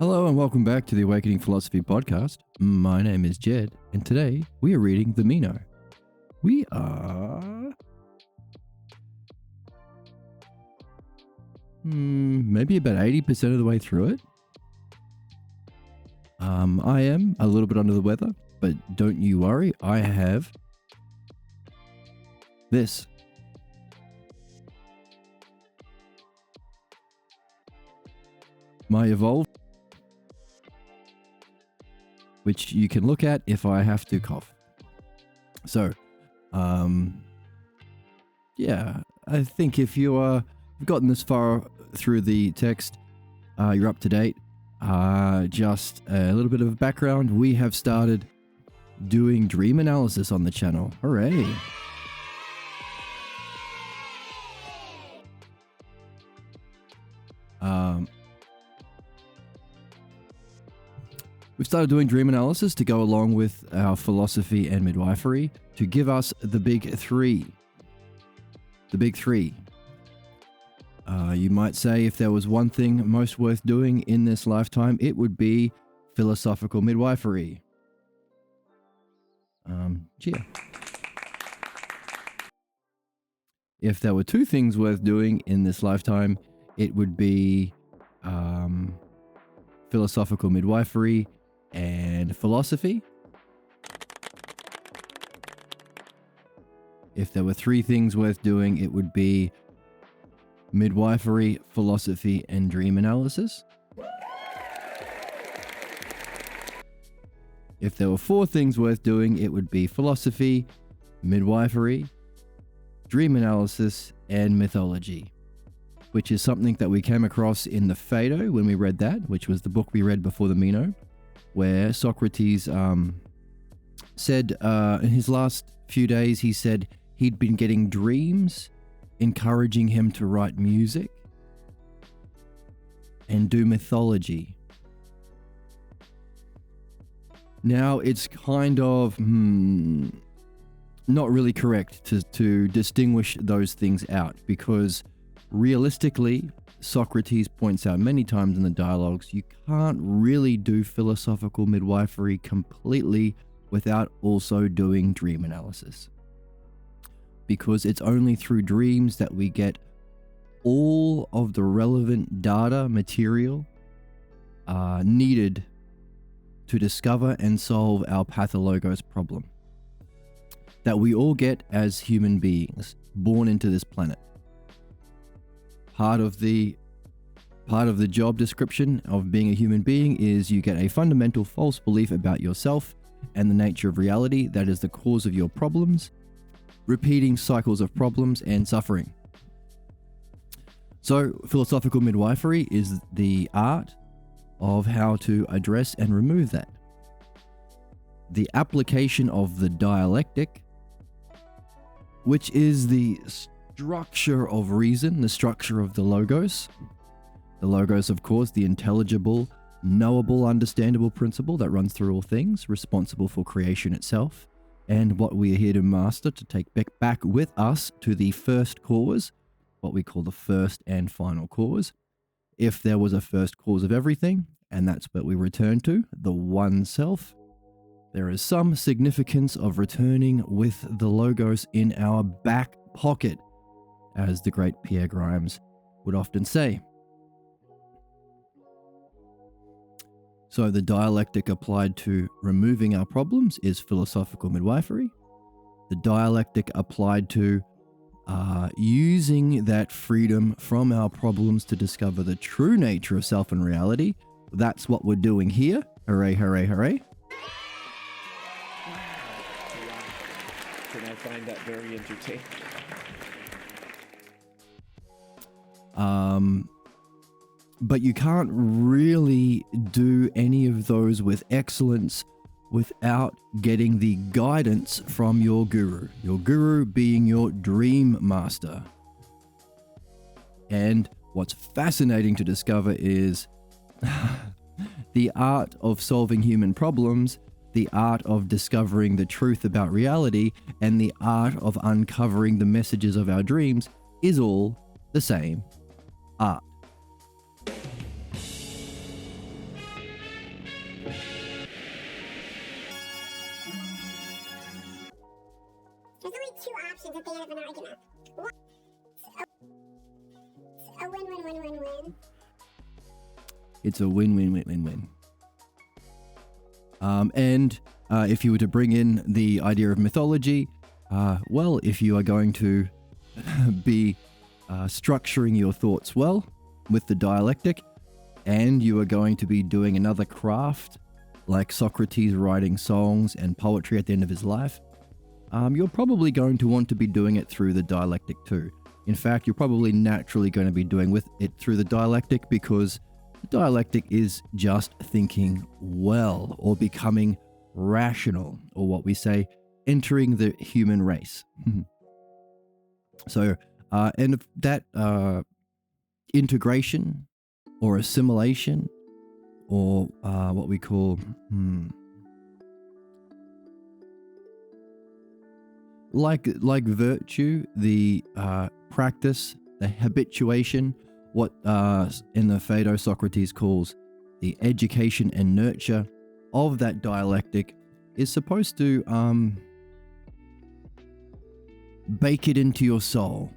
Hello and welcome back to the Awakening Philosophy Podcast. My name is Jed, and today we are reading the Meno. We are maybe about 80% of the way through it. I am a little bit under the weather, but don't you worry, I have this. My Evolve, which you can look at if I have to cough. So, yeah, I think if you've gotten this far through the text, you're up to date. Just a little bit of background. We have started doing dream analysis on the channel. Hooray. We've started doing dream analysis to go along with our philosophy and midwifery to give us the big three. The big three. You might say if there was one thing most worth doing in this lifetime, it would be philosophical midwifery. Cheer. If there were two things worth doing in this lifetime, it would be philosophical midwifery and philosophy. If there were three things worth doing, it would be midwifery, philosophy, and dream analysis. If there were four things worth doing, it would be philosophy, midwifery, dream analysis, and mythology, which is something that we came across in the Phaedo when we read that, which was the book we read before the Meno, where Socrates said in his last few days, he said he'd been getting dreams encouraging him to write music and do mythology. Now, it's kind of not really correct to distinguish those things out, because realistically, Socrates points out many times in the dialogues, you can't really do philosophical midwifery completely without also doing dream analysis. Because it's only through dreams that we get all of the relevant data material needed to discover and solve our pathologos problem that we all get as human beings born into this planet. Part of the job description of being a human being is you get a fundamental false belief about yourself and the nature of reality that is the cause of your problems, repeating cycles of problems and suffering. So, philosophical midwifery is the art of how to address and remove that. The application of the dialectic, which is the structure of reason, the structure of the logos. The logos, of course, the intelligible, knowable, understandable principle that runs through all things, responsible for creation itself, and what we are here to master, to take back with us to the first cause, what we call the first and final cause. If there was a first cause of everything, and that's what we return to, the one self, there is some significance of returning with the logos in our back pocket, as the great Pierre Grimes would often say. So the dialectic applied to removing our problems is philosophical midwifery. The dialectic applied to using that freedom from our problems to discover the true nature of self and reality, that's what we're doing here. Hooray, hooray, hooray. And I find that very entertaining. But you can't really do any of those with excellence without getting the guidance from your guru being your dream master. And what's fascinating to discover is the art of solving human problems, the art of discovering the truth about reality, and the art of uncovering the messages of our dreams is all the same art. only two options at the end of an argument. One, a win-win-win-win-win. It's a win-win-win-win-win. And if you were to bring in the idea of mythology, well, if you are going to be structuring your thoughts well with the dialectic, and you are going to be doing another craft, like Socrates writing songs and poetry at the end of his life, you're probably going to want to be doing it through the dialectic too. In fact, you're probably naturally going to be doing with it through the dialectic, because the dialectic is just thinking well, or becoming rational, or what we say, entering the human race. So, and that integration or assimilation, or what we call like virtue, the practice, the habituation, what in the Phaedo Socrates calls the education and nurture of that dialectic, is supposed to bake it into your soul.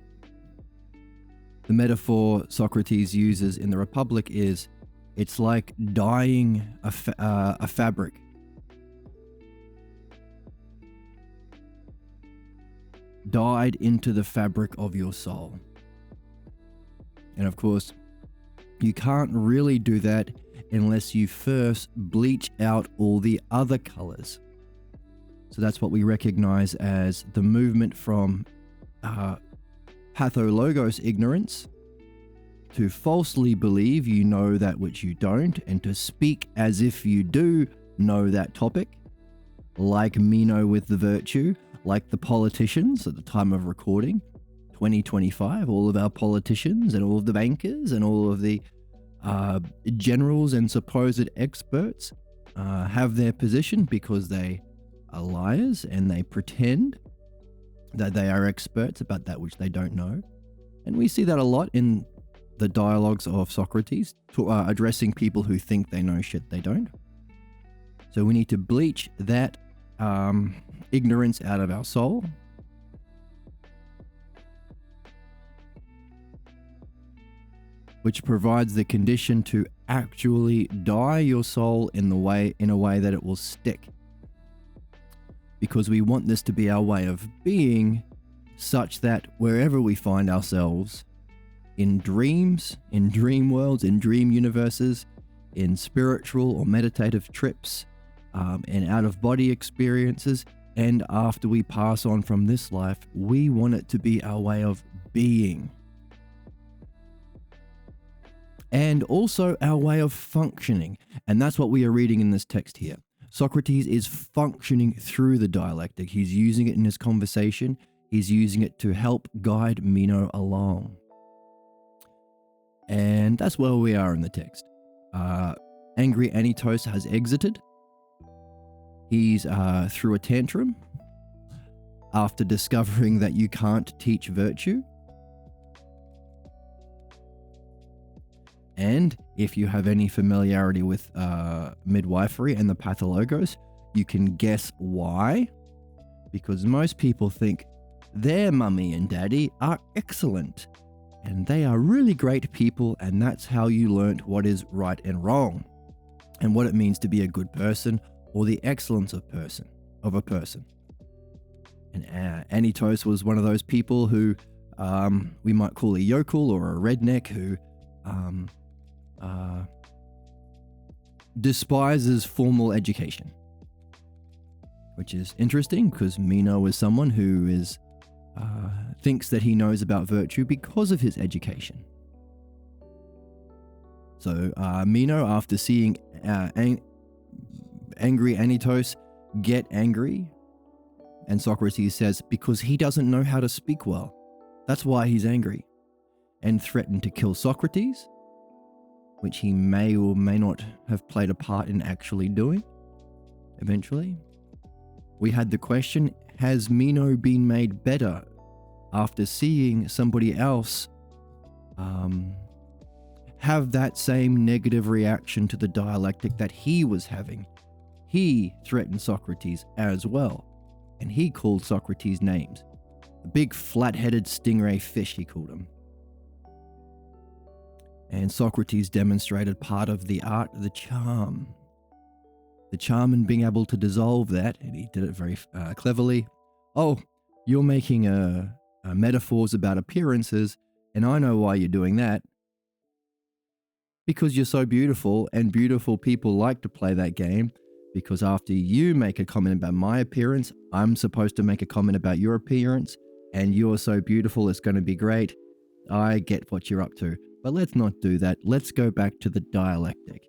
The metaphor Socrates uses in the Republic is, it's like dyeing a fabric. Dyed into the fabric of your soul. And of course, you can't really do that unless you first bleach out all the other colors. So that's what we recognize as the movement from pathologos ignorance, to falsely believe you know that which you don't, and to speak as if you do know that topic, like Meno with the virtue, like the politicians at the time of recording, 2025, all of our politicians and all of the bankers and all of the generals and supposed experts have their position because they are liars and they pretend that they are experts about that which they don't know. And we see that a lot in the dialogues of Socrates, addressing people who think they know shit they don't. So we need to bleach that ignorance out of our soul. Which provides the condition to actually dye your soul in a way that it will stick. Because we want this to be our way of being, such that wherever we find ourselves, in dreams, in dream worlds, in dream universes, in spiritual or meditative trips, and out-of-body experiences, and after we pass on from this life, we want it to be our way of being. And also our way of functioning. And that's what we are reading in this text here. Socrates is functioning through the dialectic. He's using it in his conversation. He's using it to help guide Meno along. And that's where we are in the text. Angry Anytos has exited. He's threw a tantrum after discovering that you can't teach virtue. And if you have any familiarity with midwifery and the pathologos, you can guess why. Because most people think their mummy and daddy are excellent, and they are really great people, and that's how you learnt what is right and wrong, and what it means to be a good person, or the excellence of a person. And Anytos was one of those people who we might call a yokel or a redneck who despises formal education, which is interesting because Meno is someone who is thinks that he knows about virtue because of his education. So Meno, after seeing angry Anytos get angry, and Socrates says because he doesn't know how to speak well, that's why he's angry, and threatened to kill Socrates, which he may or may not have played a part in actually doing eventually. We had the question, has Meno been made better after seeing somebody else have that same negative reaction to the dialectic that he was having? He threatened Socrates as well, and he called Socrates names. big flat-headed stingray fish, he called him. And Socrates demonstrated part of the art, the charm. The charm in being able to dissolve that, and he did it very cleverly. Oh, you're making metaphors about appearances, and I know why you're doing that. Because you're so beautiful, and beautiful people like to play that game, because after you make a comment about my appearance, I'm supposed to make a comment about your appearance, and you're so beautiful, it's going to be great. I get what you're up to. But let's not do that. Let's go back to the dialectic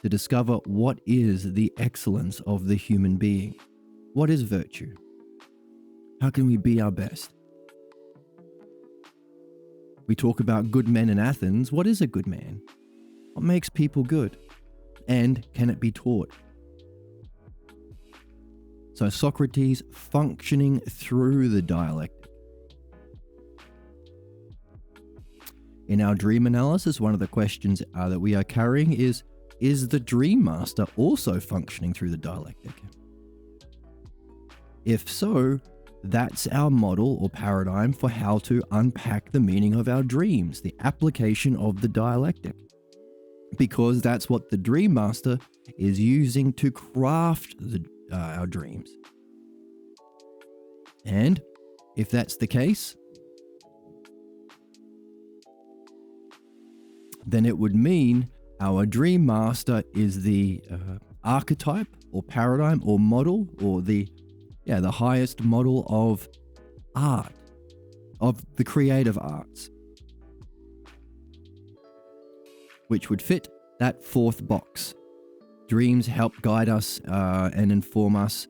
to discover what is the excellence of the human being. What is virtue? How can we be our best? We talk about good men in Athens. What is a good man? What makes people good? And can it be taught? So Socrates functioning through the dialectic. In our dream analysis, one of the questions that we are carrying is the dream master also functioning through the dialectic? If so, that's our model or paradigm for how to unpack the meaning of our dreams, the application of the dialectic. Because that's what the dream master is using to craft our dreams. And if that's the case, then it would mean our dream master is the archetype or paradigm or model or the highest model of art, of the creative arts, which would fit that fourth box. Dreams help guide us and inform us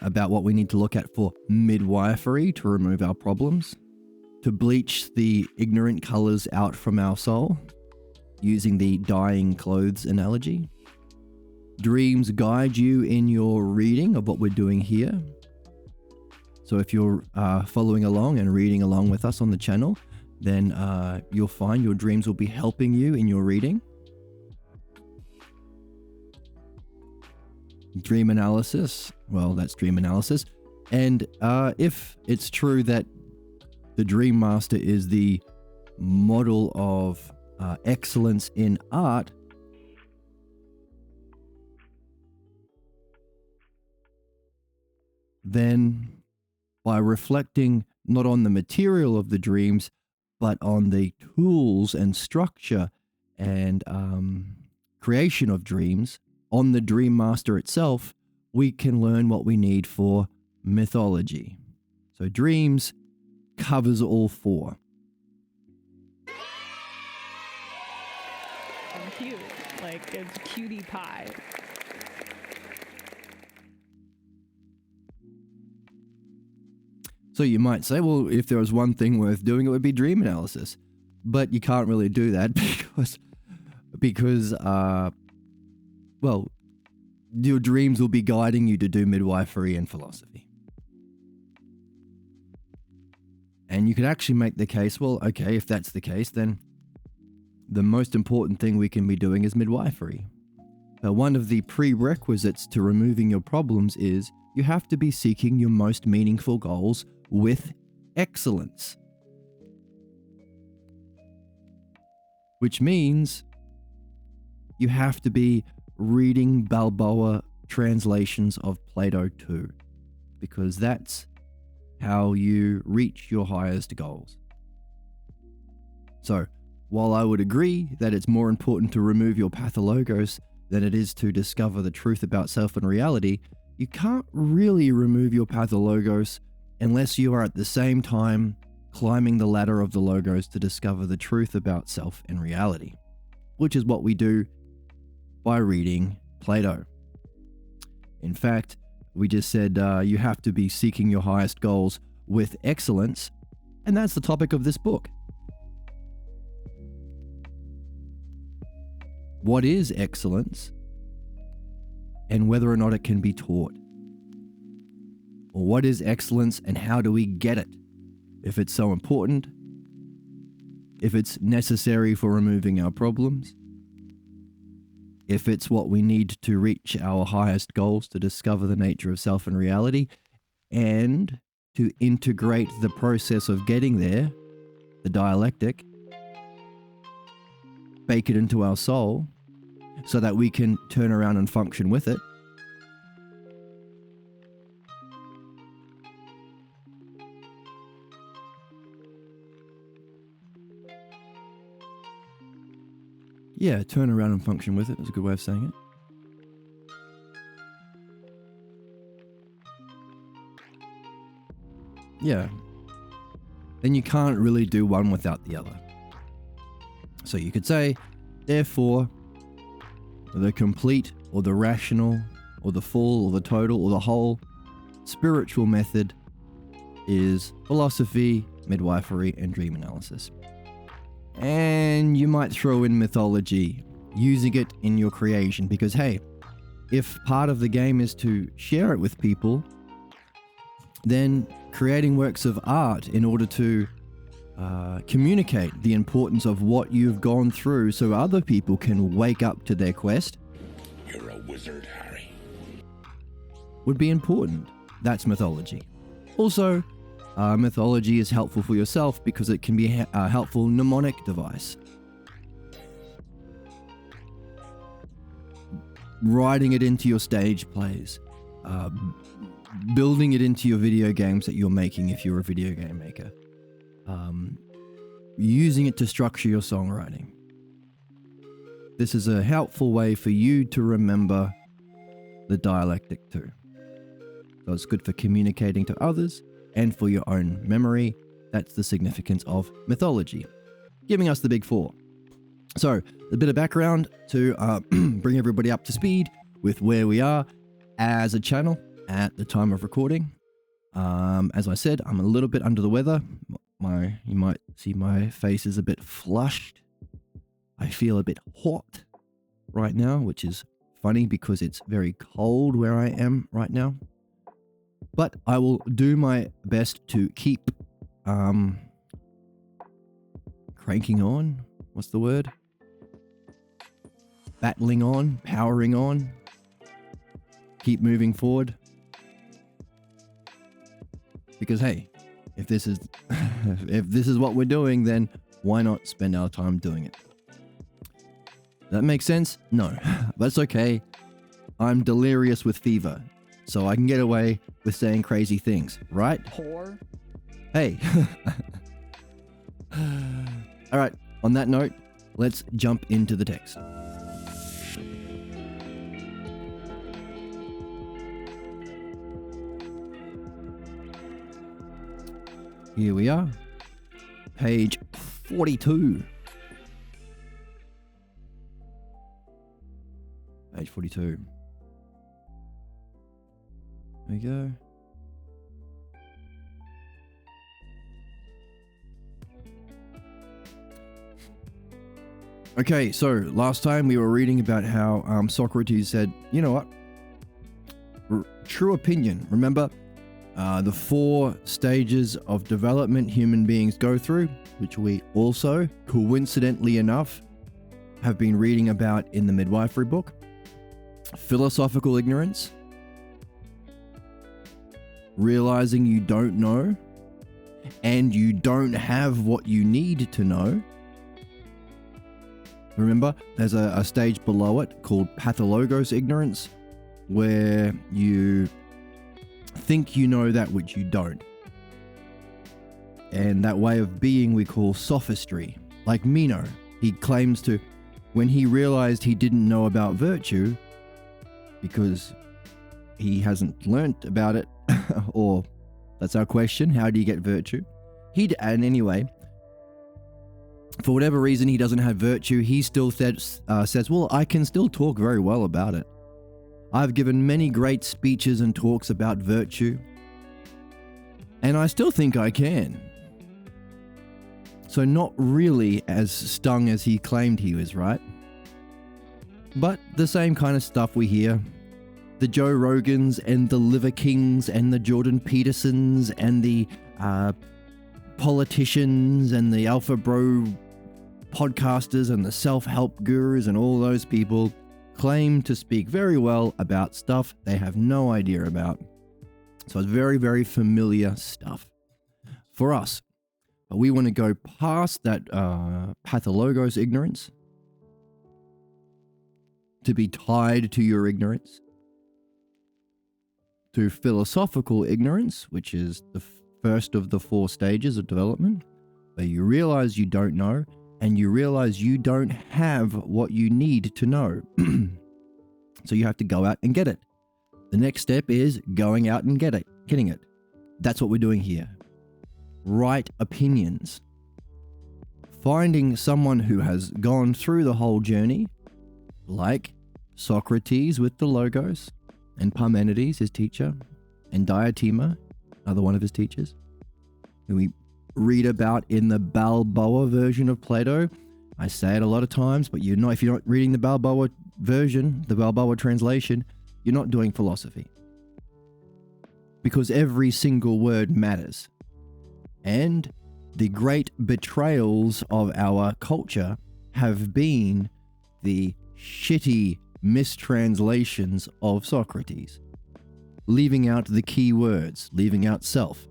about what we need to look at for midwifery to remove our problems, to bleach the ignorant colors out from our soul, using the dyeing clothes analogy. Dreams guide you in your reading of what we're doing here. So if you're following along and reading along with us on the channel, then you'll find your dreams will be helping you in your reading. Dream analysis, well, that's dream analysis. And if it's true that the dream master is the model of excellence in art, then by reflecting not on the material of the dreams, but on the tools and structure and creation of dreams, on the dream master itself, we can learn what we need for mythology. So dreams covers all four. Cute, like it's cutie pie. So you might say, well, if there was one thing worth doing, it would be dream analysis. But you can't really do that because your dreams will be guiding you to do midwifery and philosophy. And you could actually make the case, well, okay, if that's the case, then the most important thing we can be doing is midwifery. One of the prerequisites to removing your problems is you have to be seeking your most meaningful goals with excellence. Which means you have to be reading Balboa Translations of Plato too, because that's how you reach your highest goals. So, while I would agree that it's more important to remove your pathologos than it is to discover the truth about self and reality, you can't really remove your pathologos unless you are at the same time climbing the ladder of the logos to discover the truth about self and reality, which is what we do by reading Plato. In fact, we just said you have to be seeking your highest goals with excellence, and that's the topic of this book. What is excellence, and whether or not it can be taught? Or what is excellence and how do we get it? If it's so important, if it's necessary for removing our problems, if it's what we need to reach our highest goals to discover the nature of self and reality, and to integrate the process of getting there, the dialectic, bake it into our soul so that we can turn around and function with it. Yeah, turn around and function with it is a good way of saying it. Yeah. Then you can't really do one without the other. So you could say, therefore, the complete or the rational or the full or the total or the whole spiritual method is philosophy, midwifery, and dream analysis. And you might throw in mythology, using it in your creation, because hey, if part of the game is to share it with people, then creating works of art in order to communicate the importance of what you've gone through so other people can wake up to their quest. You're a wizard, Harry. Would be important. That's mythology. Also, mythology is helpful for yourself because it can be a helpful mnemonic device. Writing it into your stage plays. Building it into your video games that you're making if you're a video game maker. Using it to structure your songwriting. This is a helpful way for you to remember the dialectic too. So it's good for communicating to others and for your own memory. That's the significance of mythology. Giving us the big four. So, a bit of background to bring everybody up to speed with where we are as a channel at the time of recording. As I said, I'm a little bit under the weather. You might see my face is a bit flushed. I feel a bit hot right now, which is funny because it's very cold where I am right now. But I will do my best to keep cranking on. What's the word? Battling on, powering on. Keep moving forward. Because hey, if this is what we're doing, then why not spend our time doing it? That makes sense? No, that's okay. I'm delirious with fever, so I can get away with saying crazy things, right? Whore. Hey. All right, on that note, let's jump into the text. Here we are, page 42. Page 42. There we go. Okay, so last time we were reading about how Socrates said, you know what? True opinion. Remember? The 4 stages of development human beings go through, which we also, coincidentally enough, have been reading about in the midwifery book. Philosophical ignorance, realizing you don't know, and you don't have what you need to know. Remember, there's a stage below it called pathologos ignorance, where you think you know that which you don't. And that way of being we call sophistry. Like Meno, he claims to, when he realized he didn't know about virtue, because he hasn't learnt about it, or that's our question, how do you get virtue? And anyway, for whatever reason he doesn't have virtue, he still says, well, I can still talk very well about it. I've given many great speeches and talks about virtue, and I still think I can. So not really as stung as he claimed he was, right? But the same kind of stuff we hear. The Joe Rogans and the Liver Kings and the Jordan Petersons and the politicians and the Alpha Bro podcasters and the self-help gurus and all those people claim to speak very well about stuff they have no idea about. So it's very, very familiar stuff for us. But we want to go past that pathologos ignorance, to be tied to your ignorance, to philosophical ignorance, which is the first of the 4 stages of development, where you realize you don't know and you realize you don't have what you need to know. So you have to go out and get it. The next step is going out and getting it. That's what we're doing here. Right opinions. Finding someone who has gone through the whole journey, like Socrates with the Logos, and Parmenides, his teacher, and Diotima, another one of his teachers, who we read about in the Balboa version of Plato. I say it a lot of times, but if you're not reading the Balboa version, the Balboa translation, you're not doing philosophy. Because every single word matters. And the great betrayals of our culture have been the shitty mistranslations of Socrates, leaving out the key words, leaving out self,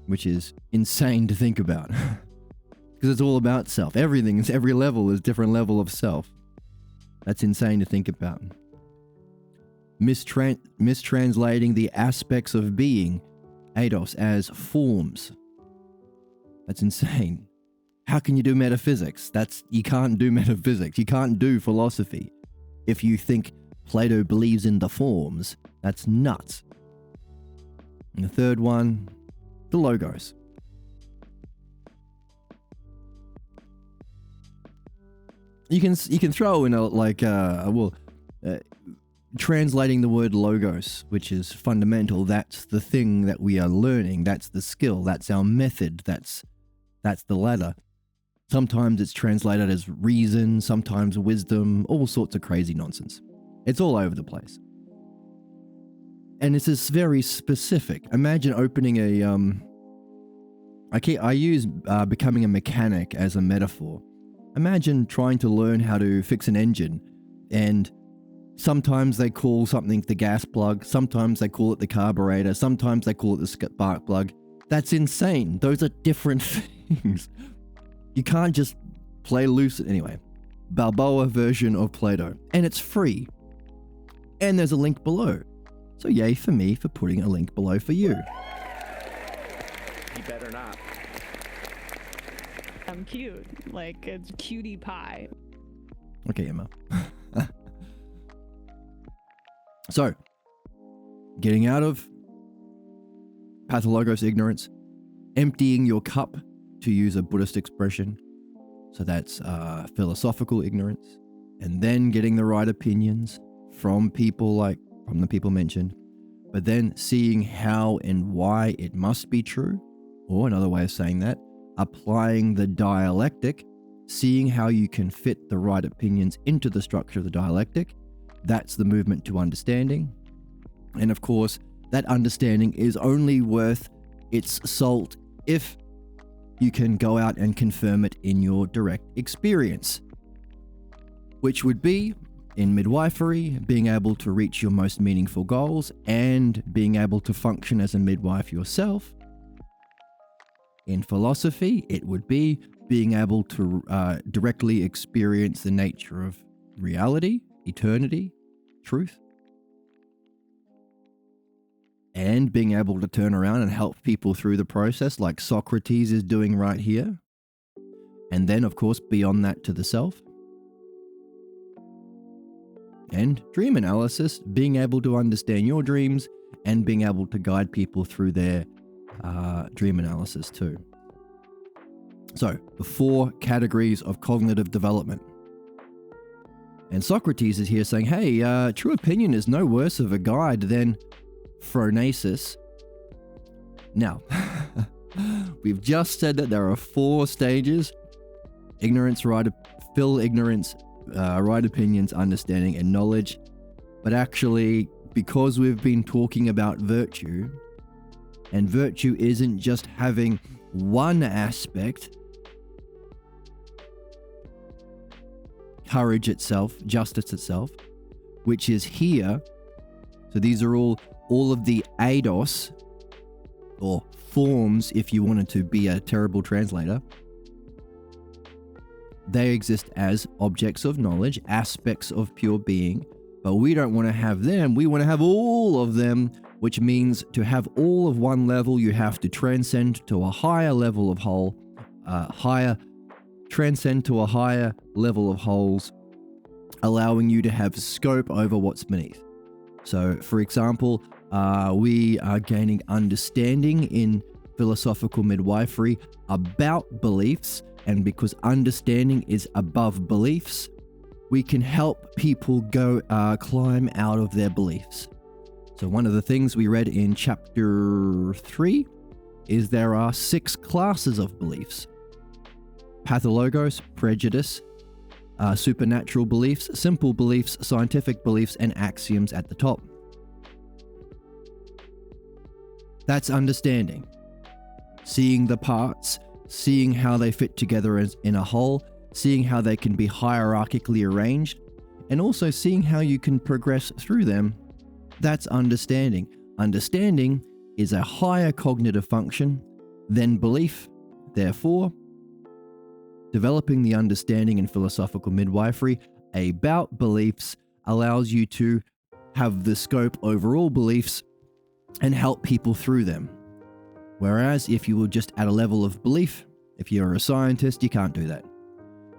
which is insane to think about because it's all about self. Every level is different level of self. That's insane to think about. Mistranslating the aspects of being, eidos, as forms. That's insane. How can you do metaphysics? You can't do metaphysics. You can't do philosophy. If you think Plato believes in the forms, that's nuts. And the third one, the Logos. You can throw in translating the word Logos, which is fundamental. That's the thing that we are learning. That's the skill. That's our method. That's the ladder. Sometimes it's translated as reason, sometimes wisdom, all sorts of crazy nonsense. It's all over the place. And this is very specific. Imagine opening I use becoming a mechanic as a metaphor. Imagine trying to learn how to fix an engine, and sometimes they call something the gas plug, sometimes they call it the carburetor, sometimes they call it the spark plug. That's insane. Those are different things. You can't just play loose. Anyway, Balboa version of Plato. And it's free. And there's a link below. So yay for me for putting a link below for you. You better not. I'm cute. Like, it's cutie pie. Okay, Emma. So, getting out of pathologos ignorance, emptying your cup, to use a Buddhist expression. So that's philosophical ignorance. And then getting the right opinions from the people mentioned. But then seeing how and why it must be true. Or another way of saying that, applying the dialectic, seeing how you can fit the right opinions into the structure of the dialectic. That's the movement to understanding. And of course, that understanding is only worth its salt if you can go out and confirm it in your direct experience, which would be in midwifery, being able to reach your most meaningful goals and being able to function as a midwife yourself. In philosophy, it would be being able to directly experience the nature of reality, eternity, truth, and being able to turn around and help people through the process like Socrates is doing right here. And then, of course, beyond that to the self. And dream analysis, being able to understand your dreams and being able to guide people through their dream analysis too. So, the 4 categories of cognitive development. And Socrates is here saying, hey, true opinion is no worse of a guide than phronesis. Now, we've just said that there are 4 stages: ignorance, right opinions, understanding, and knowledge. But actually, because we've been talking about virtue, and virtue isn't just having one aspect, courage itself, justice itself, which is here. So these are all all of the eidos, or forms if you wanted to be a terrible translator, they exist as objects of knowledge, aspects of pure being, but we don't want to have them. We want to have all of them, which means to have all of one level, you have to transcend to a higher level of whole, transcend to a higher level of wholes, allowing you to have scope over what's beneath. So, for example, we are gaining understanding in philosophical midwifery about beliefs, and because understanding is above beliefs, we can help people go climb out of their beliefs. So one of the things we read in chapter 3 is there are 6 classes of beliefs: pathologos, prejudice, supernatural beliefs, simple beliefs, scientific beliefs, and axioms at the top. That's understanding. Seeing the parts, seeing how they fit together as in a whole, seeing how they can be hierarchically arranged, and also seeing how you can progress through them. That's understanding. Understanding is a higher cognitive function than belief. Therefore, developing the understanding in philosophical midwifery about beliefs allows you to have the scope over all beliefs and help people through them. Whereas if you were just at a level of belief, if you're a scientist, you can't do that.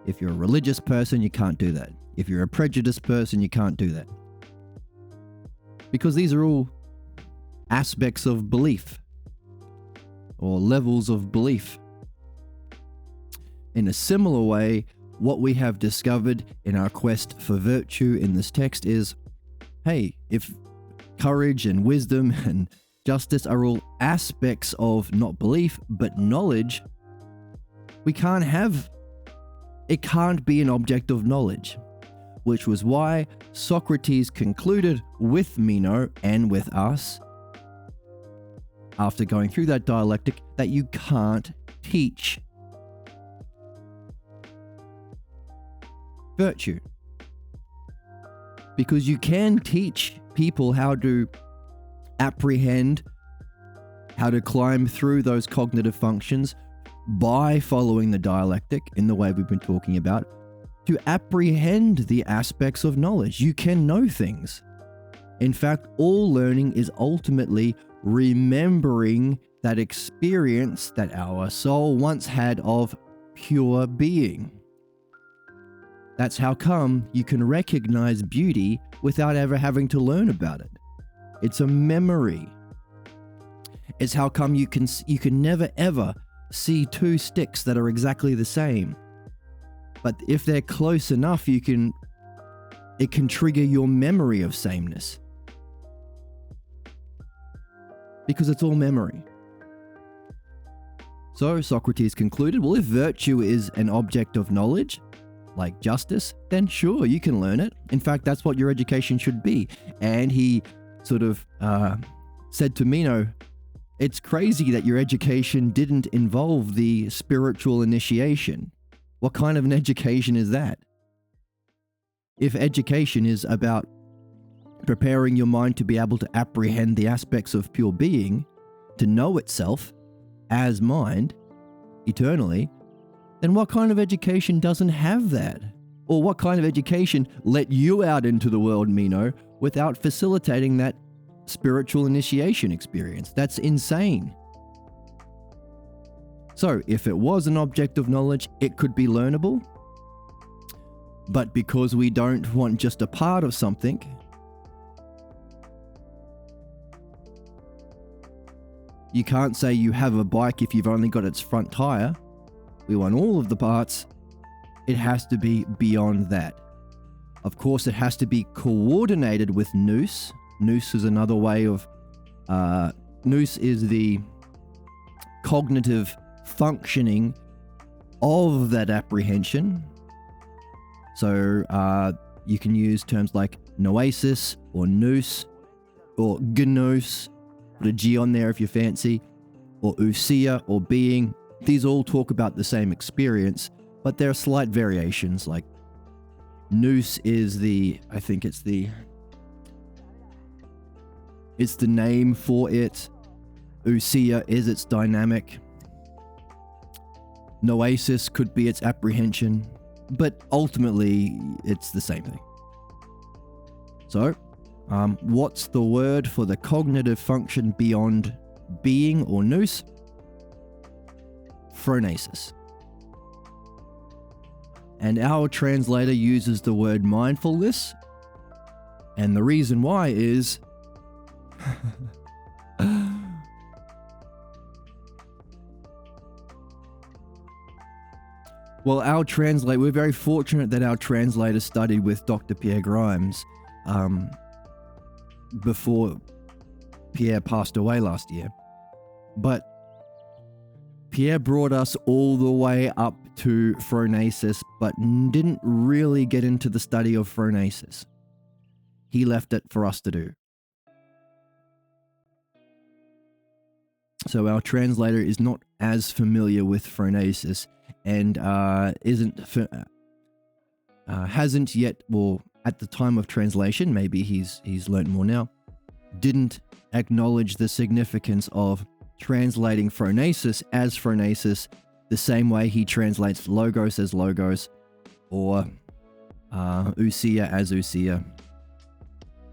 If you're a religious person, you can't do that. If you're a prejudiced person, you can't do that. Because these are all aspects of belief, or levels of belief. In a similar way, what we have discovered in our quest for virtue in this text is, hey, if courage and wisdom and justice are all aspects of not belief, but knowledge, it can't be an object of knowledge, which was why Socrates concluded with Meno and with us, after going through that dialectic, that you can't teach virtue. Because you can teach people how to apprehend, how to climb through those cognitive functions by following the dialectic in the way we've been talking about, to apprehend the aspects of knowledge. You can know things. In fact, all learning is ultimately remembering that experience that our soul once had of pure being. That's how come you can recognize beauty without ever having to learn about it. It's a memory. It's how come you can never ever see 2 sticks that are exactly the same. But if they're close enough, it can trigger your memory of sameness. Because it's all memory. So Socrates concluded, well, if virtue is an object of knowledge, like justice, then sure, you can learn it. In fact, that's what your education should be. And he sort of said to Meno, it's crazy that your education didn't involve the spiritual initiation. What kind of an education is that? If education is about preparing your mind to be able to apprehend the aspects of pure being, to know itself as mind eternally, then what kind of education doesn't have that? Or what kind of education let you out into the world, Meno, without facilitating that spiritual initiation experience? That's insane. So, if it was an object of knowledge, it could be learnable. But because we don't want just a part of something, you can't say you have a bike if you've only got its front tire. We want all of the parts. It has to be beyond that. Of course, it has to be coordinated with nous. Nous is another way of... nous is the cognitive functioning of that apprehension. So you can use terms like noesis or nous or gnos, put a G on there if you're fancy, or ousia or being. These all talk about the same experience, but there are slight variations. Like nous is I think it's the It's the name for it. Ousia is its dynamic. Noesis could be its apprehension, but ultimately it's the same thing. So, what's the word for the cognitive function beyond being or nous? Phronesis. And our translator uses the word mindfulness, and the reason why is well, we're very fortunate that our translator studied with Dr. Pierre Grimes before Pierre passed away last year. But Pierre brought us all the way up to phronesis, but didn't really get into the study of phronesis. He left it for us to do. So our translator is not as familiar with phronesis and hasn't yet, well, at the time of translation, maybe he's learnt more now, didn't acknowledge the significance of translating phronesis as phronesis the same way he translates logos as logos or ousia as ousia,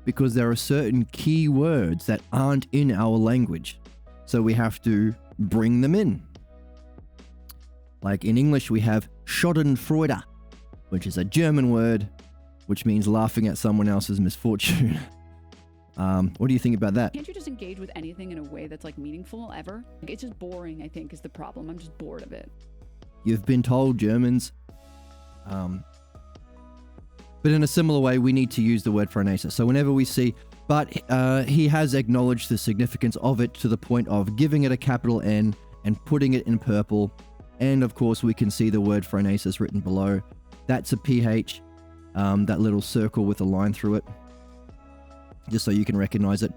because there are certain key words that aren't in our language, so we have to bring them in. Like in English we have schadenfreude, which is a German word which means laughing at someone else's misfortune. What do you think about that? Can't you just engage with anything in a way that's like meaningful ever? Like, it's just boring, I think, is the problem. I'm just bored of it. You've been told, Germans. But in a similar way, we need to use the word phronesis. So whenever we see, but he has acknowledged the significance of it to the point of giving it a capital N and putting it in purple. And of course, we can see the word phronesis written below. That's a PH, that little circle with a line through it, just so you can recognize it.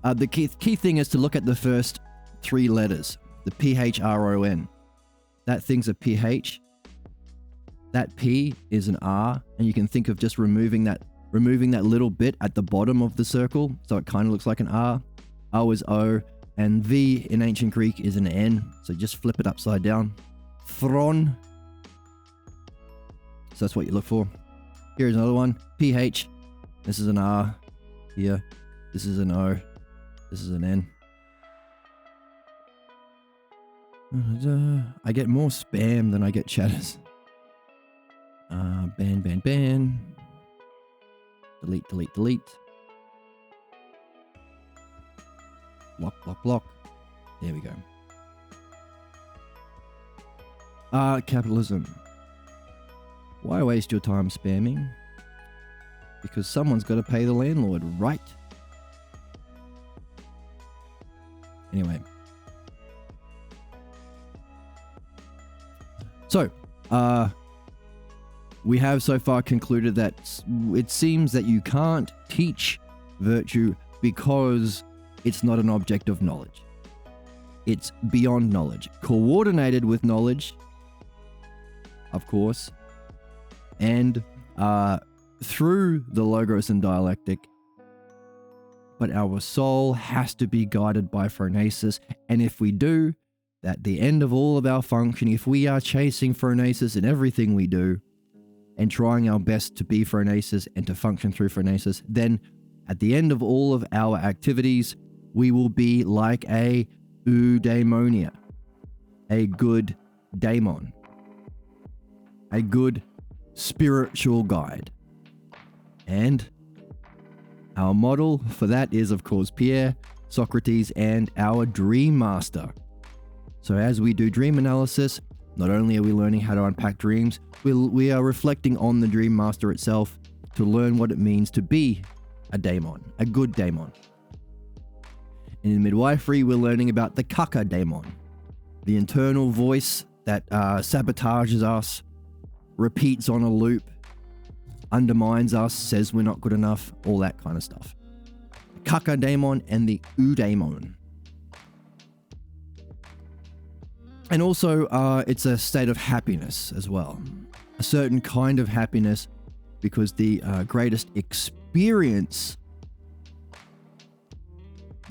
The key thing is to look at the first three letters, the PHRON. That thing's a PH. That P is an R, and you can think of just removing that little bit at the bottom of the circle, so it kind of looks like an R. O is O, and V in ancient Greek is an N, so just flip it upside down. Thron. So that's what you look for. Here's another one, PH. This is an R here. This is an O. This is an N. I get more spam than I get chatters. Ban. Delete. Block. There we go. Capitalism. Why waste your time spamming? Because someone's got to pay the landlord, right? Anyway. So, we have so far concluded that it seems that you can't teach virtue because it's not an object of knowledge. It's beyond knowledge. Coordinated with knowledge, of course, and through the logos and dialectic, but our soul has to be guided by phronesis, and if we do, at the end of all of our functioning, if we are chasing phronesis in everything we do, and trying our best to be phronesis and to function through phronesis, then at the end of all of our activities, we will be like a eudaimonia, a good daemon, a good spiritual guide. And our model for that is, of course, Pierre, Socrates, and our dream master. So as we do dream analysis, not only are we learning how to unpack dreams, we are reflecting on the dream master itself to learn what it means to be a daemon, a good daemon. In midwifery, we're learning about the kaka daemon, the internal voice that sabotages us, repeats on a loop, undermines us, says we're not good enough, all that kind of stuff. Kaka daemon and the eudaimon. And also, it's a state of happiness as well. A certain kind of happiness, because the greatest experience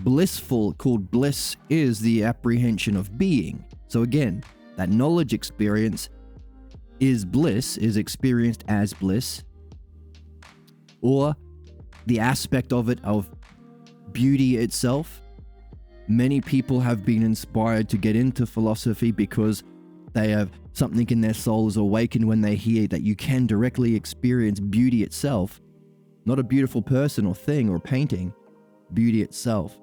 blissful, called bliss, is the apprehension of being. So again, that knowledge experience is bliss, is experienced as bliss, or the aspect of it of beauty itself. Many people have been inspired to get into philosophy because they have something in their souls awakened when they hear that you can directly experience beauty itself, not a beautiful person or thing or painting, beauty itself.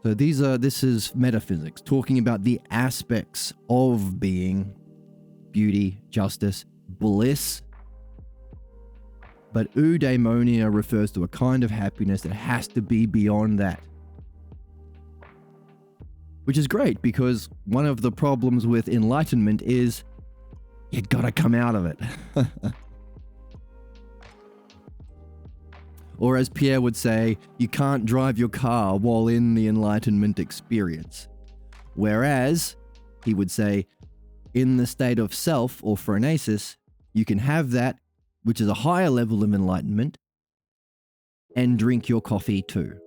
So this is metaphysics, talking about the aspects of being, beauty, justice, bliss. But eudaimonia refers to a kind of happiness that has to be beyond that. Which is great, because one of the problems with enlightenment is you gotta come out of it. Or as Pierre would say, you can't drive your car while in the enlightenment experience. Whereas, he would say, in the state of self or phronesis, you can have that, which is a higher level of enlightenment, and drink your coffee too.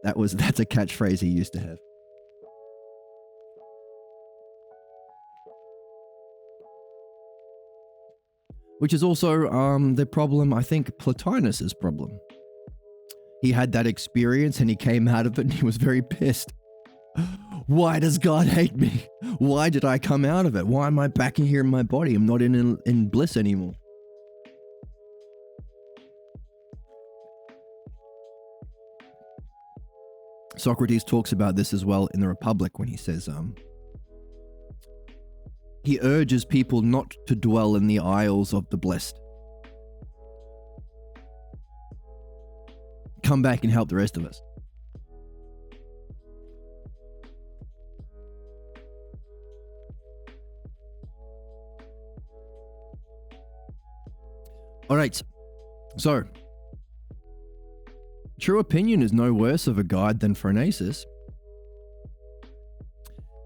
That's a catchphrase he used to have. Which is also the problem, I think, Plotinus's problem. He had that experience and he came out of it and he was very pissed. Why does God hate me? Why did I come out of it? Why am I back in here in my body? I'm not in bliss anymore. Socrates talks about this as well in the Republic when he says, he urges people not to dwell in the isles of the blessed. Come back and help the rest of us. All right, so true opinion is no worse of a guide than phronesis.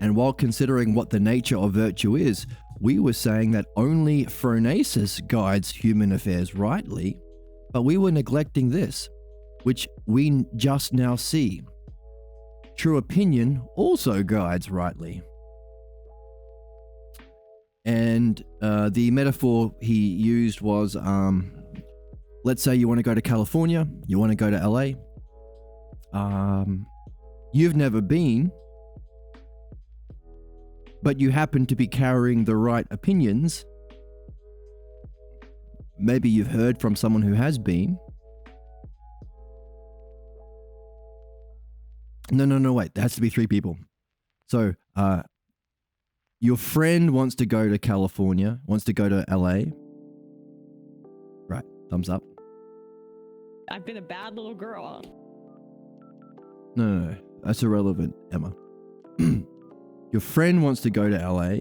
And while considering what the nature of virtue is, we were saying that only phronesis guides human affairs rightly, but we were neglecting this, which we just now see. True opinion also guides rightly. And the metaphor he used was, let's say you want to go to California, you want to go to LA. You've never been, but you happen to be carrying the right opinions. Maybe you've heard from someone who has been. No, wait, there has to be 3 people. So, your friend wants to go to California, wants to go to LA. Right, thumbs up. I've been a bad little girl. No, that's irrelevant, Emma. Your friend wants to go to LA.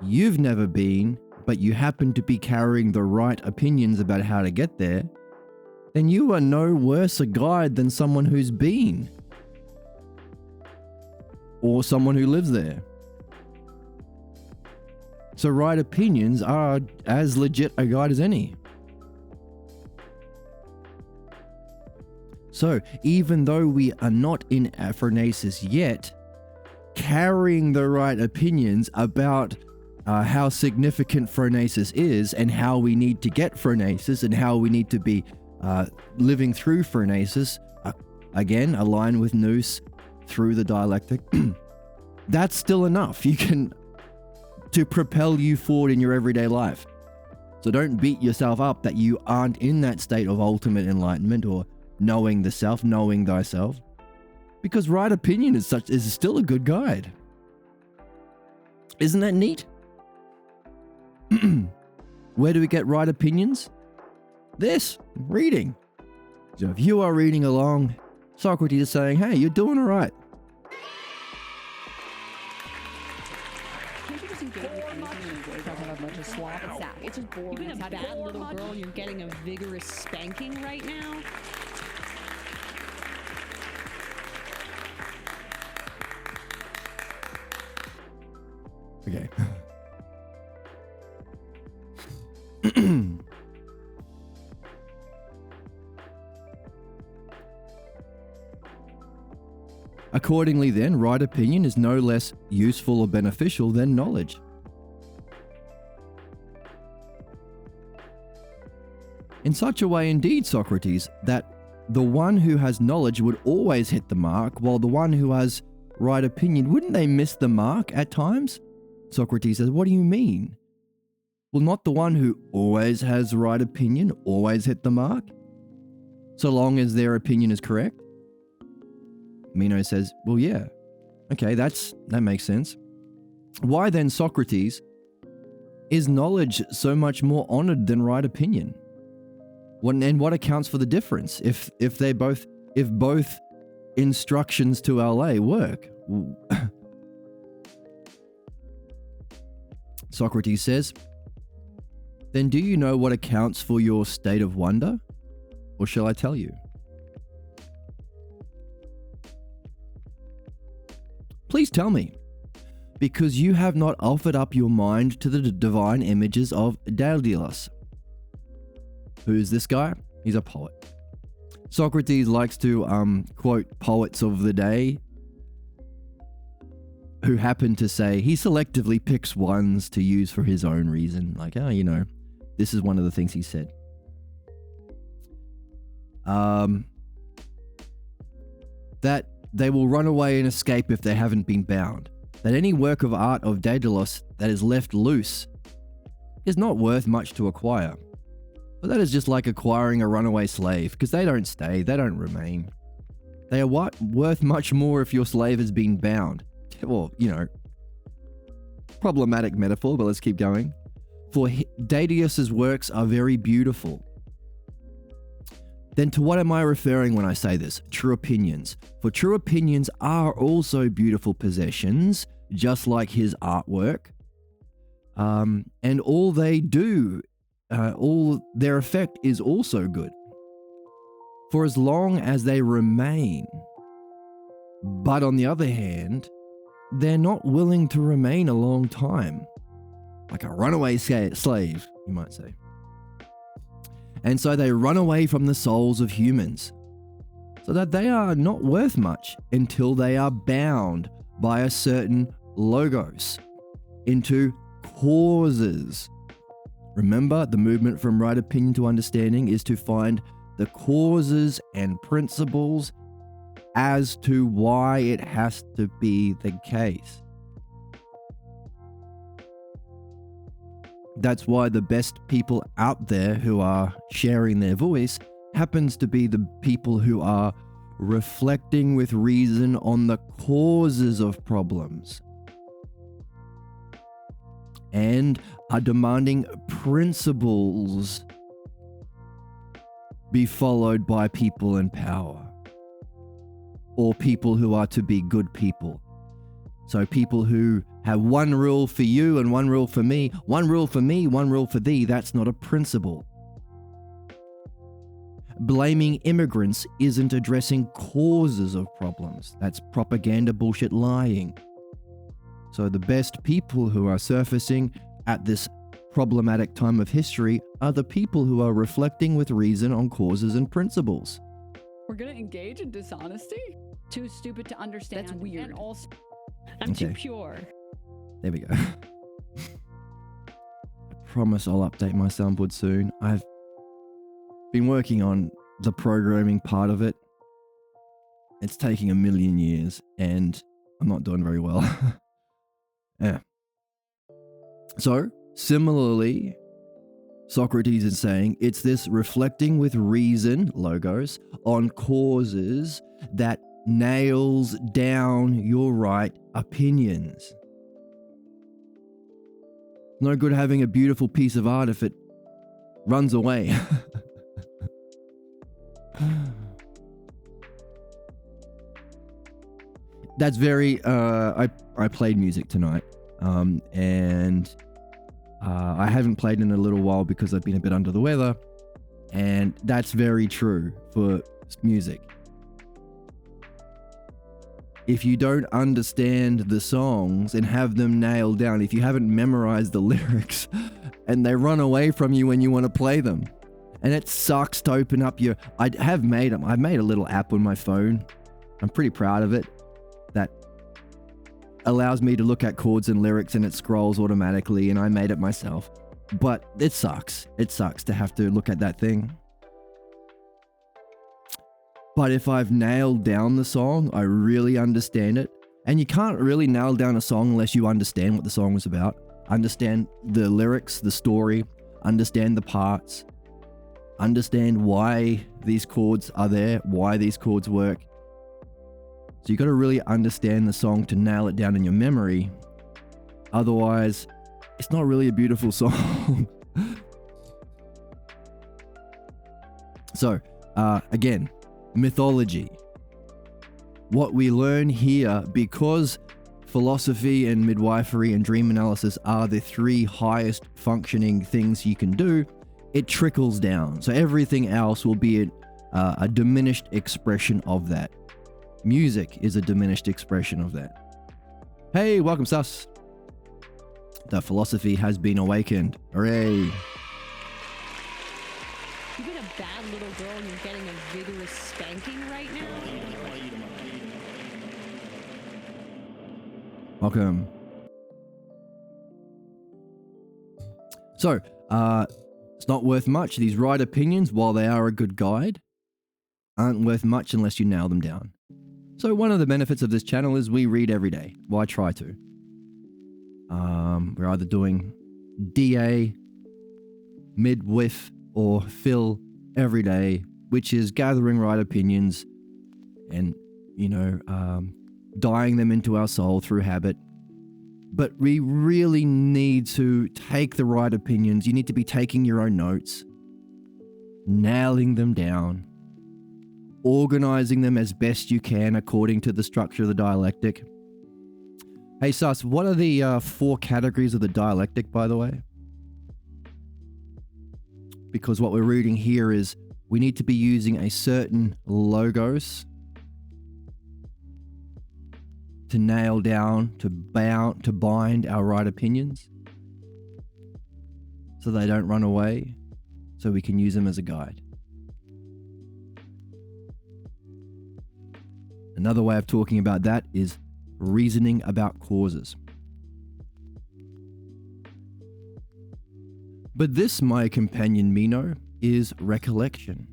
You've never been, but you happen to be carrying the right opinions about how to get there. Then you are no worse a guide than someone who's been. Or someone who lives there. So right opinions are as legit a guide as any. So even though we are not in phronesis yet, carrying the right opinions about how significant phronesis is and how we need to get phronesis and how we need to be living through phronesis, again, align with nous through the dialectic, that's still enough. To propel you forward in your everyday life. So don't beat yourself up that you aren't in that state of ultimate enlightenment or knowing the self, knowing thyself. Because right opinion is still a good guide. Isn't that neat? Where do we get right opinions? This, reading. So if you are reading along, Socrates is saying, hey, you're doing all right. It's just boring. You've been a bad little girl, you're getting a vigorous spanking right now. Okay. Accordingly then, right opinion is no less useful or beneficial than knowledge. In such a way indeed, Socrates, that the one who has knowledge would always hit the mark, while the one who has right opinion, wouldn't they miss the mark at times? Socrates says, what do you mean? Will not the one who always has right opinion always hit the mark, so long as their opinion is correct? Meno says, well, yeah. Okay, that makes sense. Why then, Socrates, is knowledge so much more honored than right opinion? What accounts for the difference if both instructions to LA work? Socrates says, then do you know what accounts for your state of wonder? Or shall I tell you? Please tell me, because you have not offered up your mind to the divine images of Daedalus. Who's this guy? He's a poet. Socrates likes to quote poets of the day who happen to say he selectively picks ones to use for his own reason. Like, this is one of the things he said. That they will run away and escape if they haven't been bound. That any work of art of Daedalus that is left loose is not worth much to acquire. But that is just like acquiring a runaway slave, because they don't stay, they don't remain. They are worth much more if your slave has been bound. Well, problematic metaphor, but let's keep going. For Daedalus' works are very beautiful. Then to what am I referring when I say this? True opinions. For true opinions are also beautiful possessions, just like his artwork. And all they do, all their effect is also good. For as long as they remain. But on the other hand, they're not willing to remain a long time. Like a runaway slave, you might say. And so they run away from the souls of humans, so that they are not worth much until they are bound by a certain logos into causes. Remember, the movement from right opinion to understanding is to find the causes and principles as to why it has to be the case. That's why the best people out there who are sharing their voice happens to be the people who are reflecting with reason on the causes of problems and are demanding principles be followed by people in power, or people who are to be good people. So people who have one rule for you and one rule for me, one rule for me, one rule for thee, that's not a principle. Blaming immigrants isn't addressing causes of problems. That's propaganda, bullshit, lying. So the best people who are surfacing at this problematic time of history are the people who are reflecting with reason on causes and principles. We're gonna engage in dishonesty? Too stupid to understand. That's weird. And also, I'm too pure. There we go. I promise I'll update my soundboard soon. I've been working on the programming part of it. It's taking a million years and I'm not doing very well. Yeah. So, similarly, Socrates is saying it's this reflecting with reason, logos, on causes that nails down your right opinions. No good having a beautiful piece of art if it runs away. That's very, I played music tonight, and I haven't played in a little while because I've been a bit under the weather, and that's very true for music. If you don't understand the songs and have them nailed down, if you haven't memorized the lyrics and they run away from you when you want to play them, and it sucks to open up I've made a little app on my phone. I'm pretty proud of it. allows me to look at chords and lyrics and it scrolls automatically and I made it myself. But it sucks. It sucks to have to look at that thing. But if I've nailed down the song, I really understand it. And you can't really nail down a song unless you understand what the song was about. Understand the lyrics, the story, understand the parts, understand why these chords are there, why these chords work. So you got to really understand the song to nail it down in your memory. Otherwise, it's not really a beautiful song. So, again, mythology. What we learn here, because philosophy and midwifery and dream analysis are the three highest functioning things you can do, it trickles down. So everything else will be a diminished expression of that. Music is a diminished expression of that. Hey, welcome, Sus. The philosophy has been awakened. Hooray. You've been a bad little girl and you're getting a vigorous spanking right now? Welcome. So, it's not worth much. These right opinions, while they are a good guide, aren't worth much unless you nail them down. So one of the benefits of this channel is we read every day. Well, I try to. We're either doing DA, midwife, or fill every day, which is gathering right opinions and, dyeing them into our soul through habit. But we really need to take the right opinions. You need to be taking your own notes, nailing them down, organizing them as best you can according to the structure of the dialectic. Hey Sus, what are the 4 categories of the dialectic, by the way? Because what we're reading here is we need to be using a certain logos to nail down, to bind our right opinions so they don't run away, so we can use them as a guide. Another way of talking about that is reasoning about causes. But this, my companion Meno, is recollection.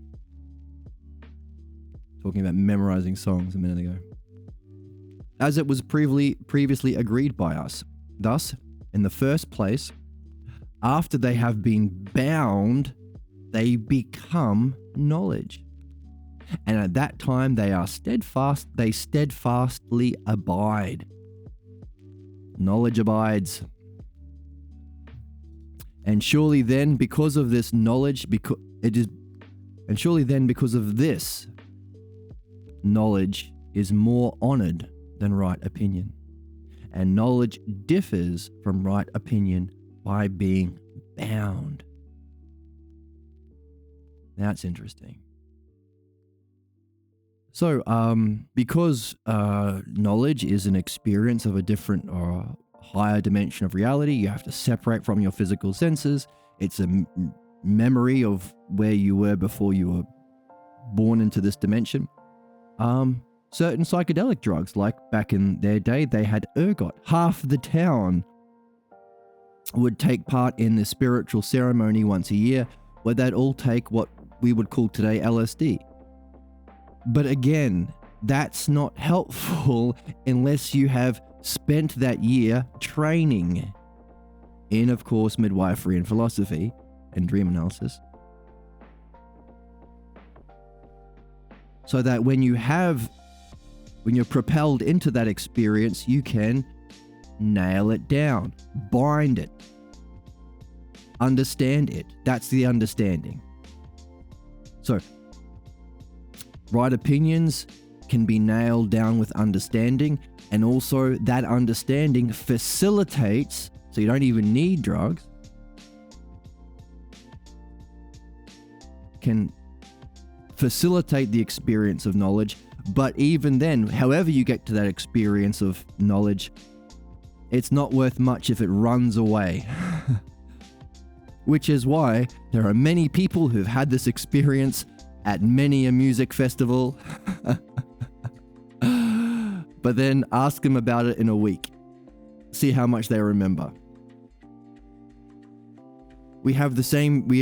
Talking about memorizing songs a minute ago. As it was previously agreed by us. Thus, in the first place, after they have been bound, they become knowledge. And at that time they steadfastly abide. Knowledge abides. And surely then, because of this knowledge, because of this, knowledge is more honored than right opinion. And knowledge differs from right opinion by being bound. That's interesting. So, because knowledge is an experience of a different or higher dimension of reality, you have to separate from your physical senses. It's a memory of where you were before you were born into this dimension. Certain psychedelic drugs, like back in their day, they had ergot. Half the town would take part in the spiritual ceremony once a year, where they'd all take what we would call today LSD. But again, that's not helpful unless you have spent that year training in, of course, midwifery and philosophy and dream analysis. So that when you're propelled into that experience, you can nail it down, bind it, understand it. That's the understanding. So, right opinions can be nailed down with understanding, and also that understanding facilitates, so you don't even need drugs, can facilitate the experience of knowledge. But even then, however you get to that experience of knowledge, it's not worth much if it runs away. Which is why there are many people who've had this experience at many a music festival, but then ask them about it in a week see how much they remember. We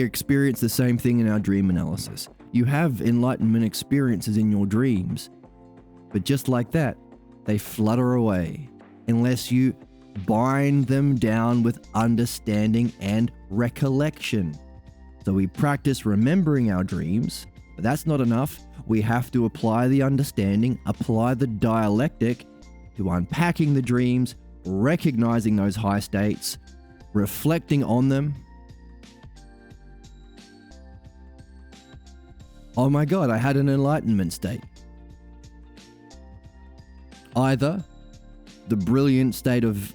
experience the same thing in our dream analysis. You have enlightenment experiences in your dreams, but just like that, they flutter away unless you bind them down with understanding and recollection. So we practice remembering our dreams, but that's not enough. We have to apply the understanding, apply the dialectic to unpacking the dreams, recognizing those high states, reflecting on them. Oh my God, I had an enlightenment state. Either the brilliant state of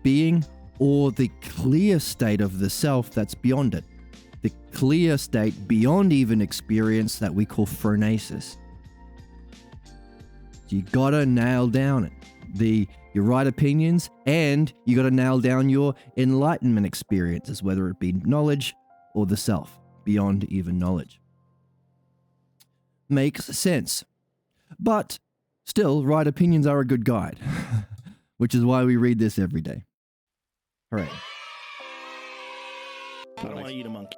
being or the clear state of the self that's beyond it. The clear state beyond even experience that we call phronesis. So you gotta nail down your right opinions, and you gotta nail down your enlightenment experiences, whether it be knowledge or the self, beyond even knowledge. Makes sense. But still, right opinions are a good guide, which is why we read this every day. Hooray. I don't want to eat a monkey.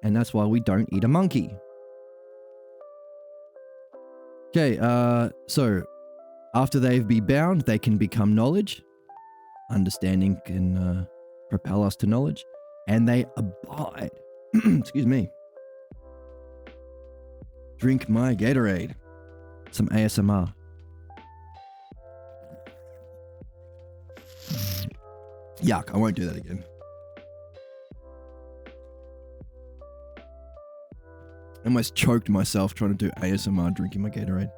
And that's why we don't eat a monkey. Okay, so after they've been bound, they can become knowledge. Understanding can propel us to knowledge. And they abide. Excuse me. Drink my Gatorade. Some ASMR. Yuck, I won't do that again. I almost choked myself trying to do ASMR drinking my Gatorade.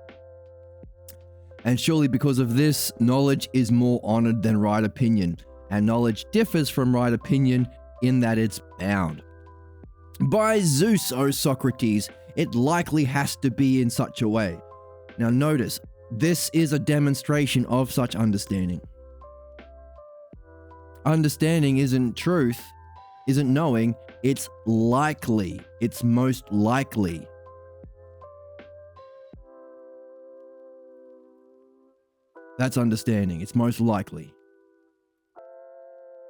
And surely because of this, knowledge is more honored than right opinion. And knowledge differs from right opinion in that it's bound. By Zeus, O Socrates, it likely has to be in such a way. Now notice, this is a demonstration of such understanding. Understanding isn't truth, isn't knowing, it's likely. It's most likely. That's understanding. It's most likely.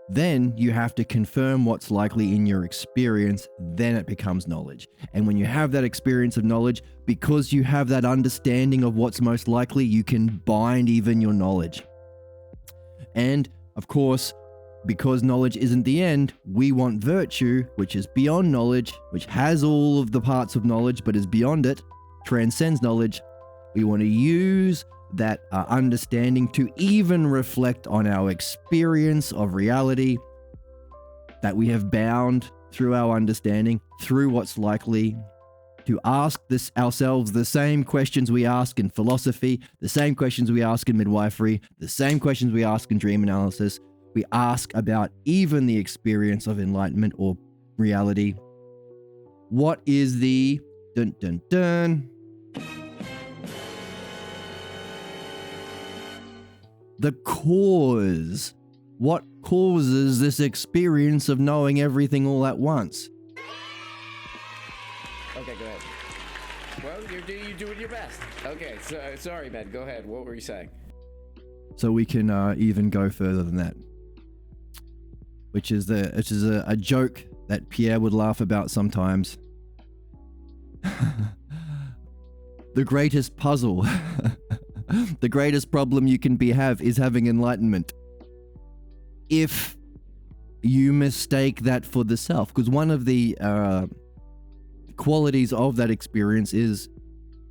Then you have to confirm what's likely in your experience, then it becomes knowledge. And when you have that experience of knowledge, because you have that understanding of what's most likely, you can bind even your knowledge. And of course, because knowledge isn't the end, we want virtue, which is beyond knowledge, which has all of the parts of knowledge but is beyond it, transcends knowledge. We want to use that understanding to even reflect on our experience of reality that we have bound through our understanding, through what's likely, to ask ourselves the same questions we ask in philosophy, the same questions we ask in midwifery, the same questions we ask in dream analysis. We ask about even the experience of enlightenment or reality. What is the dun dun dun? The cause. What causes this experience of knowing everything all at once? Okay, go ahead. Well, you're doing your best. Okay, so sorry, Ben. Go ahead. What were you saying? So we can even go further than that, which is a joke that Pierre would laugh about sometimes. The greatest puzzle, the greatest problem you can have is having enlightenment. If you mistake that for the self, because one of the qualities of that experience is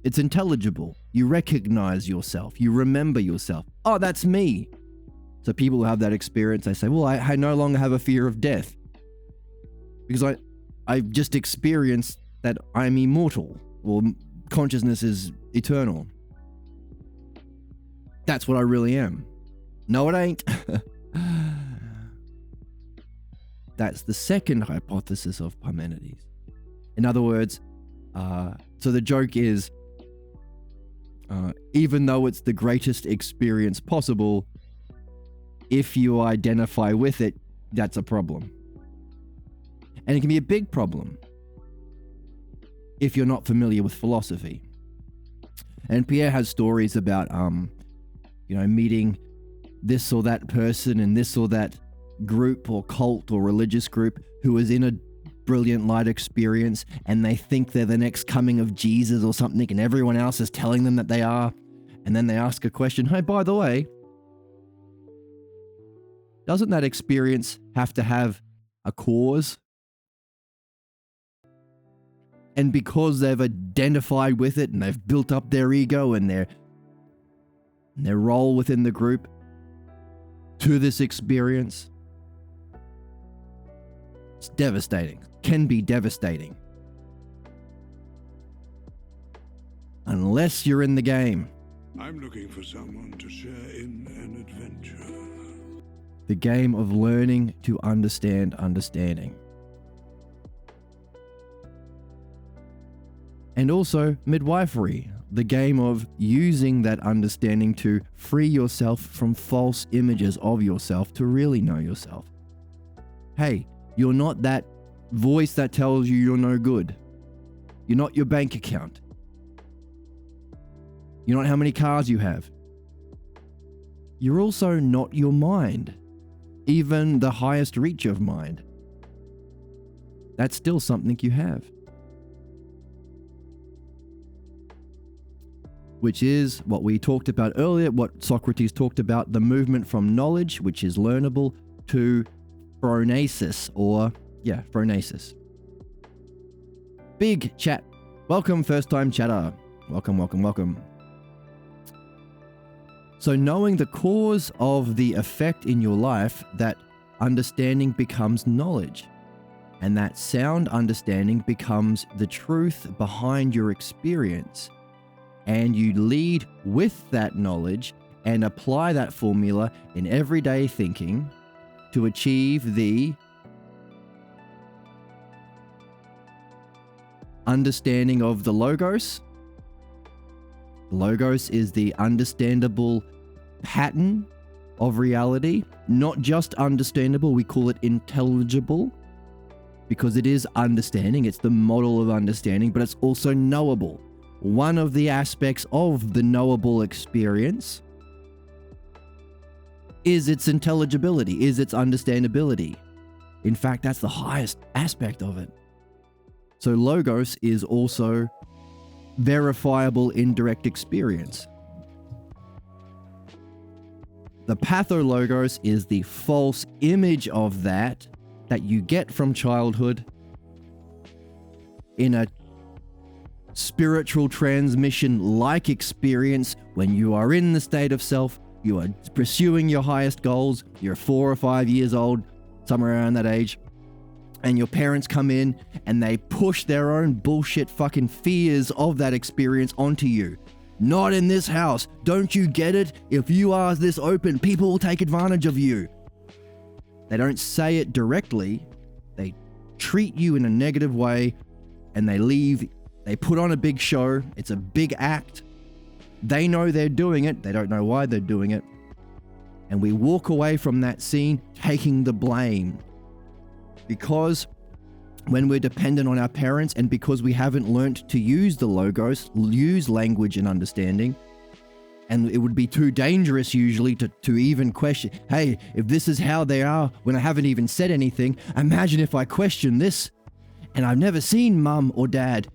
it's intelligible. You recognize yourself. You remember yourself. Oh, that's me. So people who have that experience, they say, well, I no longer have a fear of death because I've just experienced that I'm immortal, or consciousness is eternal. That's what I really am. No, it ain't. That's the second hypothesis of Parmenides. In other words, so the joke is, even though it's the greatest experience possible, if you identify with it, that's a problem. And it can be a big problem if you're not familiar with philosophy. And Pierre has stories about, meeting this or that person in this or that group or cult or religious group who was in a brilliant light experience, and they think they're the next coming of Jesus or something, and everyone else is telling them that they are. And then they ask a question, hey, by the way, doesn't that experience have to have a cause? And because they've identified with it and they've built up their ego and their role within the group to this experience, it's devastating. Can be devastating. Unless you're in the game. I'm looking for someone to share in an adventure. The game of learning to understand understanding. And also midwifery, the game of using that understanding to free yourself from false images of yourself to really know yourself. Hey, you're not that voice that tells you you're no good. You're not your bank account. You're not how many cars you have. You're also not your mind, even the highest reach of mind. That's still something you have. Which is what we talked about earlier, what Socrates talked about, the movement from knowledge, which is learnable, to phronesis, phronesis. Big chat. Welcome, first time chatter. Welcome, welcome, welcome. So knowing the cause of the effect in your life, that understanding becomes knowledge. And that sound understanding becomes the truth behind your experience. And you lead with that knowledge and apply that formula in everyday thinking to achieve the understanding of the logos. Logos is the understandable pattern of reality, not just understandable, we call it intelligible, because it is understanding, it's the model of understanding, but it's also knowable. One of the aspects of the knowable experience is its intelligibility, is its understandability. In fact, that's the highest aspect of it. So logos is also verifiable indirect experience. The pathologos is the false image of that you get from childhood in a spiritual transmission-like experience when you are in the state of self, you are pursuing your highest goals, you're 4 or 5 years old, somewhere around that age, and your parents come in and they push their own bullshit fucking fears of that experience onto you. Not in this house. Don't you get it? If you are this open, people will take advantage of you. They don't say it directly. They treat you in a negative way and they leave. They put on a big show. It's a big act. They know they're doing it. They don't know why they're doing it. And we walk away from that scene taking the blame. Because when we're dependent on our parents and because we haven't learnt to use the logos, use language and understanding, and it would be too dangerous usually to even question, hey, if this is how they are when I haven't even said anything, imagine if I question this and I've never seen mum or dad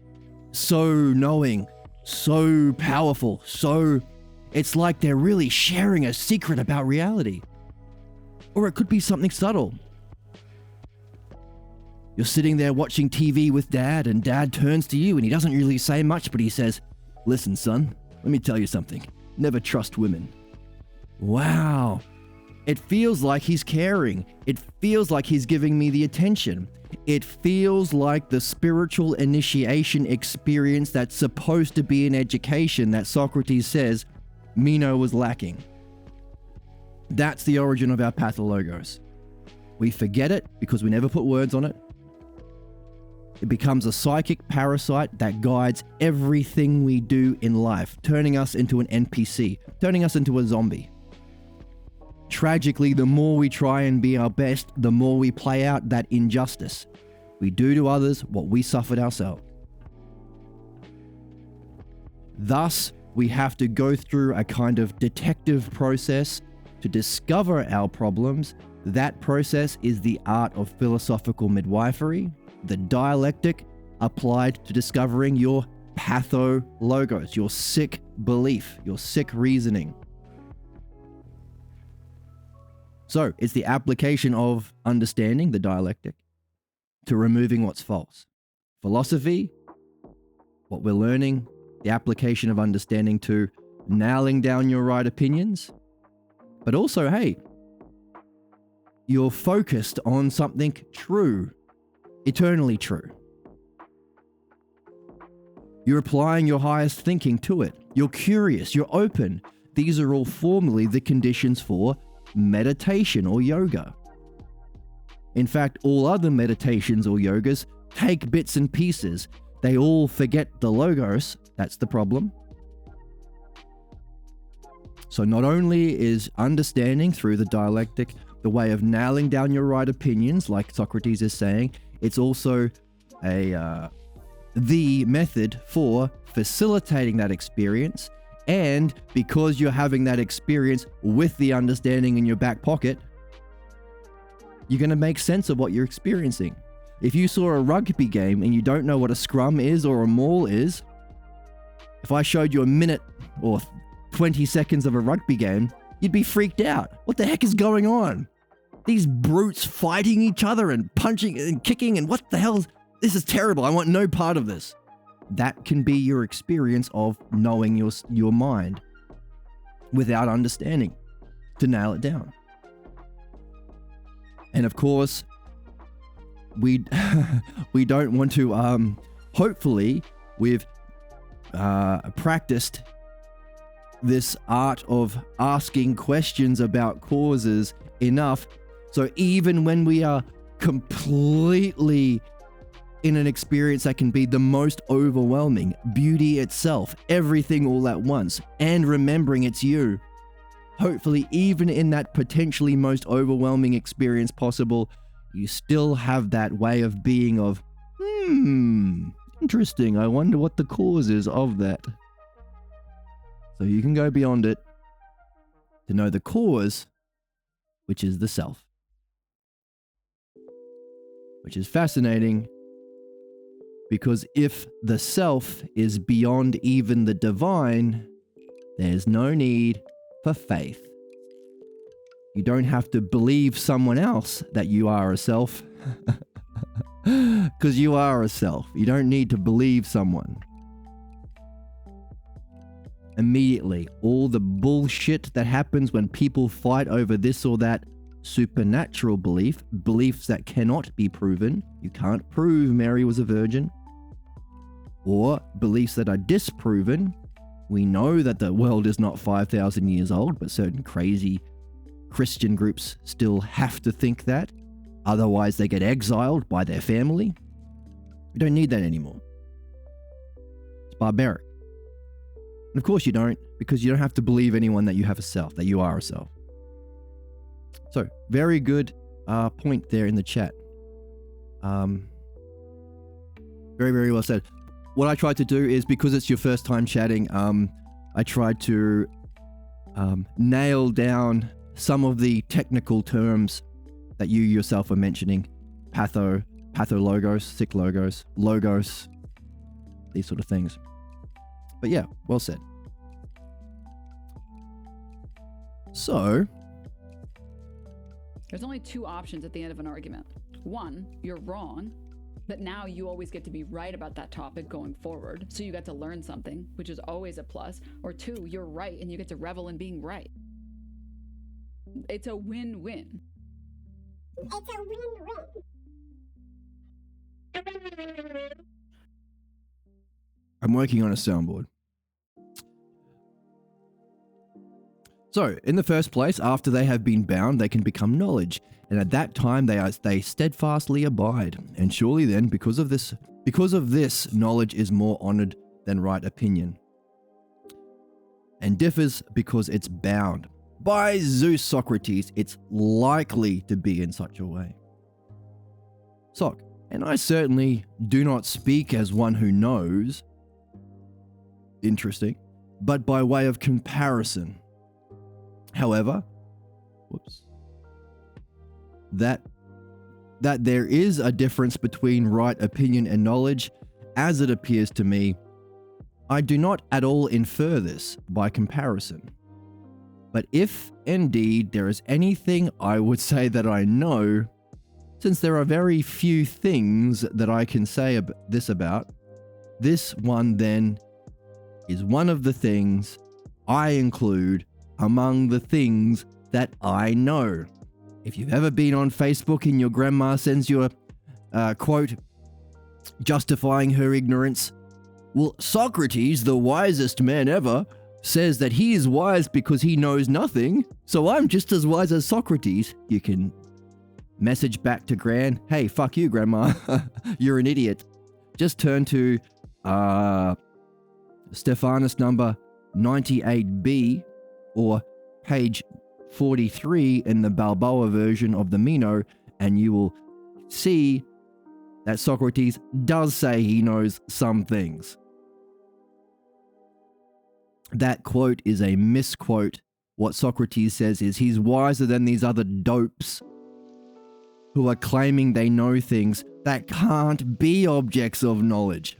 so knowing, so powerful, so it's like they're really sharing a secret about reality. Or it could be something subtle. You're sitting there watching TV with dad and dad turns to you and he doesn't really say much, but he says, listen, son, let me tell you something. Never trust women. Wow. It feels like he's caring. It feels like he's giving me the attention. It feels like the spiritual initiation experience that's supposed to be an education that Socrates says Meno was lacking. That's the origin of our pathologos. We forget it because we never put words on it. It becomes a psychic parasite that guides everything we do in life, turning us into an NPC, turning us into a zombie. Tragically, the more we try and be our best, the more we play out that injustice. We do to others what we suffered ourselves. Thus, we have to go through a kind of detective process to discover our problems. That process is the art of philosophical midwifery, the dialectic applied to discovering your pathologos, your sick belief, your sick reasoning. So it's the application of understanding, the dialectic, to removing what's false. Philosophy, what we're learning, the application of understanding to nailing down your right opinions. But also, hey, you're focused on something true, eternally true. You're applying your highest thinking to it. You're curious, you're open. These are all formally the conditions for meditation or yoga. In fact, all other meditations or yogas take bits and pieces. They all forget the logos. That's the problem. So not only is understanding through the dialectic the way of nailing down your right opinions, like Socrates is saying, it's also the method for facilitating that experience. And because you're having that experience with the understanding in your back pocket, you're going to make sense of what you're experiencing. If you saw a rugby game and you don't know what a scrum is or a maul is, if I showed you a minute or 20 seconds of a rugby game, you'd be freaked out. What the heck is going on? These brutes fighting each other and punching and kicking, and what the hell? This is terrible. I want no part of this. That can be your experience of knowing your mind without understanding, to nail it down. And of course, we don't want to, hopefully we've practiced this art of asking questions about causes enough. So even when we are completely in an experience that can be the most overwhelming, beauty itself, everything all at once, and remembering it's you, hopefully even in that potentially most overwhelming experience possible, you still have that way of being of, interesting, I wonder what the cause is of that. So you can go beyond it to know the cause, which is the self. Which is fascinating, because if the self is beyond even the divine, there's no need for faith. You don't have to believe someone else that you are a self, because you are a self. You don't need to believe someone. Immediately, all the bullshit that happens when people fight over this or that supernatural beliefs that cannot be proven. You can't prove Mary was a virgin. Or beliefs that are disproven. We know that the world is not 5,000 years old, but certain crazy Christian groups still have to think that. Otherwise, they get exiled by their family. We don't need that anymore. It's barbaric. And of course you don't, because you don't have to believe anyone that you have a self, that you are a self. So, very good point there in the chat. Very, very well said. What I tried to do is, because it's your first time chatting, I tried to nail down some of the technical terms that you yourself were mentioning. Pathologos, sick logos, these sort of things. But yeah, well said. So, there's only two options at the end of an argument. One, you're wrong, but now you always get to be right about that topic going forward. So you get to learn something, which is always a plus. Or two, you're right and you get to revel in being right. It's a win-win. It's a win-win. I'm working on a soundboard. So, in the first place, after they have been bound, they can become knowledge, and at that time they steadfastly abide. And surely then, because of this, knowledge is more honored than right opinion, and differs because it's bound. By Zeus, Socrates, it's likely to be in such a way. Soc, and I certainly do not speak as one who knows. Interesting. but by way of comparison. However, that there is a difference between right opinion and knowledge, as it appears to me, I do not at all infer this by comparison. But if indeed there is anything I would say that I know, since there are very few things that I can say this about, this one then is one of the things I include among the things that I know. If you've ever been on Facebook and your grandma sends you a quote justifying her ignorance, well, Socrates, the wisest man ever, says that he is wise because he knows nothing, so I'm just as wise as Socrates. You can message back to Gran, hey, fuck you, Grandma, you're an idiot. Just turn to Stephanus number 98b or page 43 in the Balboa version of the Meno, and you will see that Socrates does say he knows some things. That quote is a misquote. What Socrates says is he's wiser than these other dopes who are claiming they know things that can't be objects of knowledge.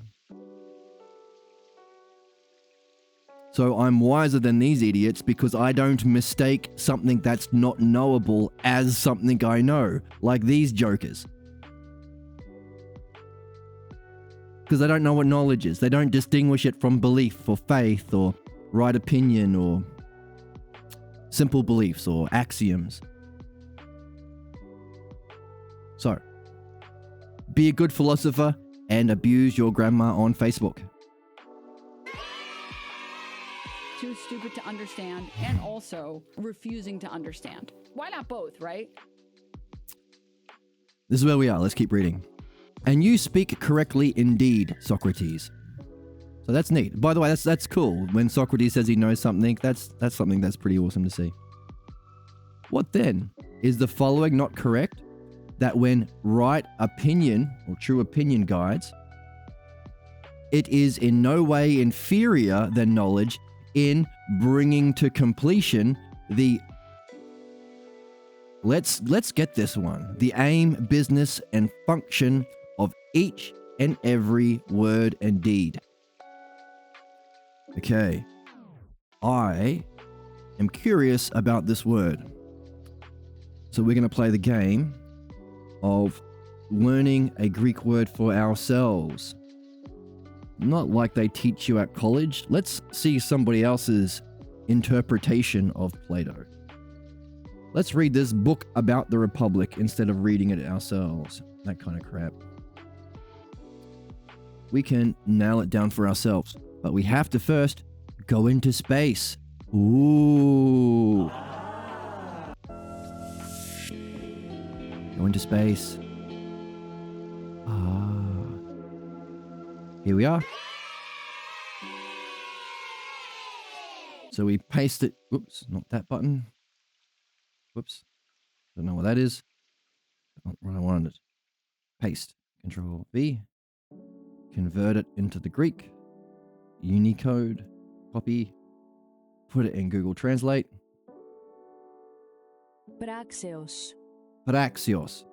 So I'm wiser than these idiots because I don't mistake something that's not knowable as something I know, like these jokers. Because they don't know what knowledge is. They don't distinguish it from belief or faith or right opinion or simple beliefs or axioms. So, be a good philosopher and abuse your grandma on Facebook. Too stupid to understand and also refusing to understand. Why not both, right? This is where we are. Let's keep reading. And you speak correctly indeed, Socrates. So that's neat. By the way, that's cool. When Socrates says he knows something, that's something that's pretty awesome to see. What then? Is the following not correct? That when right opinion or true opinion guides, it is in no way inferior than knowledge in bringing to completion the let's get this one, the aim, business, and function of each and every word and deed. Okay, I am curious about this word, so we're going to play the game of learning a Greek word for ourselves. Not like they teach you at college. Let's see somebody else's interpretation of Plato. Let's read this book about the Republic instead of reading it ourselves. That kind of crap. We can nail it down for ourselves, but we have to first go into space. Ooh. Go into space. Here we are. So we paste it. Whoops, not that button. Whoops. Don't know what that is. Not what I wanted. Paste. Control V. Convert it into the Greek. Unicode. Copy. Put it in Google Translate. Praxeos. Praxios.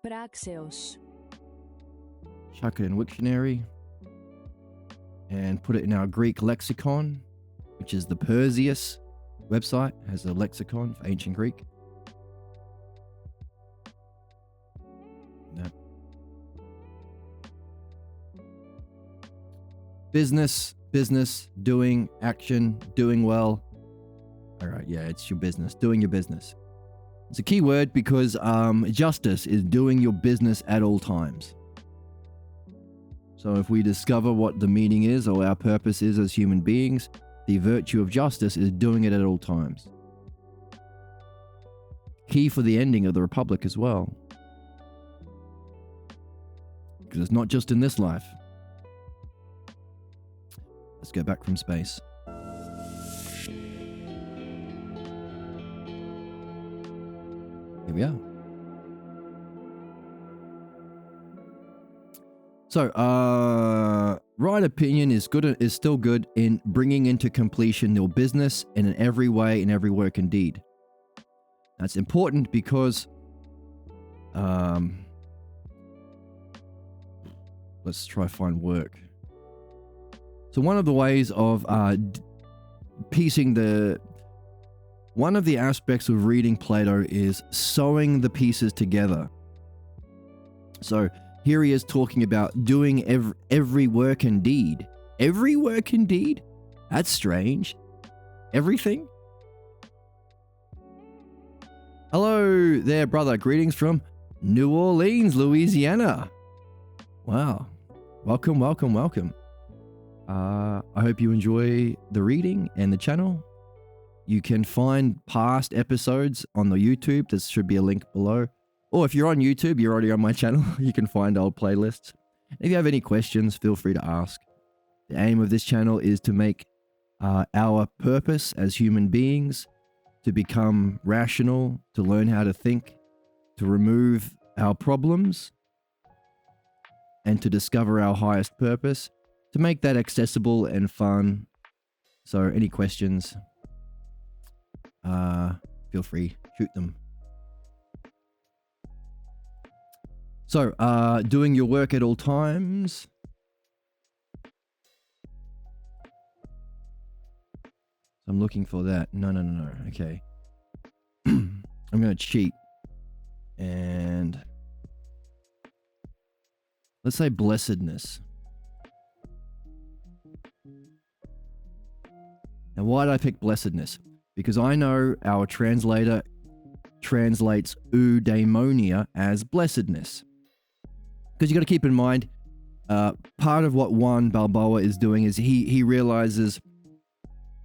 Praxeos. Chuck it in Wiktionary. And put it in our Greek lexicon, which is the Perseus website, has a lexicon for ancient Greek. No. Business, doing, action, doing well. All right, yeah, it's your business, doing your business. It's a key word because justice is doing your business at all times. So if we discover what the meaning is or our purpose is as human beings, the virtue of justice is doing it at all times. Key for the ending of the Republic as well. Because it's not just in this life. Let's go back from space. Here we are. So, Right opinion is still good in bringing into completion your business in every way, in every work and deed. That's important because, let's try find work. So one of the ways of one of the aspects of reading Plato is sewing the pieces together. So here he is talking about doing every work and deed. Every work and deed? That's strange. Everything? Hello there, brother. Greetings from New Orleans, Louisiana. Wow. Welcome, welcome, welcome. I hope you enjoy the reading and the channel. You can find past episodes on the YouTube. There should be a link below. Or if you're on YouTube, you're already on my channel. You can find old playlists. If you have any questions, feel free to ask. The aim of this channel is to make our purpose as human beings, to become rational, to learn how to think, to remove our problems, and to discover our highest purpose, to make that accessible and fun. So any questions, feel free, shoot them. So, doing your work at all times. I'm looking for that. No. Okay. I'm going to cheat. And let's say blessedness. Now, why did I pick blessedness? Because I know our translator translates eudaimonia as blessedness. Because you got to keep in mind, part of what Juan Balboa is doing is he realizes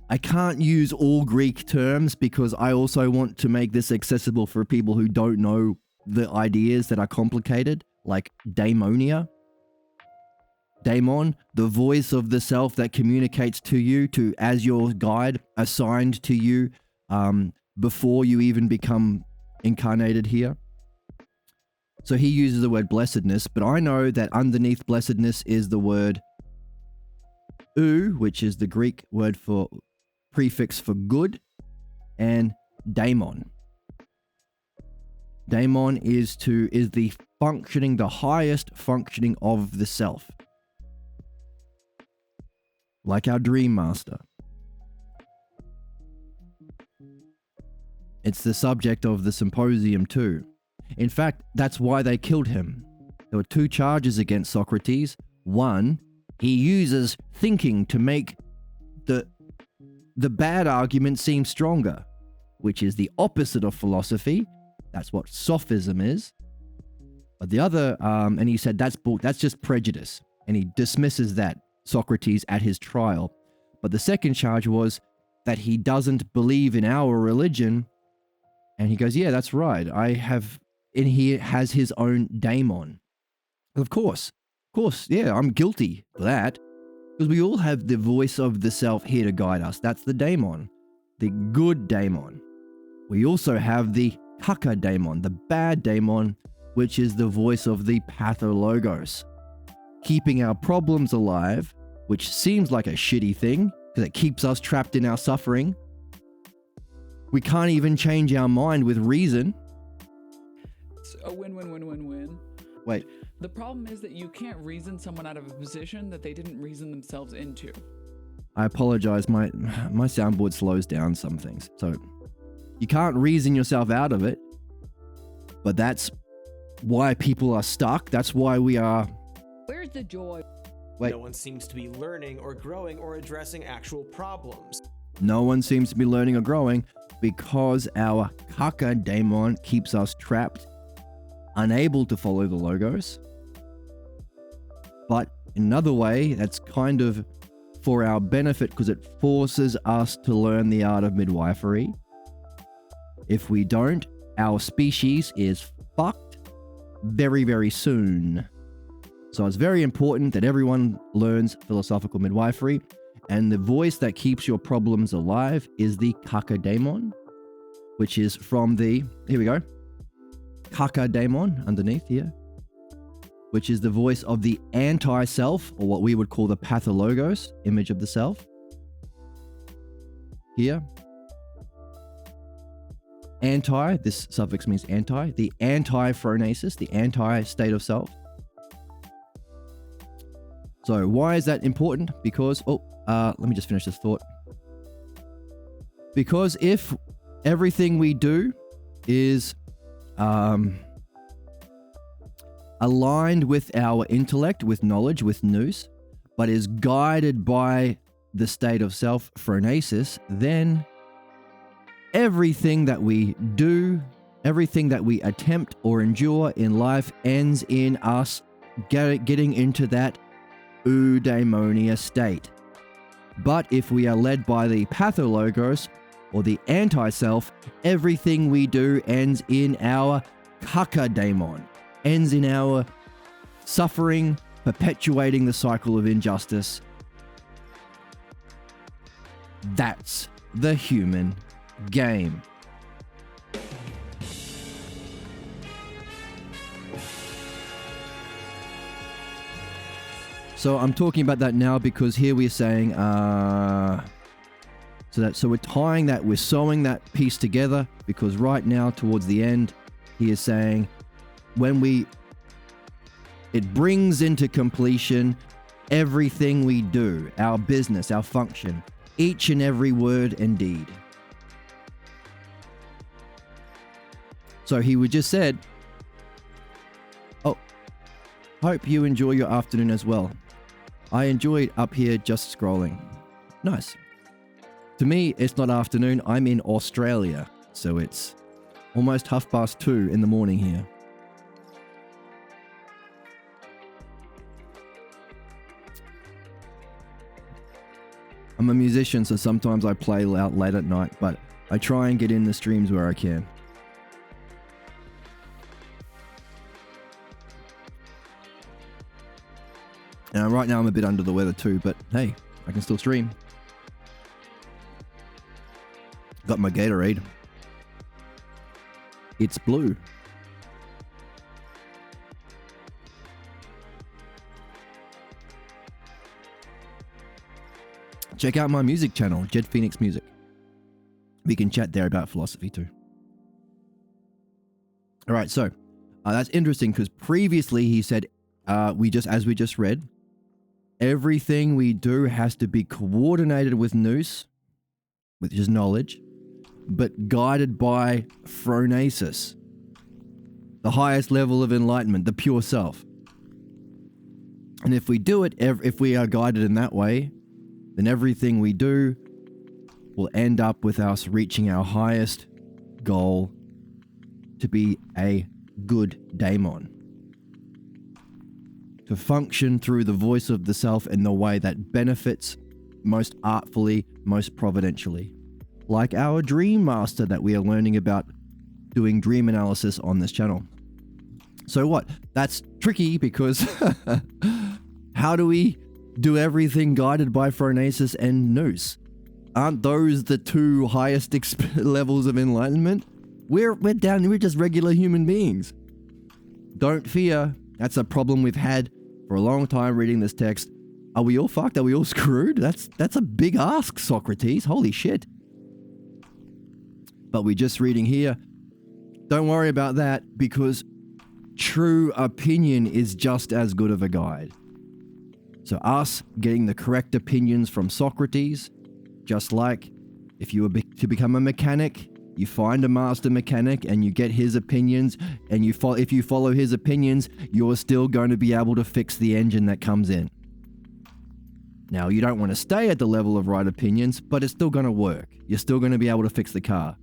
I can't use all Greek terms because I also want to make this accessible for people who don't know the ideas that are complicated, like daimonia. Daimon, the voice of the self that communicates to you as your guide, assigned to you before you even become incarnated here. So he uses the word blessedness, but I know that underneath blessedness is the word which is the Greek word for prefix for good, and daimon. Daimon is the functioning, the highest functioning of the self. Like our dream master. It's the subject of the symposium too. In fact, that's why they killed him. There were 2 charges against Socrates. One, he uses thinking to make the bad argument seem stronger, which is the opposite of philosophy. That's what sophism is. But the other, and he said that's just prejudice, and he dismisses that, Socrates, at his trial. But the second charge was that he doesn't believe in our religion, and he goes, yeah, that's right. And he has his own daimon. Of course, yeah, I'm guilty for that. Because we all have the voice of the self here to guide us. That's the daimon, the good daimon. We also have the kaka daimon, the bad daimon, which is the voice of the pathologos, keeping our problems alive, which seems like a shitty thing because it keeps us trapped in our suffering. We can't even change our mind with reason. It's a win. Wait. The problem is that you can't reason someone out of a position that they didn't reason themselves into. I apologize. My soundboard slows down some things. So you can't reason yourself out of it. But that's why people are stuck. That's why we are... Where's the joy? Wait. No one seems to be learning or growing or addressing actual problems. No one seems to be learning or growing because our kaka daimon keeps us trapped, unable to follow the logos. But in another way, that's kind of for our benefit because it forces us to learn the art of midwifery. If we don't, our species is fucked very, very soon. So it's very important that everyone learns philosophical midwifery, and the voice that keeps your problems alive is the kaka daimon, which is from the, here we go, kaka daimon underneath here, which is the voice of the anti-self, or what we would call the pathologos, image of the self. Here. Anti, this suffix means anti, the anti-phronesis, the anti-state of self. So why is that important? Because, let me just finish this thought. Because if everything we do is aligned with our intellect, with knowledge, with nous, but is guided by the state of self, phronesis, then everything that we do, everything that we attempt or endure in life ends in us getting into that eudaimonia state. But if we are led by the pathologos, or the anti-self, everything we do ends in our kakadaimon, ends in our suffering, perpetuating the cycle of injustice. That's the human game. So I'm talking about that now because here we're saying, so we're tying that, we're sewing that piece together, because right now towards the end, he is saying, it brings into completion everything we do, our business, our function, each and every word and deed. So he would just said, hope you enjoy your afternoon as well. I enjoyed up here just scrolling. Nice. To me, it's not afternoon. I'm in Australia, so it's almost 2:30 in the morning here. I'm a musician, so sometimes I play out late at night, but I try and get in the streams where I can. And right now I'm a bit under the weather too, but hey, I can still stream. Got my Gatorade. It's blue. Check out my music channel, Jed Phoenix Music. We can chat there about philosophy too. All right, so that's interesting because previously he said, as we just read, everything we do has to be coordinated with nous, which is knowledge, but guided by phronesis, the highest level of enlightenment, the pure self. And if we do it, if we are guided in that way, then everything we do will end up with us reaching our highest goal to be a good daimon. To function through the voice of the self in the way that benefits most artfully, most providentially. Like our dream master that we are learning about doing dream analysis on this channel. So what? That's tricky because how do we do everything guided by phronesis and nous? Aren't those the two highest levels of enlightenment? We're just regular human beings. Don't fear. That's a problem we've had for a long time reading this text. Are we all fucked? Are we all screwed? That's a big ask, Socrates. Holy shit. But we're just reading here. Don't worry about that because true opinion is just as good of a guide. So us getting the correct opinions from Socrates, just like if you were to become a mechanic, you find a master mechanic and you get his opinions, and if you follow his opinions, you're still going to be able to fix the engine that comes in. Now, you don't want to stay at the level of right opinions, but it's still going to work. You're still going to be able to fix the car.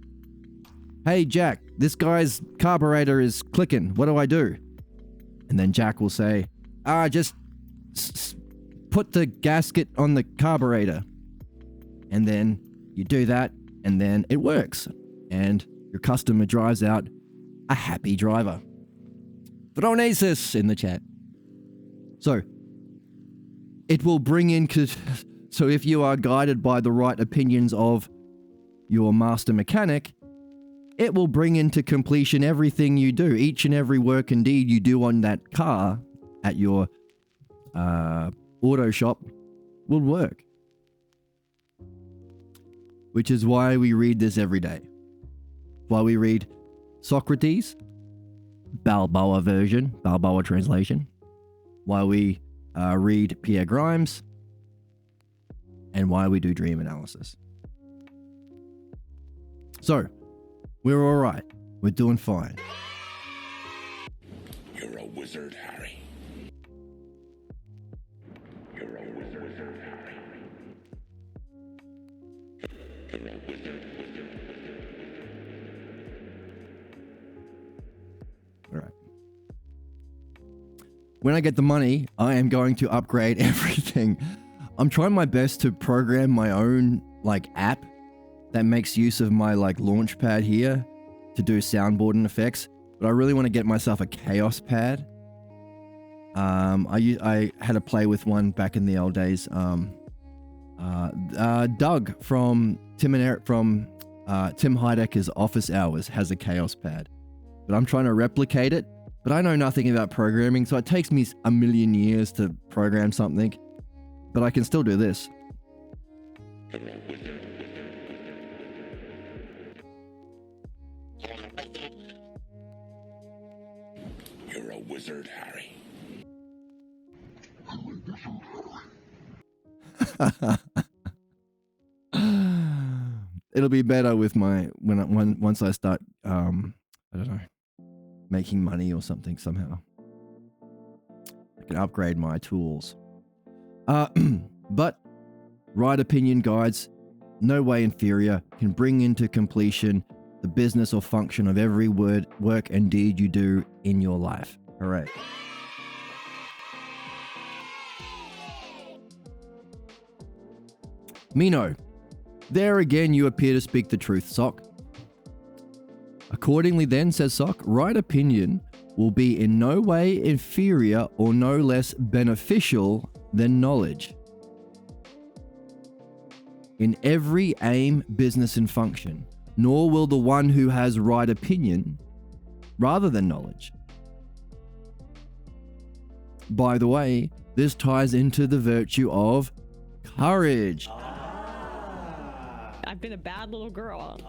Hey, Jack, this guy's carburetor is clicking. What do I do? And then Jack will say, just put the gasket on the carburetor. And then you do that, and then it works. And your customer drives out a happy driver. Phronesis in the chat. So, it will bring in... So if you are guided by the right opinions of your master mechanic, it will bring into completion everything you do. Each and every work and deed you do on that car at your auto shop will work. Which is why we read this every day. Why we read Socrates, Balboa version, Balboa translation. Why we read Pierre Grimes, and why we do dream analysis. So, we're all right. We're doing fine. You're a wizard, Harry. You're a wizard, Harry. You're a wizard. All right. When I get the money, I am going to upgrade everything. I'm trying my best to program my own app that makes use of my launch pad here to do soundboard and effects, but I really want to get myself a chaos pad. I had a play with one back in the old days. Doug from Tim Heidecker's Office Hours has a chaos pad, but I'm trying to replicate it. But I know nothing about programming, so it takes me a million years to program something. But I can still do this. You're a wizard, Harry. It'll be better with my once I start I don't know, making money or something somehow. I can upgrade my tools. But right opinion guides, no way inferior, can bring into completion the business or function of every word, work, and deed you do in your life. Hooray. Meno, there again you appear to speak the truth, Sock. Accordingly then, says Sock, right opinion will be in no way inferior or no less beneficial than knowledge. In every aim, business, and function, nor will the one who has right opinion rather than knowledge. By the way, this ties into the virtue of courage. I've been a bad little girl.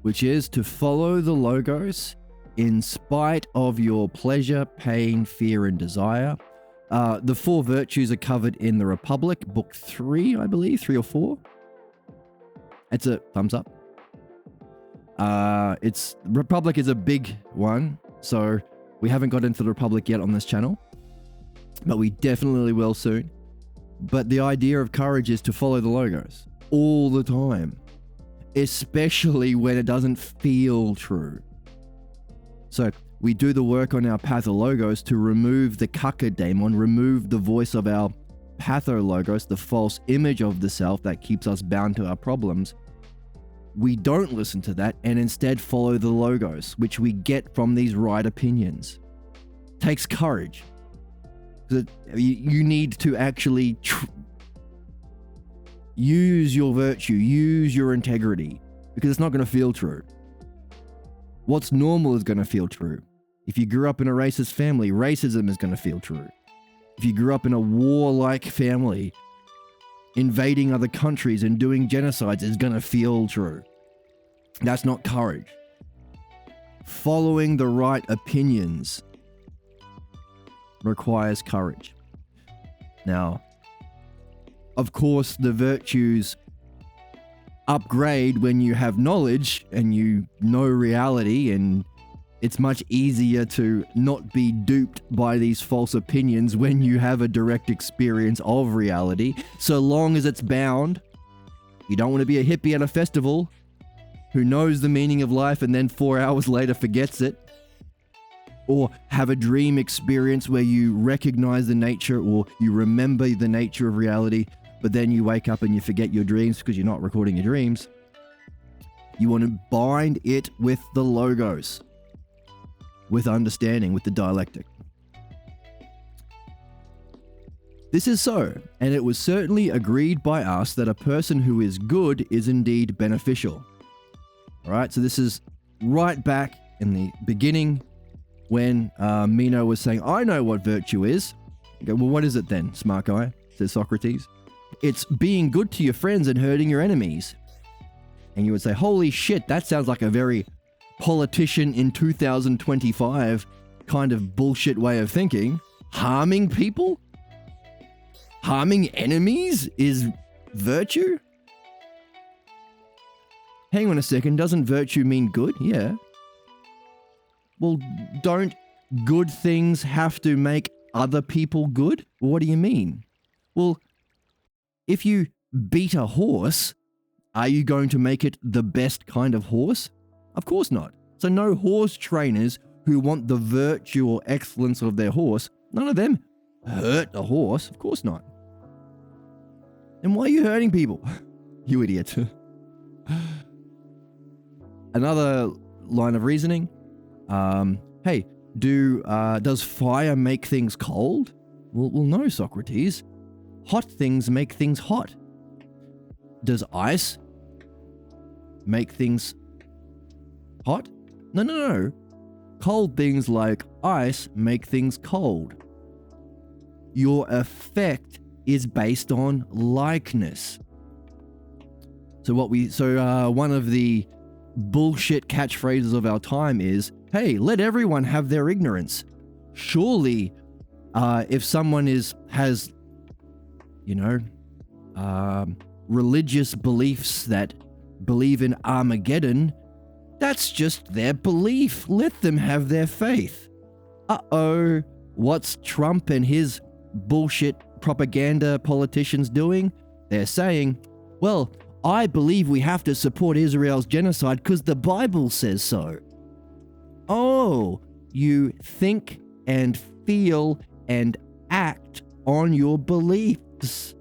Which is to follow the logos in spite of your pleasure, pain, fear, and desire. The 4 virtues are covered in the Republic, book 3, I believe, 3 or 4. It's a thumbs up. Republic is a big one, so we haven't got into the Republic yet on this channel, but we definitely will soon. But the idea of courage is to follow the logos all the time, especially when it doesn't feel true. So we do the work on our pathologos to remove the kaka-daemon, remove the voice of our pathologos, the false image of the self that keeps us bound to our problems. We don't listen to that and instead follow the logos, which we get from these right opinions. Takes courage. You need to actually use your virtue, use your integrity, because it's not going to feel true. What's normal is going to feel true. If you grew up in a racist family, racism is going to feel true. If you grew up in a warlike family, invading other countries and doing genocides is going to feel true. That's not courage. Following the right opinions requires courage. Now, of course, the virtues upgrade when you have knowledge and you know reality, and it's much easier to not be duped by these false opinions when you have a direct experience of reality, so long as it's bound. You don't want to be a hippie at a festival who knows the meaning of life and then 4 hours later forgets it. Or have a dream experience where you recognize the nature or you remember the nature of reality, but then you wake up and you forget your dreams because you're not recording your dreams. You want to bind it with the logos, with understanding, with the dialectic. This is so, and it was certainly agreed by us that a person who is good is indeed beneficial. All right, so this is right back in the beginning when Meno was saying, I know what virtue is. You go, well, what is it then, smart guy? Says Socrates. It's being good to your friends and hurting your enemies. And you would say, holy shit, that sounds like a very politician in 2025 kind of bullshit way of thinking. Harming people? Harming enemies is virtue? Hang on a second, doesn't virtue mean good? Yeah. Well, don't good things have to make other people good? What do you mean? Well, if you beat a horse, are you going to make it the best kind of horse? Of course not. So no horse trainers who want the virtue or excellence of their horse, none of them hurt a horse. Of course not. And why are you hurting people? You idiot. Another line of reasoning. Hey, does fire make things cold? Well, no, Socrates. Hot things make things hot. Does ice make things hot? No. Cold things like ice make things cold. Your effect is based on likeness. So one of the bullshit catchphrases of our time is, hey, let everyone have their ignorance. Surely, if someone has religious beliefs that believe in Armageddon, that's just their belief. Let them have their faith. Uh-oh, what's Trump and his bullshit propaganda politicians doing? They're saying, well, I believe we have to support Israel's genocide because the Bible says so. Oh, you think and feel and act on your beliefs.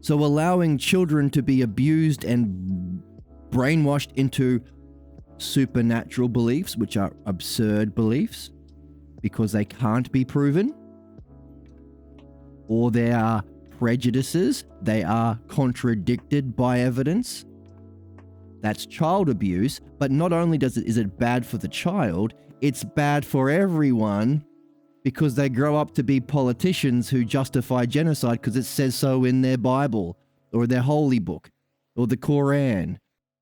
So allowing children to be abused and brainwashed into supernatural beliefs, which are absurd beliefs, because they can't be proven, or they are prejudices, they are contradicted by evidence. That's child abuse, but not only is it bad for the child, it's bad for everyone because they grow up to be politicians who justify genocide because it says so in their Bible or their holy book or the Quran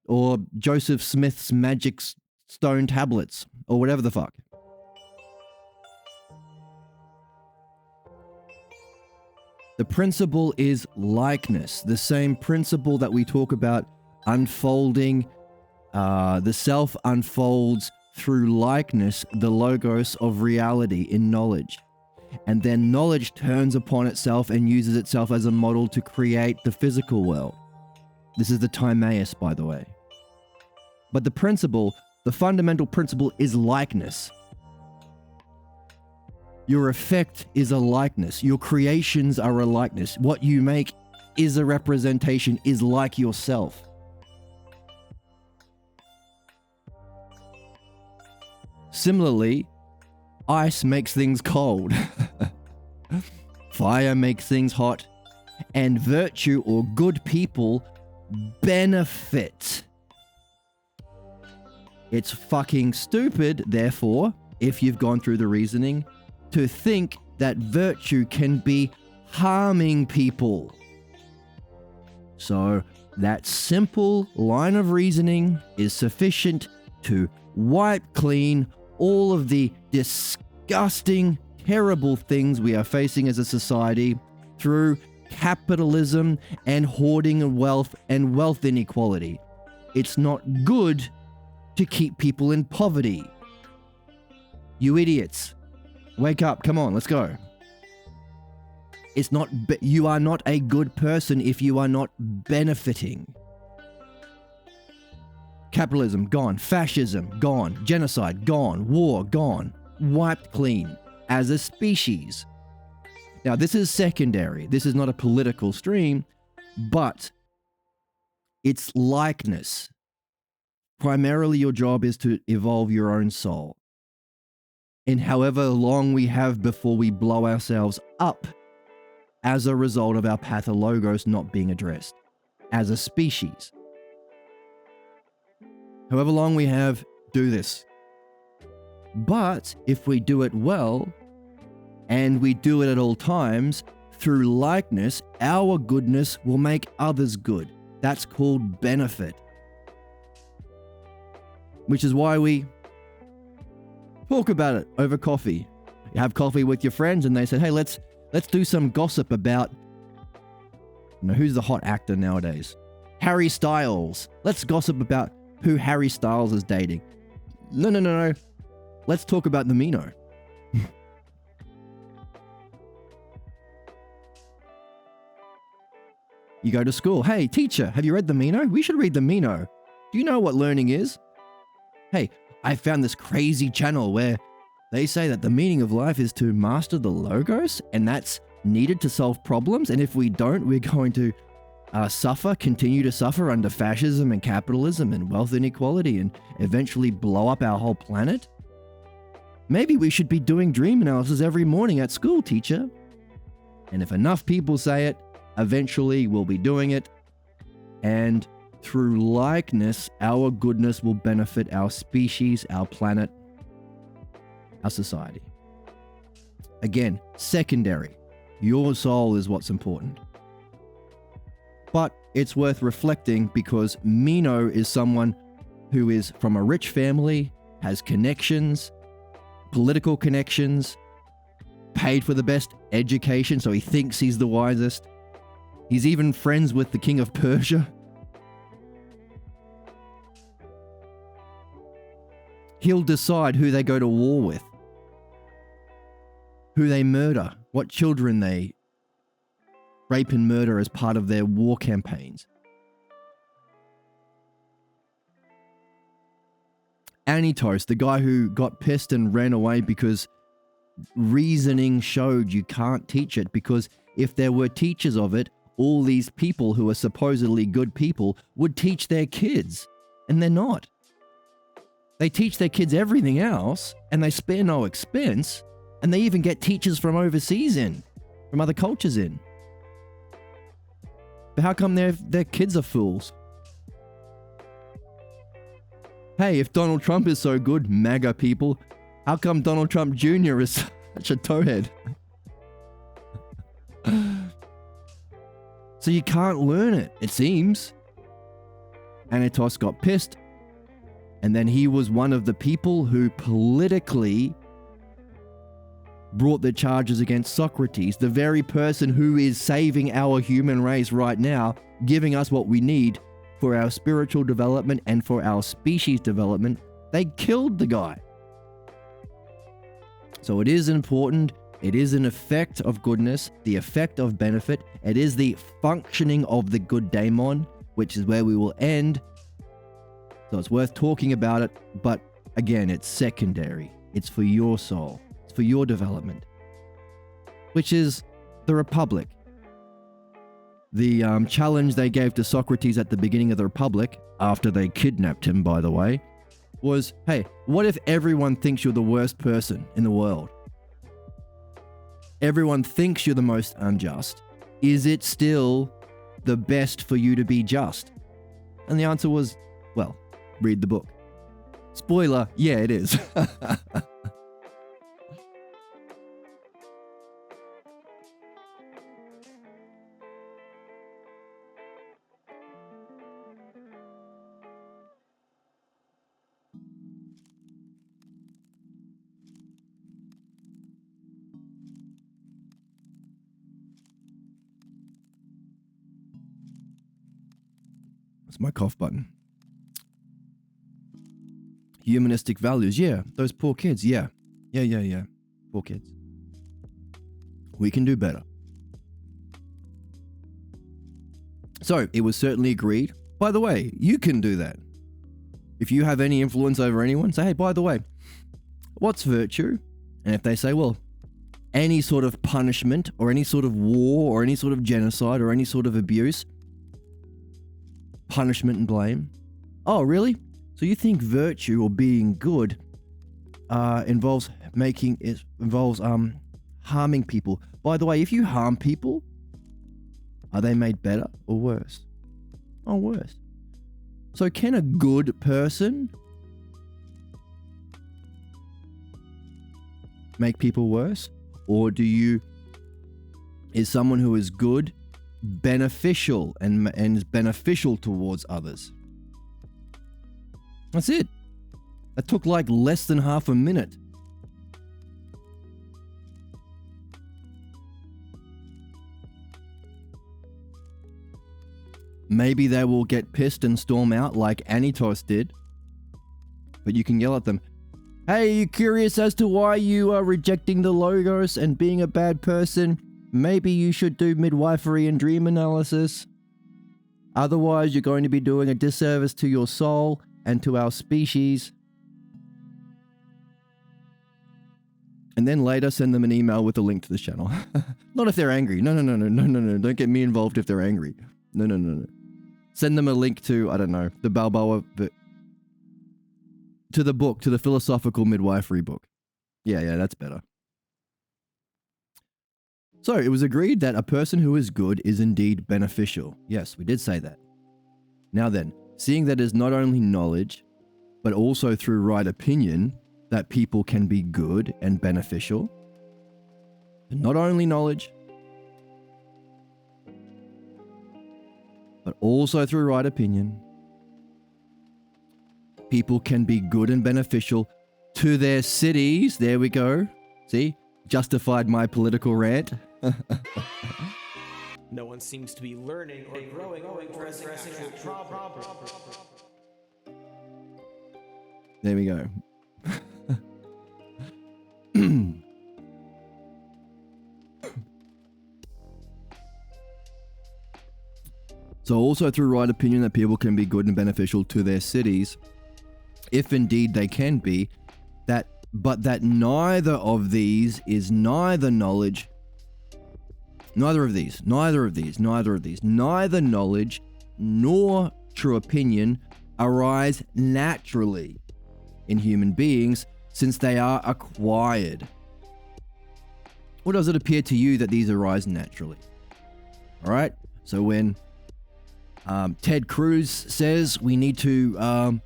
or Joseph Smith's magic stone tablets or whatever the fuck. The principle is likeness, the same principle that we talk about unfolding. The self unfolds through likeness, the logos of reality in knowledge. And then knowledge turns upon itself and uses itself as a model to create the physical world. This is the Timaeus, by the way. But the fundamental principle is likeness. Your effect is a likeness. Your creations are a likeness. What you make is a representation, is like yourself. Similarly, ice makes things cold. Fire makes things hot. And virtue or good people benefit. It's fucking stupid, therefore, if you've gone through the reasoning, to think that virtue can be harming people. So that simple line of reasoning is sufficient to wipe clean all of the disgusting, terrible things we are facing as a society through capitalism and hoarding of wealth and wealth inequality. It's not good to keep people in poverty. You idiots. Wake up, come on, let's go. You are not a good person if you are not benefiting. Capitalism, gone. Fascism, gone. Genocide, gone. War, gone. Wiped clean as a species. Now, this is secondary. This is not a political stream, but it's likeness. Primarily, your job is to evolve your own soul. And however long we have before we blow ourselves up as a result of our pathologos not being addressed as a species. However long we have, do this. But if we do it well, and we do it at all times, through likeness, our goodness will make others good. That's called benefit. Which is why we talk about it over coffee. You have coffee with your friends and they say, hey, let's do some gossip about, who's the hot actor nowadays? Harry Styles. Let's gossip about who Harry Styles is dating. No. Let's talk about the Meno. You go to school. Hey, teacher, have you read the Meno? We should read the Meno. Do you know what learning is? Hey, I found this crazy channel where they say that the meaning of life is to master the logos, and that's needed to solve problems. And if we don't, we're going to continue to suffer under fascism and capitalism and wealth inequality and eventually blow up our whole planet. Maybe we should be doing dream analysis every morning at school, teacher. And if enough people say it, eventually we'll be doing it. And through likeness, our goodness will benefit our species, our planet, our society. Again, secondary. Your soul is what's important. But it's worth reflecting because Meno is someone who is from a rich family, has connections, political connections, paid for the best education, so he thinks he's the wisest. He's even friends with the king of Persia. He'll decide who they go to war with, who they murder, what children they rape and murder as part of their war campaigns. Anytos, the guy who got pissed and ran away because reasoning showed you can't teach it, because if there were teachers of it, all these people who are supposedly good people would teach their kids, and they're not. They teach their kids everything else, and they spare no expense, and they even get teachers from overseas in, from other cultures in. But how come their kids are fools? Hey, if Donald Trump is so good, MAGA people, how come Donald Trump Jr. is such a towhead? So you can't learn it, it seems. Anytos got pissed, and then he was one of the people who politically brought the charges against Socrates, the very person who is saving our human race right now, giving us what we need for our spiritual development and for our species development. They killed the guy. So it is important. It is an effect of goodness, the effect of benefit. It is the functioning of the good daemon, which is where we will end. So it's worth talking about it, but again, it's secondary. It's for your soul. It's for your development, which is the Republic. The challenge they gave to Socrates at the beginning of the Republic, after they kidnapped him, by the way, was, hey, what if everyone thinks you're the worst person in the world? Everyone thinks you're the most unjust. Is it still the best for you to be just? And the answer was, well, read the book. Spoiler, yeah, it is. That's my cough button. Humanistic values, yeah. Those poor kids, yeah. Yeah. Poor kids. We can do better. So, it was certainly agreed. By the way, you can do that. If you have any influence over anyone, say, hey, by the way, what's virtue? And if they say, well, any sort of punishment or any sort of war or any sort of genocide or any sort of abuse, punishment and blame. Oh, really? So you think virtue or being good involves harming people? By the way, if you harm people, are they made better or worse? Oh, worse. So can a good person make people worse? Or is someone who is good beneficial and is beneficial towards others? That's it. That took like less than half a minute. Maybe they will get pissed and storm out like Anitos did. But you can yell at them, "Hey, are you curious as to why you are rejecting the Logos and being a bad person? Maybe you should do midwifery and dream analysis. Otherwise, you're going to be doing a disservice to your soul and to our species." And then later send them an email with a link to this channel. Not if they're angry. No. Don't get me involved if they're angry. No. Send them a link to, I don't know, the Balboa, to the book, to the philosophical midwifery book. Yeah, that's better. So it was agreed that a person who is good is indeed beneficial. Yes, we did say that. Now then, seeing that it is not only knowledge, but also through right opinion, that people can be good and beneficial. Not only knowledge, but also through right opinion, people can be good and beneficial to their cities. There we go. See? Justified my political rant. No one seems to be learning or growing or addressing actual problems. There we go. So also through right opinion that people can be good and beneficial to their cities, if indeed they can be, but that neither of these is neither knowledge, neither knowledge nor true opinion arise naturally in human beings, since they are acquired. Or does it appear to you that these arise naturally? All right. So when Ted Cruz says we need to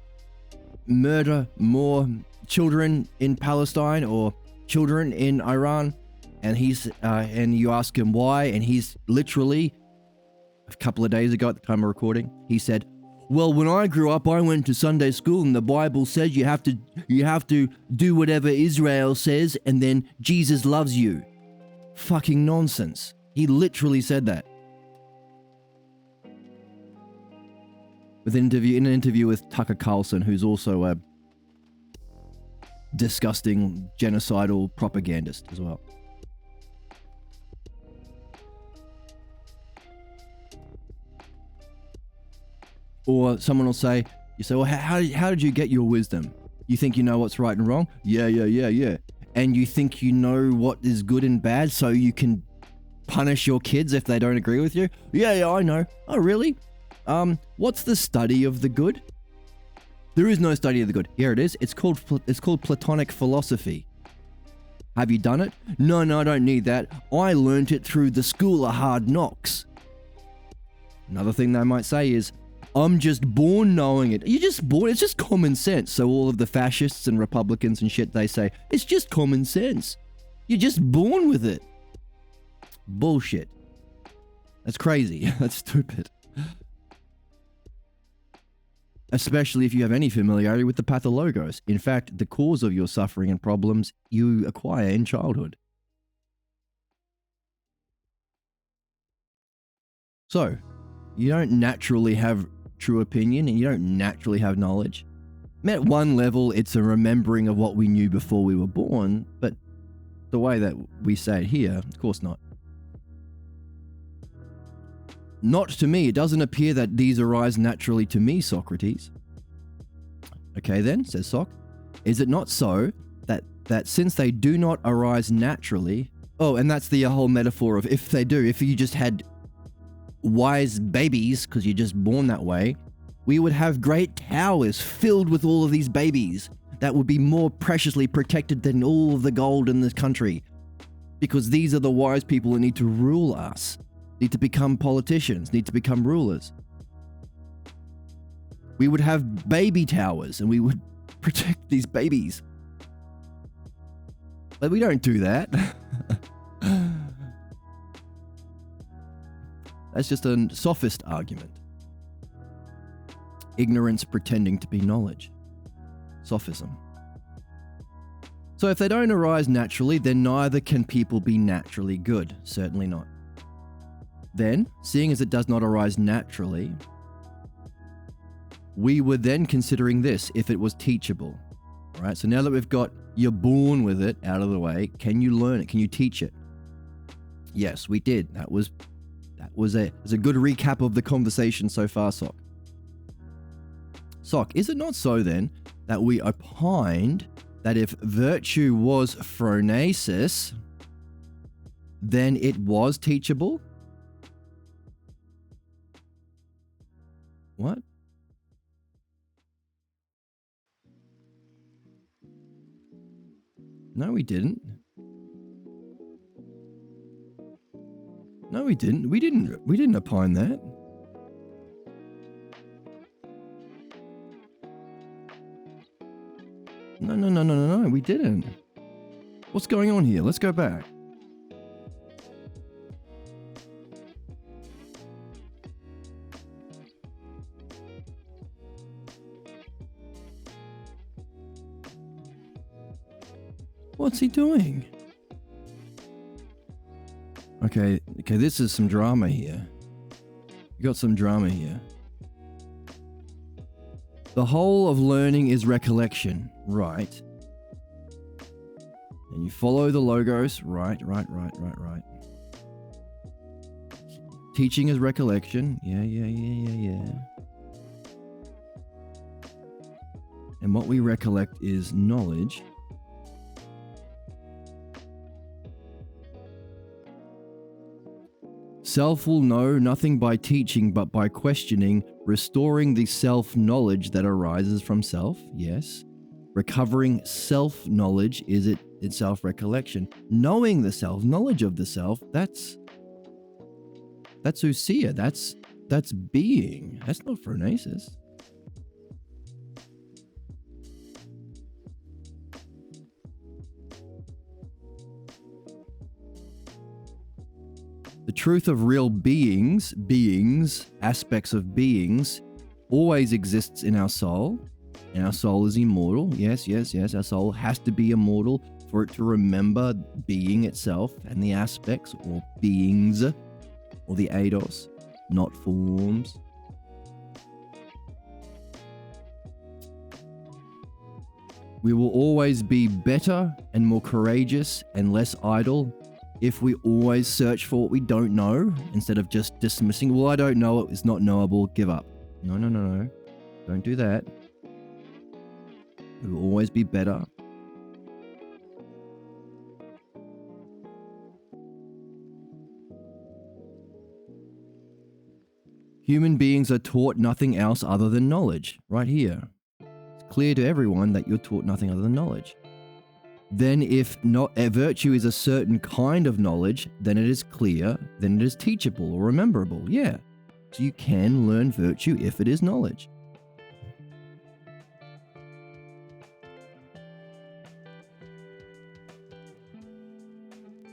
murder more children in Palestine or children in Iran, and you ask him why, and he's literally, a couple of days ago at the time of recording, he said, "Well, when I grew up, I went to Sunday school, and the Bible says you have to do whatever Israel says, and then Jesus loves you." Fucking nonsense. He literally said that. In an interview with Tucker Carlson, who's also a disgusting genocidal propagandist as well. Or someone will say, well, how did you get your wisdom? You think you know what's right and wrong? Yeah. And you think you know what is good and bad so you can punish your kids if they don't agree with you? Yeah, I know. Oh, really? What's the study of the good? There is no study of the good. Here it is. It's called Platonic philosophy. Have you done it? No, I don't need that. I learnt it through the school of hard knocks. Another thing they might say is, I'm just born knowing it. You're just born. It's just common sense. So all of the fascists and Republicans and shit, they say, it's just common sense. You're just born with it. Bullshit. That's crazy. That's stupid. Especially if you have any familiarity with the pathologos. In fact, the cause of your suffering and problems you acquire in childhood. So, you don't naturally have true opinion and you don't naturally have knowledge. At one level, it's a remembering of what we knew before we were born, but the way that we say it here, of course not. Not to me. It doesn't appear that these arise naturally to me, Socrates. Okay then, says Soc. Is it not so that since they do not arise naturally... Oh, and that's the whole metaphor of if they do, if you just had wise babies, because you're just born that way, we would have great towers filled with all of these babies that would be more preciously protected than all of the gold in this country. Because these are the wise people that need to rule us. Need to become politicians, need to become rulers. We would have baby towers and we would protect these babies. But we don't do that. That's just a sophist argument. Ignorance pretending to be knowledge. Sophism. So if they don't arise naturally, then neither can people be naturally good. Certainly not. Then, seeing as it does not arise naturally, we were then considering this, if it was teachable. All right, so now that we've got you're born with it out of the way, can you learn it? Can you teach it? Yes, we did. That was a good recap of the conversation so far, Sock. Sock, is it not so then that we opined that if virtue was phronesis, then it was teachable? What? No, we didn't. No, we didn't. We didn't opine that. No, we didn't. What's going on here? Let's go back. What's he doing? Okay, this is some drama here. You got some drama here. The whole of learning is recollection, right? And you follow the logos, right. Teaching is recollection, yeah. And what we recollect is knowledge. Self will know nothing by teaching but by questioning, restoring the self-knowledge that arises from self, yes. Recovering self-knowledge is it itself recollection. Knowing the self, knowledge of the self, that's ousia, that's being. That's not phronesis. The truth of real beings, aspects of beings, always exists in our soul. And our soul is immortal. Yes. Our soul has to be immortal for it to remember being itself and the aspects or beings or the eidos, not forms. We will always be better and more courageous and less idle if we always search for what we don't know, instead of just dismissing, well, I don't know, it's not knowable, give up. No. Don't do that. We will always be better. Human beings are taught nothing else other than knowledge, right here. It's clear to everyone that you're taught nothing other than knowledge. Then if not a virtue is a certain kind of knowledge, then it is clear, then it is teachable or rememberable. Yeah. So you can learn virtue if it is knowledge.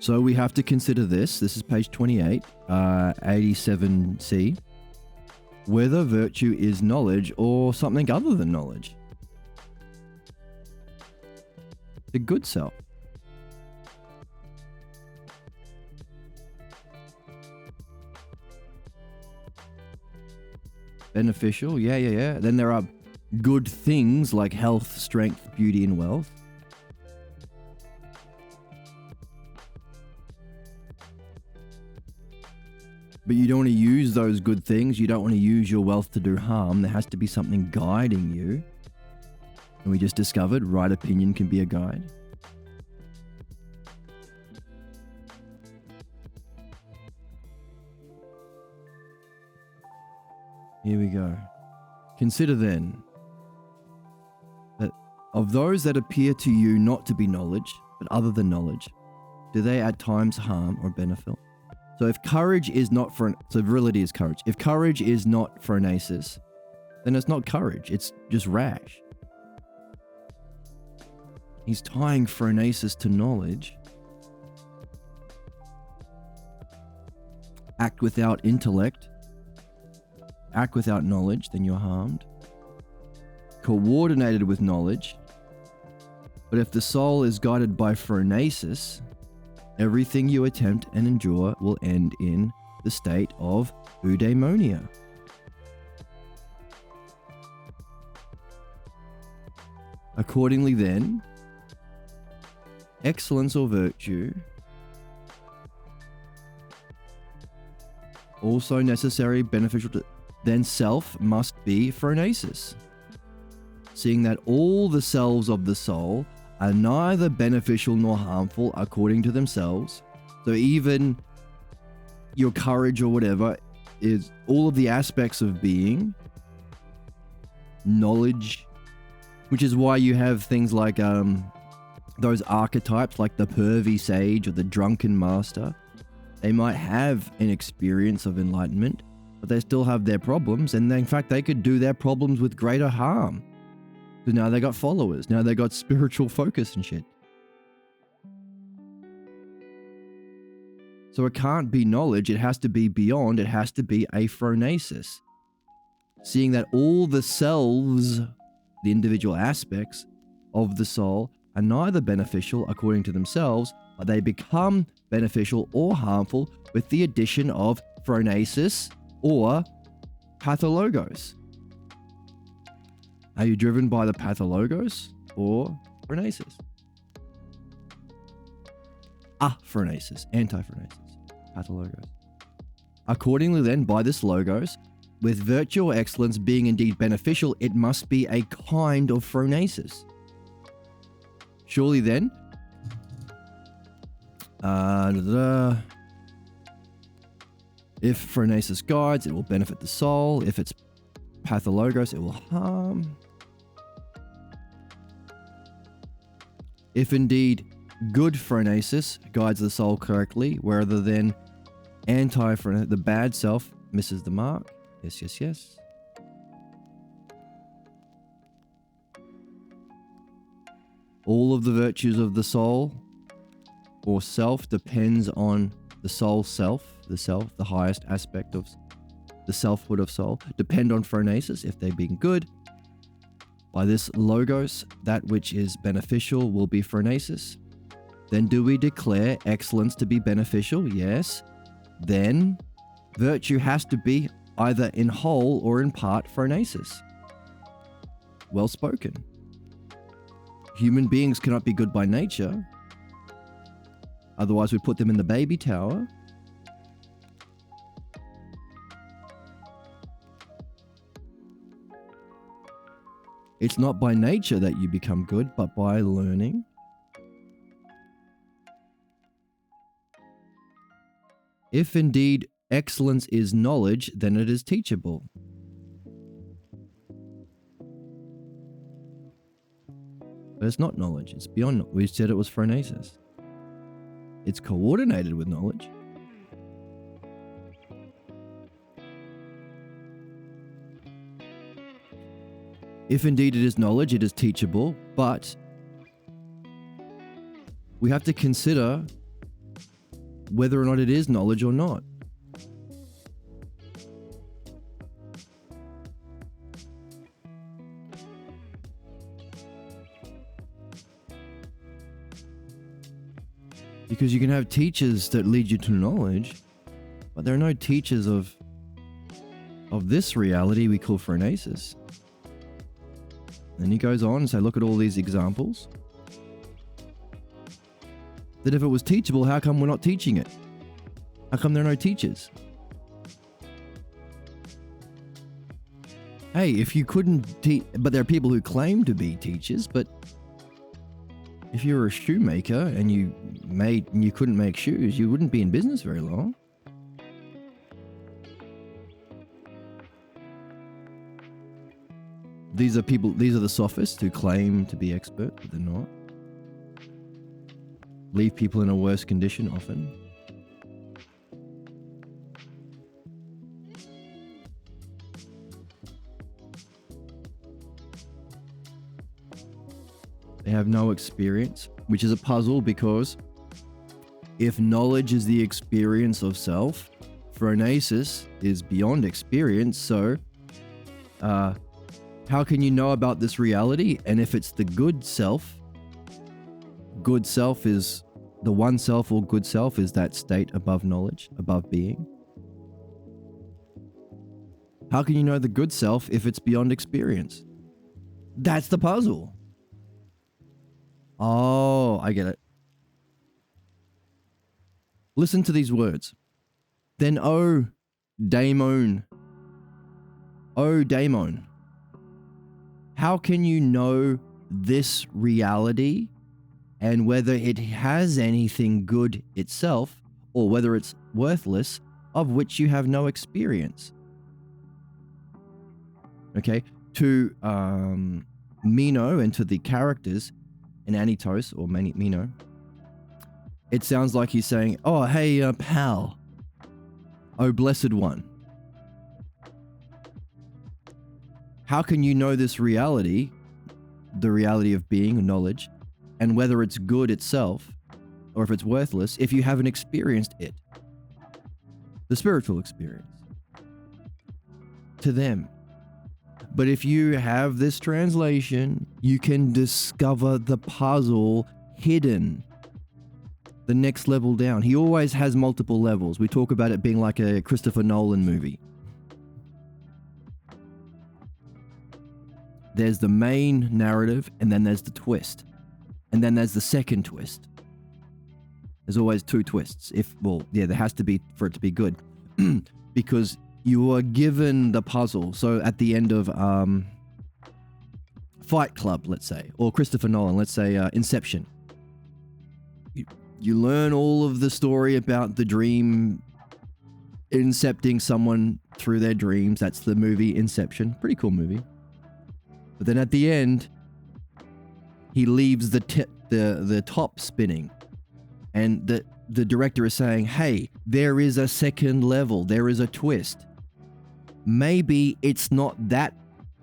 So we have to consider this. This is page 28, 87C. Whether virtue is knowledge or something other than knowledge. The good self. Beneficial, yeah. Then there are good things like health, strength, beauty, and wealth. But you don't want to use those good things. You don't want to use your wealth to do harm. There has to be something guiding you. And we just discovered right opinion can be a guide. Here we go. Consider then that of those that appear to you not to be knowledge, but other than knowledge, do they at times harm or benefit? So if courage is not so virility is courage. If courage is not phronesis, then it's not courage. It's just rash. He's tying phronesis to knowledge. Act without intellect. Act without knowledge, then you're harmed. Coordinated with knowledge. But if the soul is guided by phronesis, everything you attempt and endure will end in the state of eudaimonia. Accordingly then, excellence or virtue, also necessary, beneficial to, then self must be phronesis. Seeing that all the selves of the soul are neither beneficial nor harmful according to themselves. So even your courage or whatever is all of the aspects of being, knowledge, which is why you have things like those archetypes like the pervy sage or the drunken master. They might have an experience of enlightenment, but they still have their problems, and in fact they could do their problems with greater harm. So now they got followers, now they got spiritual focus and shit. So it can't be knowledge, it has to be beyond, it has to be a phronesis. Seeing that all the selves, the individual aspects of the soul, are neither beneficial according to themselves, but they become beneficial or harmful with the addition of phronesis or pathologos. Are you driven by the pathologos or phronesis? Phronesis, anti-phronesis, pathologos. Accordingly then, by this logos, with virtue or excellence being indeed beneficial, it must be a kind of phronesis. Surely then, if phronesis guides, it will benefit the soul. If it's pathologos, it will harm. If indeed good phronesis guides the soul correctly, rather than anti-phronesis, the bad self misses the mark. Yes, yes, yes. All of the virtues of the soul or self depends on the soul self, the highest aspect of the selfhood of soul, depend on phronesis if they're being good. By this logos, that which is beneficial will be phronesis. Then do we declare excellence to be beneficial? Yes. Then virtue has to be either in whole or in part phronesis. Well spoken. Human beings cannot be good by nature. Otherwise we put them in the baby tower. It's not by nature that you become good, but by learning. If indeed excellence is knowledge, then it is teachable. But it's not knowledge, it's beyond. We said it was phronesis. It's coordinated with knowledge. If indeed it is knowledge, it is teachable, but we have to consider whether or not it is knowledge or not. Because you can have teachers that lead you to knowledge, but there are no teachers of this reality we call phronesis. Then he goes on and say, look at all these examples. That if it was teachable, how come we're not teaching it? How come there are no teachers? Hey, if you couldn't teach, but there are people who claim to be teachers, but if you were a shoemaker and you couldn't make shoes, you wouldn't be in business very long. These are the sophists who claim to be expert, but they're not. Leave people in a worse condition often. They have no experience, which is a puzzle because if knowledge is the experience of self, phronesis is beyond experience, so how can you know about this reality? And if it's the good self is the one self, or good self is that state above knowledge, above being. How can you know the good self if it's beyond experience? That's the puzzle. Oh, I get it. Listen to these words. Then, O daemon, how can you know this reality and whether it has anything good itself or whether it's worthless, of which you have no experience? Okay, to Meno and to the characters in Anitos or Meno, it sounds like he's saying, oh, hey, pal, oh, blessed one. How can you know this reality, the reality of being, knowledge, and whether it's good itself or if it's worthless if you haven't experienced it? The spiritual experience. To them. But if you have this translation, you can discover the puzzle hidden. The next level down. He always has multiple levels. We talk about it being like a Christopher Nolan movie. There's the main narrative, and then there's the twist. And then there's the second twist. There's always two twists. There has to be for it to be good. Because you are given the puzzle. So at the end of Fight Club, let's say, or Christopher Nolan, let's say Inception. You learn all of the story about the dream incepting someone through their dreams. That's the movie Inception. Pretty cool movie. But then at the end, he leaves the top spinning. And the director is saying, hey, there is a second level. There is a twist. Maybe it's not that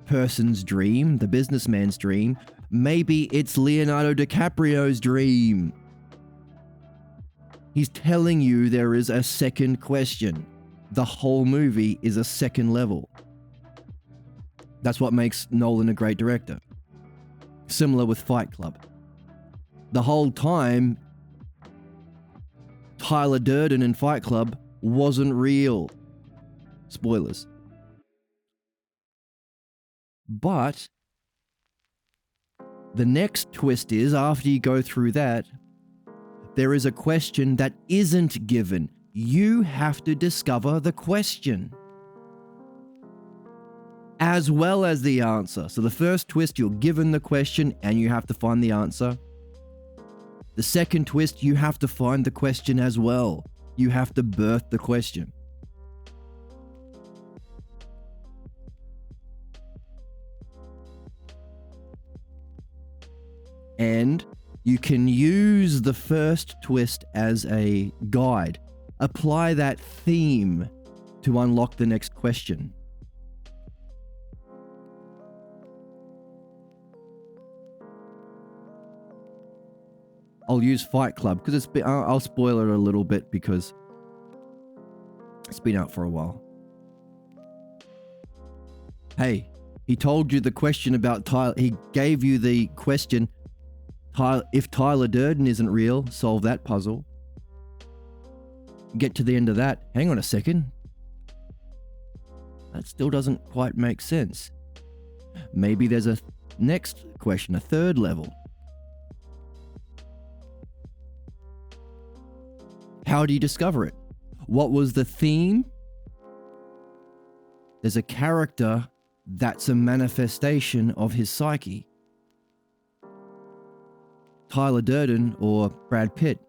person's dream, the businessman's dream. Maybe it's Leonardo DiCaprio's dream. He's telling you there is a second question. The whole movie is a second level. That's what makes Nolan a great director. Similar with Fight Club. The whole time, Tyler Durden in Fight Club wasn't real. Spoilers. But the next twist is, after you go through that, there is a question that isn't given. You have to discover the question, as well as the answer. So the first twist, you're given the question and you have to find the answer. The second twist, you have to find the question as well. You have to birth the question. And you can use the first twist as a guide. Apply that theme to unlock the next question. I'll use Fight Club because I'll spoil it a little bit because it's been out for a while. Hey, he told you the question about Tyler. He gave you the question. If Tyler Durden isn't real, solve that puzzle. Get to the end of that. Hang on a second. That still doesn't quite make sense. Maybe there's a next question, a third level. How do you discover it? What was the theme? There's a character that's a manifestation of his psyche. Tyler Durden or Brad Pitt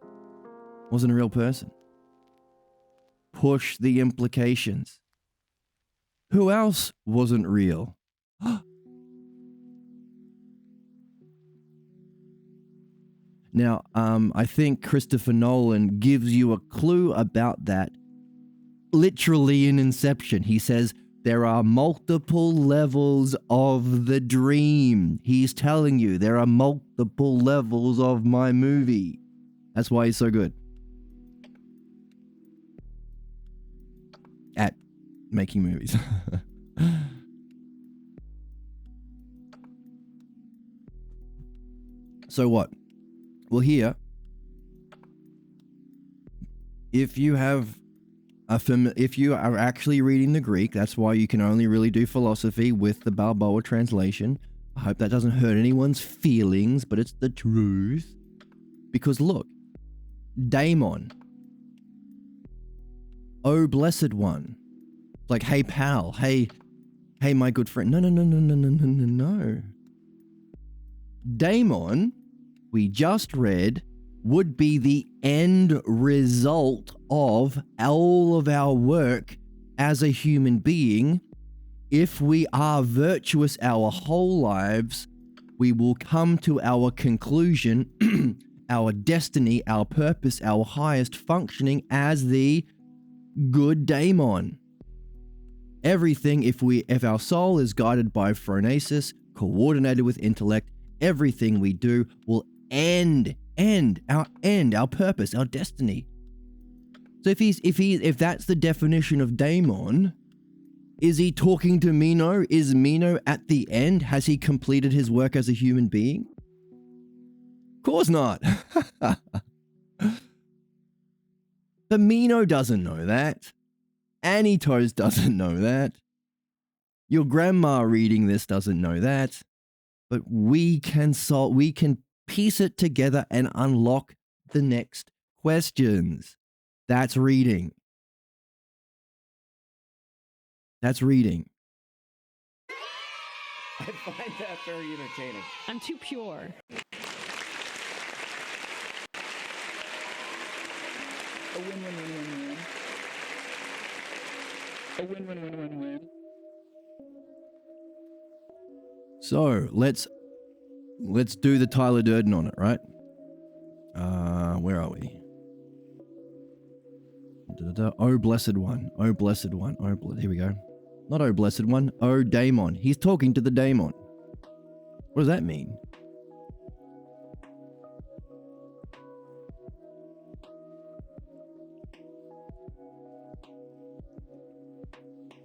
wasn't a real person. Push the implications. Who else wasn't real? Now, I think Christopher Nolan gives you a clue about that literally in Inception. He says, There are multiple levels of the dream. He's telling you there are multiple levels of my movie. That's why he's so good at making movies. So what? Well, here, if you have if you are actually reading the Greek, that's why you can only really do philosophy with the Balboa translation. I hope that doesn't hurt anyone's feelings, but it's the truth. Because look, daemon, oh blessed one, like, hey pal, hey my good friend. No. Daemon, we just read, would be the end result of all of our work as a human being. If we are virtuous our whole lives, we will come to our conclusion, our destiny, our purpose, our highest functioning as the good daemon. Everything, if our soul is guided by phronesis, coordinated with intellect, everything we do will end our purpose, our destiny. So if that's the definition of daemon, is he talking to Meno? Is Meno at the end? Has he completed his work as a human being? Of course not. But Meno doesn't know that. Anitos doesn't know that. Your grandma reading this doesn't know that. But we can piece it together and unlock the next questions. That's reading. That's reading. I find that very entertaining. I'm too pure. A win-win-win-win-win. A win-win-win-win-win. So let's do the Tyler Durden on it, right? Where are we? Oh blessed one, oh blessed one, here we go. Not oh blessed one, oh daemon. He's talking to the daemon. What does that mean?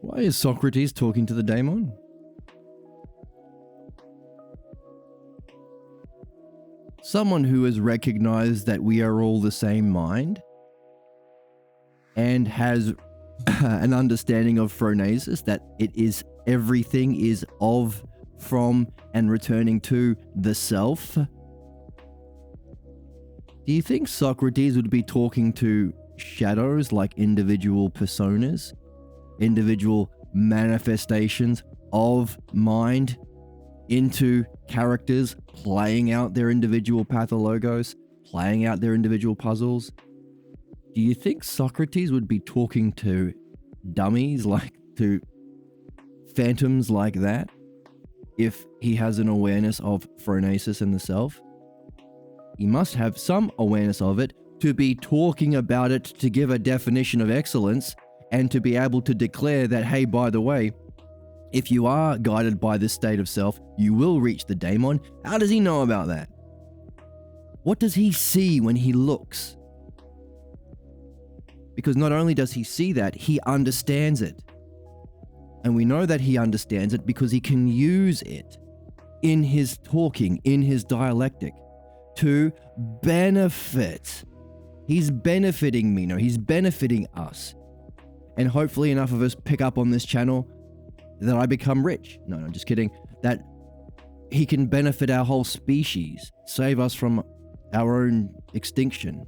Why is Socrates talking to the daemon? Someone who has recognized that we are all the same mind and has an understanding of phronesis, that it is everything is of, from, and returning to the self. Do you think Socrates would be talking to shadows, like individual personas, individual manifestations of mind into characters playing out their individual pathologos, playing out their individual puzzles? Do you think Socrates would be talking to dummies, like to phantoms like that, if he has an awareness of phronesis in the self? He must have some awareness of it to be talking about it, to give a definition of excellence, and to be able to declare that, hey, by the way, if you are guided by this state of self, you will reach the daemon. How does he know about that? What does he see when he looks? Because not only does he see that, he understands it. And we know that he understands it because he can use it in his talking, in his dialectic, to benefit. He's benefiting Meno, he's benefiting us. And hopefully enough of us pick up on this channel that I become rich. No, just kidding. That he can benefit our whole species, save us from our own extinction.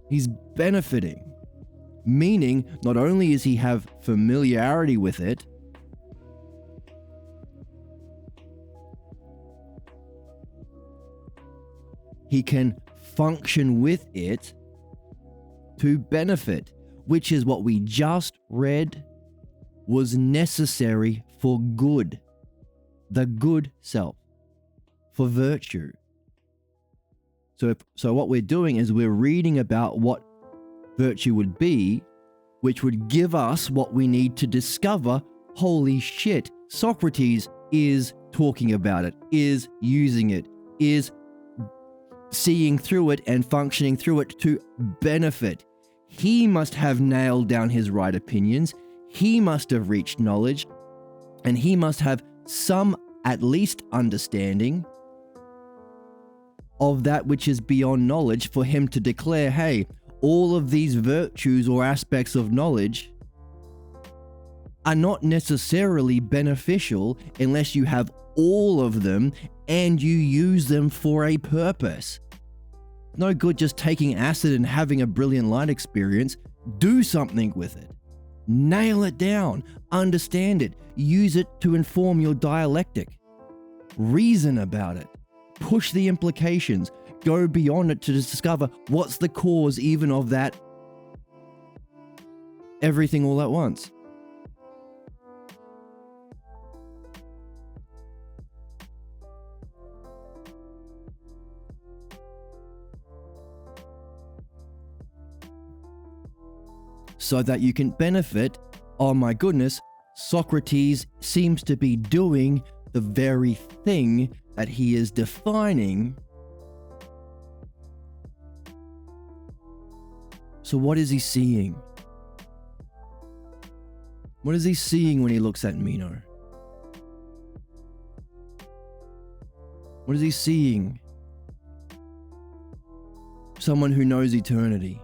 He's benefiting, meaning not only does he have familiarity with it, he can function with it to benefit, which is what we just read was necessary for good, the good self, for virtue. So what we're doing is we're reading about what virtue would be which would give us what we need to discover, holy shit, Socrates is talking about it, is using it, is seeing through it and functioning through it to benefit. He must have nailed down his right opinions. He must have reached knowledge, and he must have some at least understanding of that which is beyond knowledge for him to declare, hey, all of these virtues or aspects of knowledge are not necessarily beneficial unless you have all of them and you use them for a purpose. No good just taking acid and having a brilliant light experience. Do something with it. Nail it down. Understand it. Use it to inform your dialectic. Reason about it. Push the implications. Go beyond it to discover what's the cause even of that everything all at once. So that you can benefit. Oh my goodness, Socrates seems to be doing the very thing that he is defining. So what is he seeing? What is he seeing when he looks at Meno? What is he seeing? Someone who knows eternity.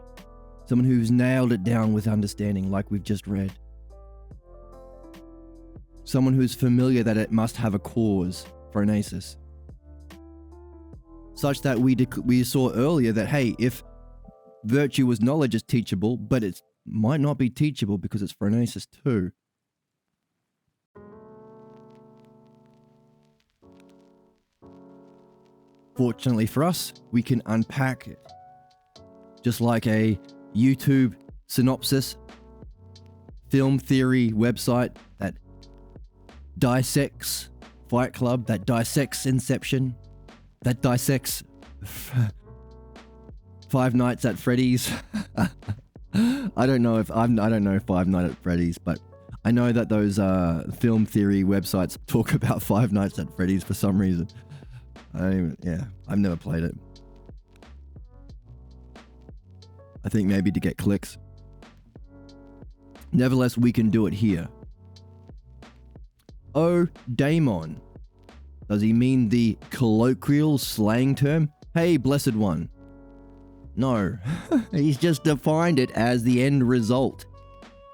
Someone who's nailed it down with understanding, like we've just read. Someone who's familiar that it must have a cause, phronesis. Such that we saw earlier that, hey, if virtue was knowledge, is teachable, but it might not be teachable because it's phronesis too. Fortunately for us, we can unpack it. Just like a YouTube synopsis, film theory website that dissects Fight Club, that dissects Inception, that dissects Five Nights at Freddy's. I don't know Five Nights at Freddy's, but I know that those film theory websites talk about Five Nights at Freddy's for some reason. I've never played it. I think maybe to get clicks. Nevertheless, we can do it here. Oh, daemon. Does he mean the colloquial slang term? Hey, blessed one. No, he's just defined it as the end result.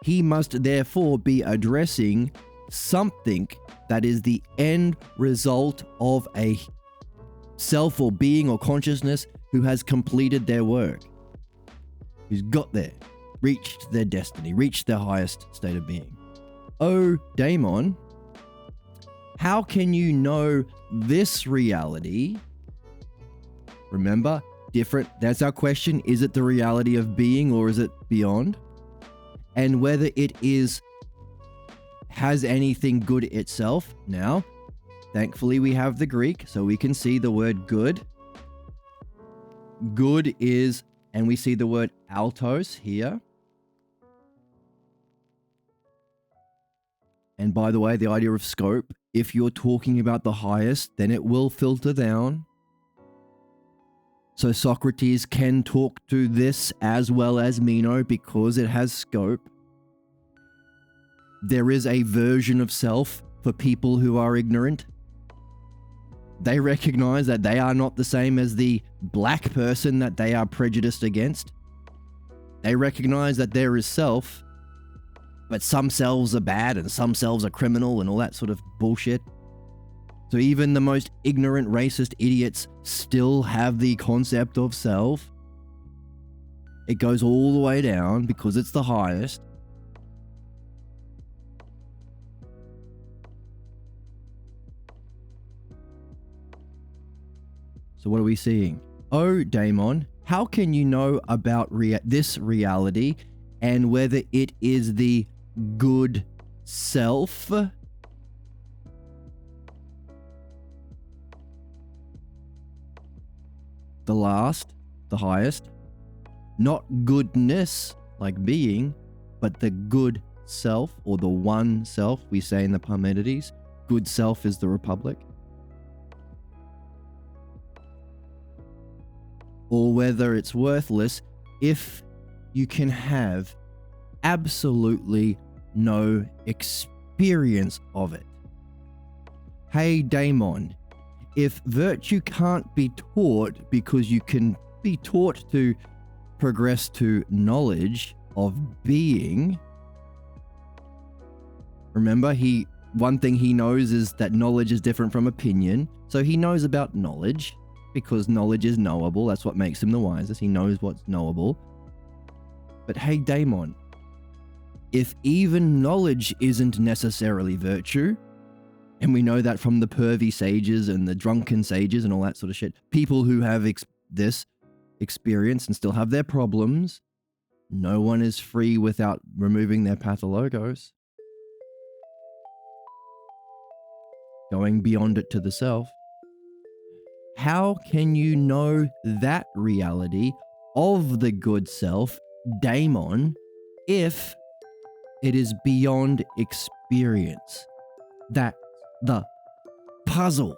He must therefore be addressing something that is the end result of a self or being or consciousness who has completed their work. Who's got there, reached their destiny, reached their highest state of being. Oh, daemon, how can you know this reality? Remember, different, that's our question. Is it the reality of being or is it beyond? And whether it has anything good itself. Now, thankfully we have the Greek, so we can see the word good. Good is, and we see the word altos here. And by the way, the idea of scope, if you're talking about the highest, then it will filter down. So Socrates can talk to this as well as Meno because it has scope. There is a version of self for people who are ignorant. They recognize that they are not the same as the black person that they are prejudiced against. They recognize that there is self, but some selves are bad and some selves are criminal and all that sort of bullshit. So even the most ignorant racist idiots still have the concept of self. It goes all the way down because it's the highest. So what are we seeing? Oh, daemon, how can you know about this reality and whether it is the good self? The last, the highest. Not goodness, like being, but the good self, or the one self, we say in the Parmenides, good self is the Republic. Or whether it's worthless if you can have absolutely no experience of it. Hey, Daemon, if virtue can't be taught because you can be taught to progress to knowledge of being, remember, one thing he knows is that knowledge is different from opinion. So he knows about knowledge because knowledge is knowable. That's what makes him the wisest. He knows what's knowable. But hey, Daemon, if even knowledge isn't necessarily virtue, and we know that from the pervy sages and the drunken sages and all that sort of shit, people who have this experience and still have their problems, no one is free without removing their pathologos. Going beyond it to the self. How can you know that reality of the good self, Daemon, if it is beyond experience? That's the puzzle.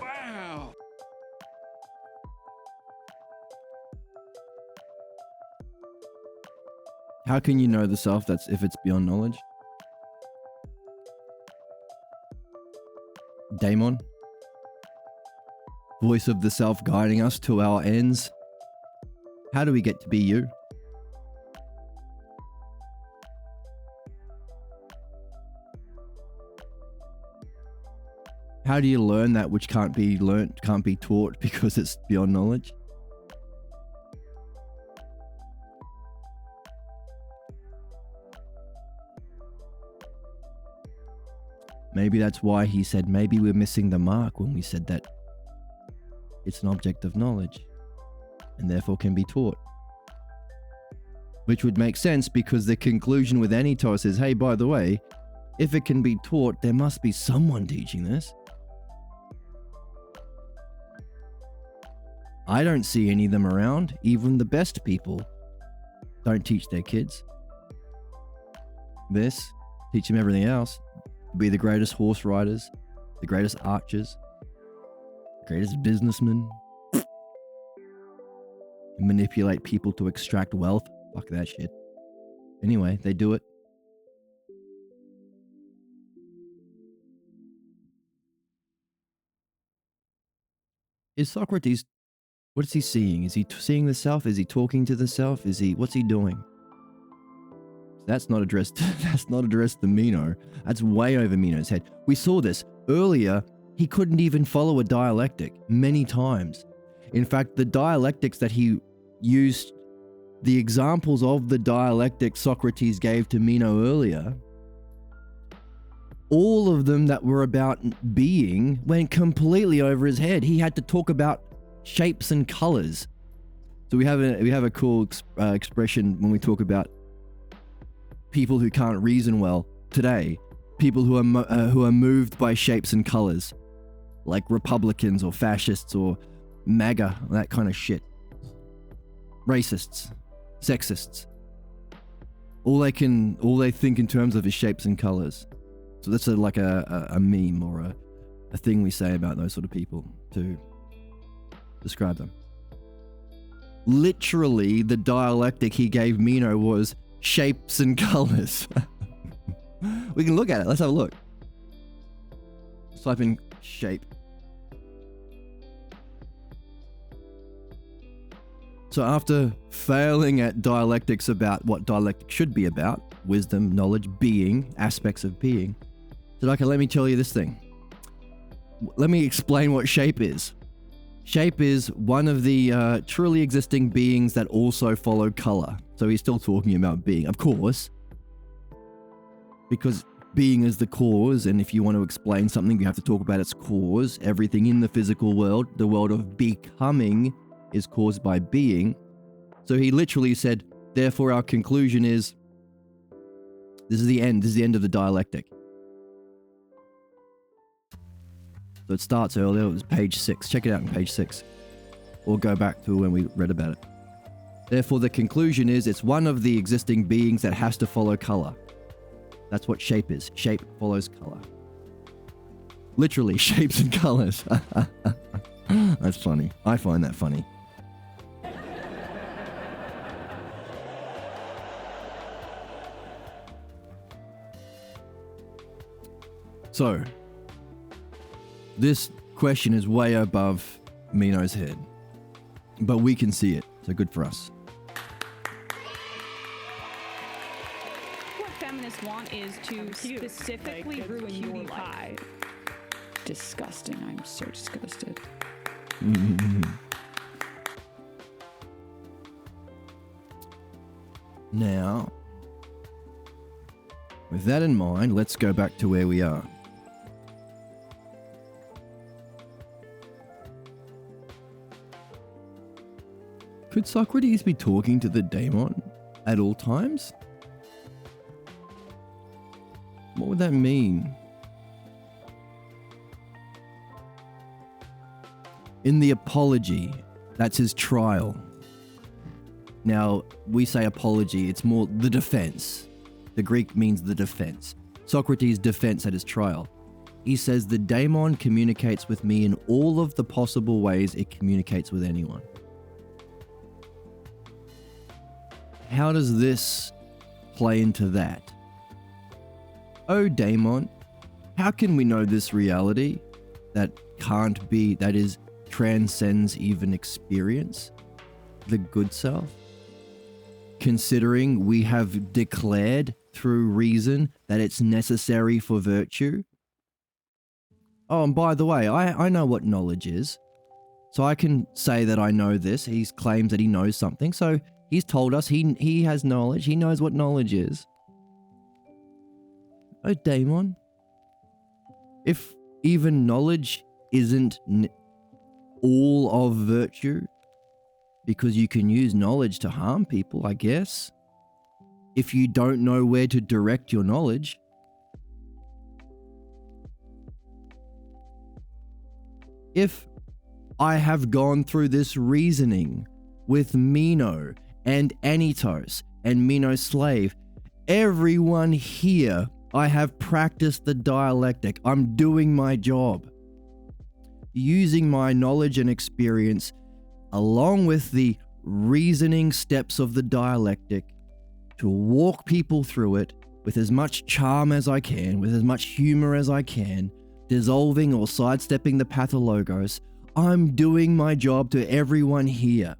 Wow. How can you know the self that's if it's beyond knowledge? Daemon, voice of the self guiding us to our ends. How do we get to be you? How do you learn that which can't be learnt, can't be taught because it's beyond knowledge? Maybe that's why he said maybe we're missing the mark when we said that it's an object of knowledge and therefore can be taught. Which would make sense because the conclusion with Anytos is, hey, by the way, if it can be taught, there must be someone teaching this. I don't see any of them around. Even the best people don't teach their kids this, teach them everything else. Be the greatest horse riders, the greatest archers, the greatest businessmen. Manipulate people to extract wealth. Fuck that shit. Anyway, they do it. Is Socrates, what is he seeing? Is he seeing the self? Is he talking to the self? What's he doing? That's not addressed to Meno. That's way over Meno's head. We saw this earlier. He couldn't even follow a dialectic many times. In fact, the dialectics that he used, the examples of the dialectic Socrates gave to Meno earlier, all of them that were about being went completely over his head. He had to talk about shapes and colors. So we have a cool expression when we talk about people who can't reason well today, people who are moved by shapes and colors, like Republicans or fascists or MAGA, that kind of shit. Racists, sexists. All they think in terms of is shapes and colors. So that's like a meme or a thing we say about those sort of people to describe them. Literally, the dialectic he gave Meno was shapes and colors. We can look at it. Let's have a look. Let's type in shape. So after failing at dialectics about what dialectic should be about, wisdom, knowledge, being, aspects of being, said, okay, let me tell you this thing. Let me explain what shape is. Shape is one of the truly existing beings that also follow color. So he's still talking about being, of course, because being is the cause, and if you want to explain something, you have to talk about its cause. Everything in the physical world, the world of becoming, is caused by being. So he literally said, therefore our conclusion is This is the end. This is the end of the dialectic. So it starts earlier. It was page 6. Check it out on page 6. Or go back to when we read about it. Therefore, the conclusion is it's one of the existing beings that has to follow color. That's what shape is. Shape follows color. Literally, shapes and colors. That's funny. I find that funny. So, this question is way above Meno's head. But we can see it, so good for us. What feminists want is to specifically ruin your life. Disgusting. I'm so disgusted. Now, with that in mind, let's go back to where we are. Could Socrates be talking to the daemon at all times? What would that mean? In the Apology, that's his trial. Now, we say apology, it's more the defense. The Greek means the defense. Socrates' defense at his trial. He says the daemon communicates with me in all of the possible ways it communicates with anyone. How does this play into that? Oh, daemon, how can we know this reality that can't be, that is, transcends even experience, the good self? Considering we have declared through reason that it's necessary for virtue. Oh, and by the way, I know what knowledge is. So I can say that I know this. He claims that he knows something. So he's told us he has knowledge. He knows what knowledge is. Oh, daemon. If even knowledge isn't all of virtue, because you can use knowledge to harm people, I guess. If you don't know where to direct your knowledge. If I have gone through this reasoning with Meno and Anytos and Meno's slave, everyone here, I have practiced the dialectic. I'm doing my job. Using my knowledge and experience along with the reasoning steps of the dialectic to walk people through it with as much charm as I can, with as much humor as I can, dissolving or sidestepping the pathologos. I'm doing my job to everyone here.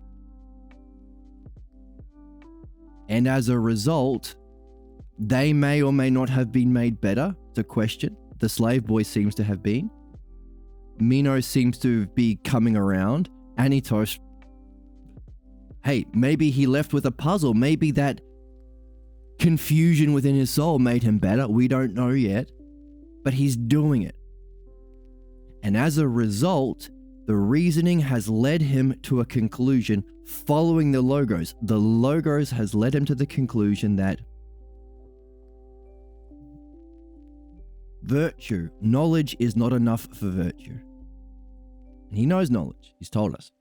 And as a result, they may or may not have been made better. It's a question. The slave boy seems to have been. Meno seems to be coming around. Anytos, hey, maybe he left with a puzzle. Maybe that confusion within his soul made him better. We don't know yet. But he's doing it. And as a result, the reasoning has led him to a conclusion following the logos. The logos has led him to the conclusion that virtue, knowledge is not enough for virtue. And he knows knowledge. He's told us.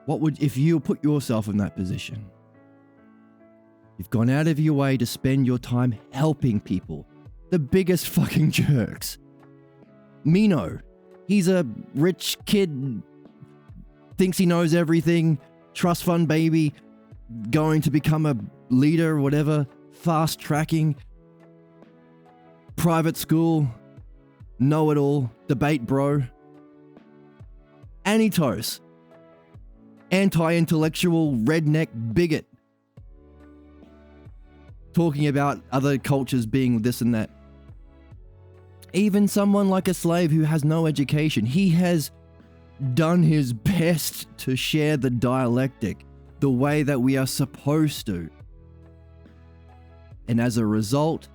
What would, if you put yourself in that position? You've gone out of your way to spend your time helping people. The biggest fucking jerks. Meno, he's a rich kid, thinks he knows everything, trust fund baby, going to become a leader or whatever, fast tracking, private school, know-it-all, debate bro. Anytos, anti-intellectual redneck bigot, talking about other cultures being this and that. Even someone like a slave who has no education, he has done his best to share the dialectic the way that we are supposed to. And as a result,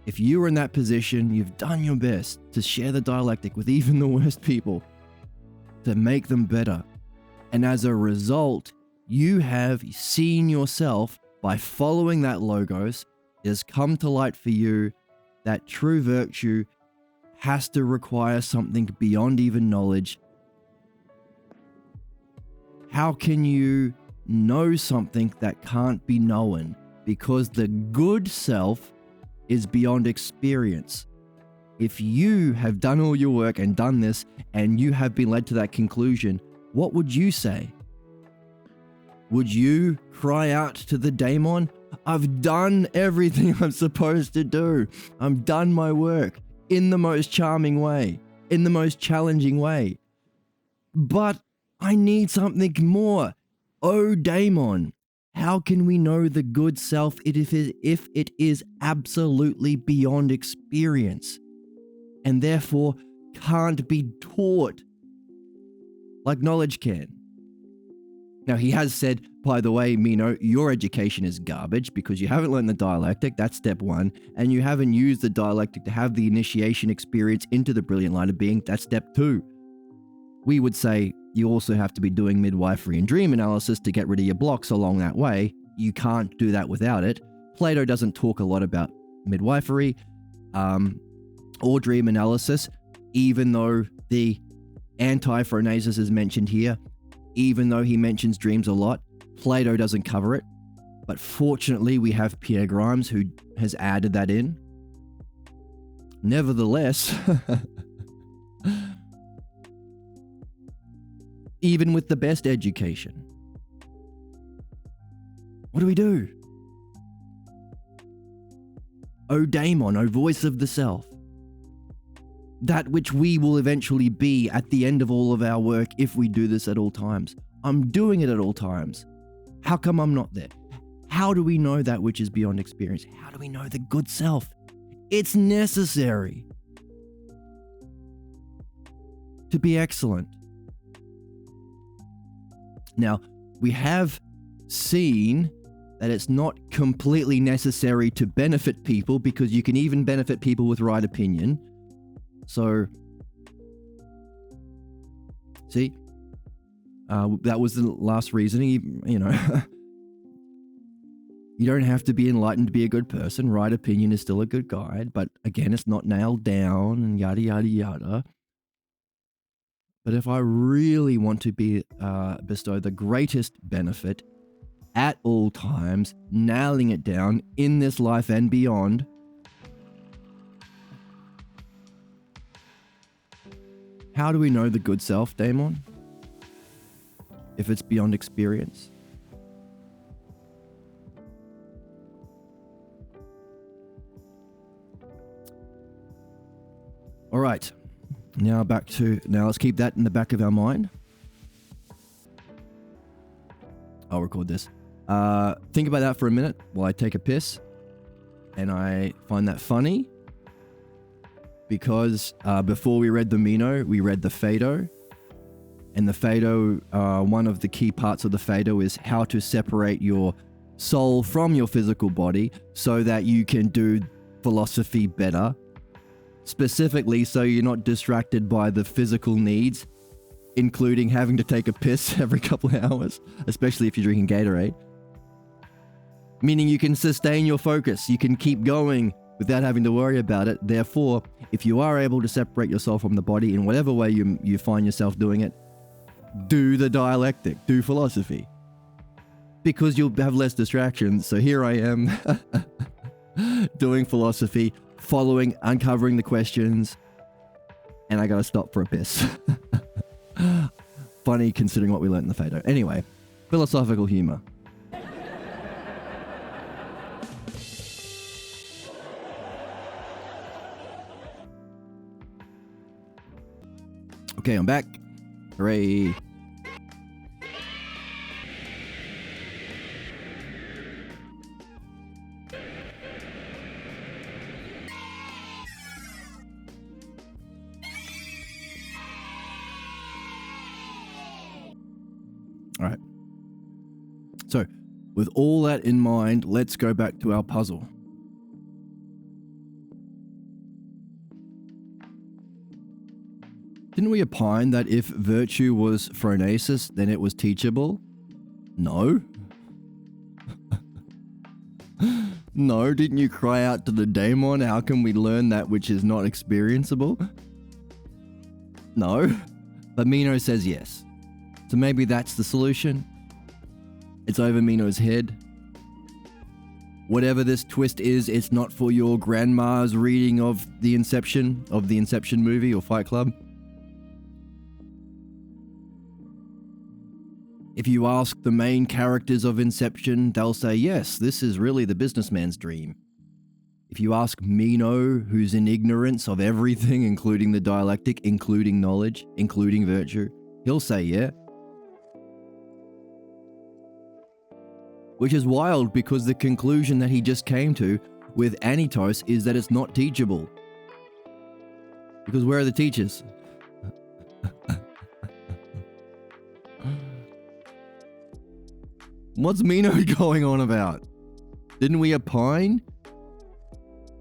If you were in that position, you've done your best to share the dialectic with even the worst people, to make them better. And as a result, you have seen yourself by following that logos. It has come to light for you that true virtue has to require something beyond even knowledge. How can you know something that can't be known? Because the good self is beyond experience. If you have done all your work and done this, and you have been led to that conclusion, what would you say? Would you cry out to the daemon, I've done everything I'm supposed to do. I've done my work in the most charming way, in the most challenging way. But I need something more. Oh, daemon, how can we know the good self if it is absolutely beyond experience and therefore can't be taught like knowledge can? Now, he has said, by the way, Meno, your education is garbage because you haven't learned the dialectic. That's step one. And you haven't used the dialectic to have the initiation experience into the brilliant light of being. That's step two. We would say you also have to be doing midwifery and dream analysis to get rid of your blocks along that way. You can't do that without it. Plato doesn't talk a lot about midwifery or dream analysis, even though the anti-phronesis is mentioned here. Even though he mentions dreams a lot, Plato doesn't cover it. But fortunately, we have Pierre Grimes who has added that in. Nevertheless, even with the best education, what do we do? O daemon, O voice of the self. That which we will eventually be at the end of all of our work if we do this at all times. I'm doing it at all times. How come I'm not there? How do we know that which is beyond experience? How do we know the good self? It's necessary to be excellent. Now, we have seen that it's not completely necessary to benefit people because you can even benefit people with right opinion. So, see, that was the last reasoning, you know. You don't have to be enlightened to be a good person. Right opinion is still a good guide, but again, it's not nailed down and yada, yada, yada. But if I really want to be bestow the greatest benefit at all times, nailing it down in this life and beyond, how do we know the good self, daemon? If it's beyond experience? All right. Now let's keep that in the back of our mind. I'll record this. Think about that for a minute while I take a piss. And I find that funny because before we read the Meno, we read the Phaedo. And the Phaedo, one of the key parts of the Phaedo is how to separate your soul from your physical body so that you can do philosophy better. Specifically, so you're not distracted by the physical needs, including having to take a piss every couple of hours, especially if you're drinking Gatorade. Meaning you can sustain your focus. You can keep going without having to worry about it. Therefore, if you are able to separate yourself from the body in whatever way you find yourself doing it, do the dialectic, do philosophy. Because you'll have less distractions. So here I am doing philosophy, uncovering the questions, and I gotta stop for a piss. Funny considering what we learned in the Phaedo. Anyway, philosophical humor. Okay, I'm back. Hooray. All right. So, with all that in mind, let's go back to our puzzle. Didn't we opine that if virtue was phronesis, then it was teachable? No. No, didn't you cry out to the daemon, how can we learn that which is not experienceable? No. But Meno says yes. So maybe that's the solution. It's over Meno's head. Whatever this twist is, it's not for your grandma's reading of the Inception movie or Fight Club. If you ask the main characters of Inception, they'll say, yes, this is really the businessman's dream. If you ask Meno, who's in ignorance of everything, including the dialectic, including knowledge, including virtue, he'll say, yeah. Which is wild because the conclusion that he just came to with Anitos is that it's not teachable. Because where are the teachers? What's Meno going on about? Didn't we opine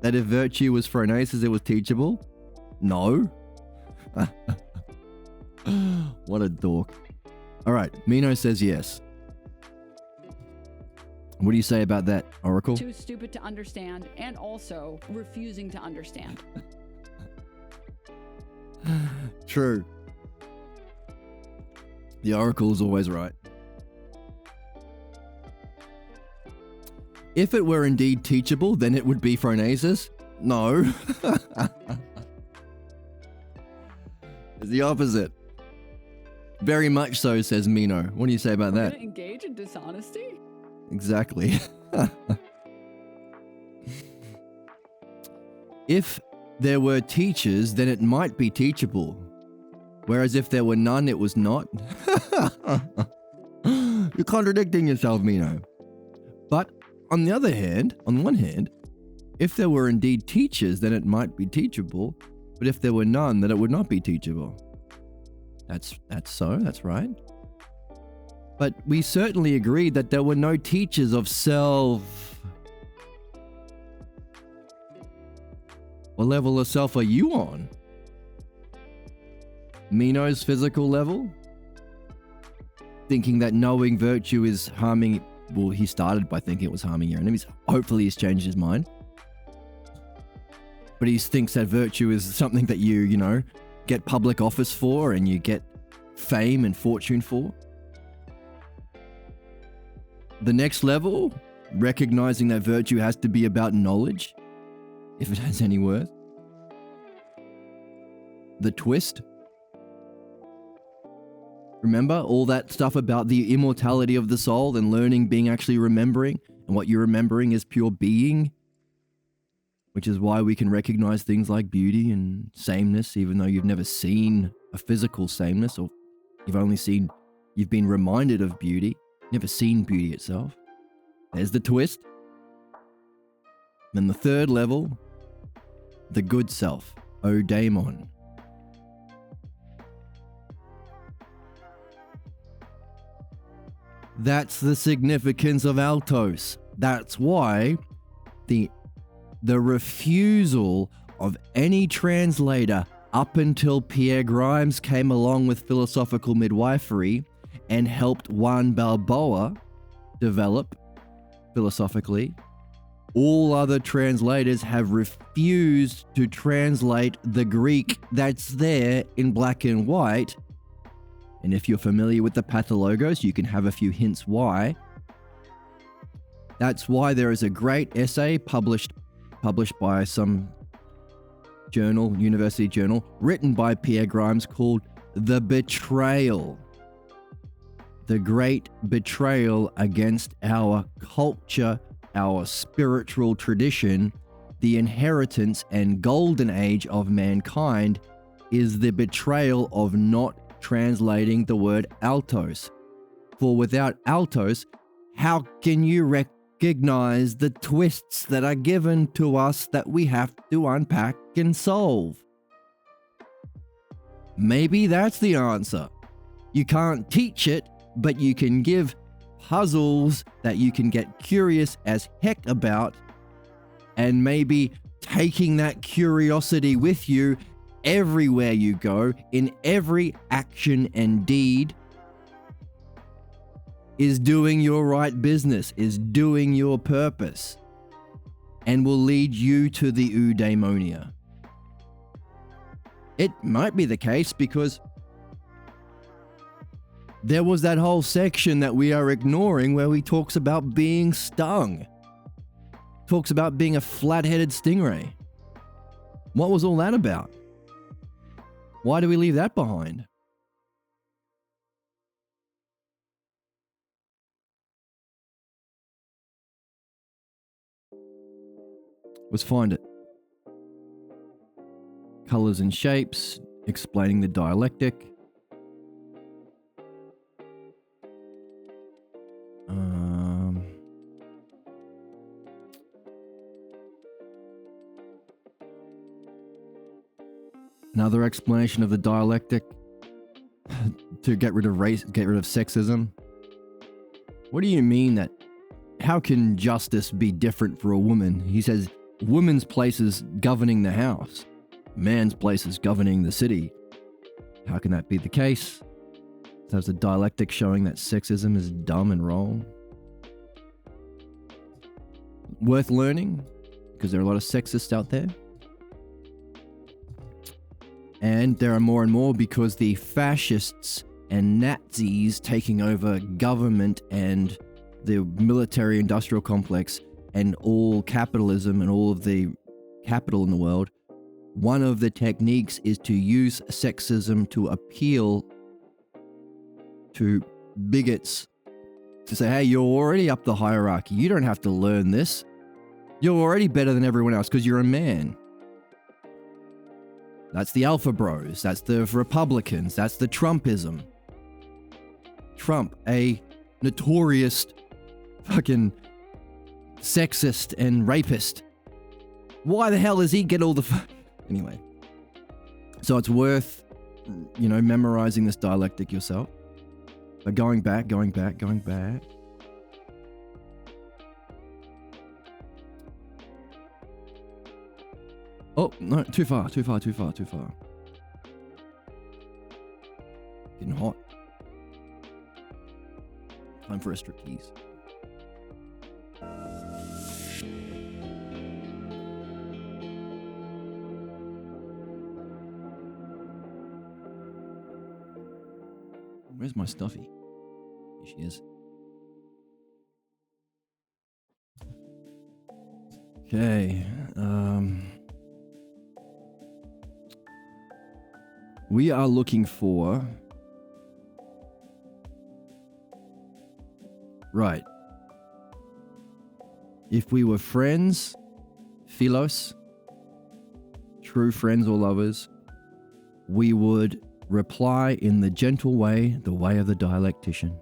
that if virtue was phronesis, it was teachable? No. What a dork. All right, Meno says yes. What do you say about that, Oracle? Too stupid to understand, and also refusing to understand. True. The Oracle is always right. If it were indeed teachable, then it would be phronesis? No. It's the opposite. Very much so, says Meno. What do you say about We're that? gonna engage in dishonesty? Exactly. If there were teachers, then it might be teachable. Whereas if there were none, it was not. You're contradicting yourself, Meno. But on the other hand, on one hand, if there were indeed teachers, then it might be teachable. But if there were none, then it would not be teachable. That's right. But we certainly agreed that there were no teachers of self. What level of self are you on? Meno's physical level? Thinking that knowing virtue is harming... Well, he started by thinking it was harming your enemies. Hopefully he's changed his mind. But he thinks that virtue is something that you get public office for and you get fame and fortune for. The next level, recognizing that virtue has to be about knowledge, if it has any worth. The twist. Remember all that stuff about the immortality of the soul and learning being actually remembering, and what you're remembering is pure being, which is why we can recognize things like beauty and sameness, even though you've never seen a physical sameness, or you've been reminded of beauty, never seen beauty itself. There's the twist. Then the third level, the good self, Daemon. That's the significance of Altos. That's why the refusal of any translator up until Pierre Grimes came along with philosophical midwifery and helped Juan Balboa develop philosophically, all other translators have refused to translate the Greek that's there in black and white. And if you're familiar with the Pathologos, you can have a few hints why. That's why there is a great essay published by some journal, university journal, written by Pierre Grimes called The Betrayal. The great betrayal against our culture, our spiritual tradition, the inheritance and golden age of mankind is the betrayal of not translating the word altos. For without altos, how can you recognize the twists that are given to us that we have to unpack and solve? Maybe that's the answer. You can't teach it, but you can give puzzles that you can get curious as heck about, and maybe taking that curiosity with you everywhere you go, in every action and deed, is doing your right business, is doing your purpose, and will lead you to the eudaimonia. It might be the case because there was that whole section that we are ignoring where he talks about being stung. Talks about being a flat-headed stingray. What was all that about? Why do we leave that behind? Let's find it. Colors and shapes, explaining the dialectic. Another explanation of the dialectic to get rid of race, get rid of sexism. What do you mean that? How can justice be different for a woman? He says, woman's place is governing the house. Man's place is governing the city. How can that be the case? There's a dialectic showing that sexism is dumb and wrong. Worth learning, because there are a lot of sexists out there. And there are more and more because the fascists and Nazis taking over government and the military-industrial complex and all capitalism and all of the capital in the world, one of the techniques is to use sexism to appeal to bigots, to say, hey, you're already up the hierarchy. You don't have to learn this. You're already better than everyone else because you're a man. That's the Alpha Bros. That's the Republicans. That's the Trumpism. Trump, a notorious fucking sexist and rapist. Why the hell does he get all the... Anyway. So it's worth, memorizing this dialectic yourself. But going back. Oh, no, too far. Getting hot. Time for a striptease. Where's my stuffy? Here she is. Okay, we are looking for... Right. If we were friends, philos, true friends or lovers, we would reply in the gentle way, the way of the dialectician.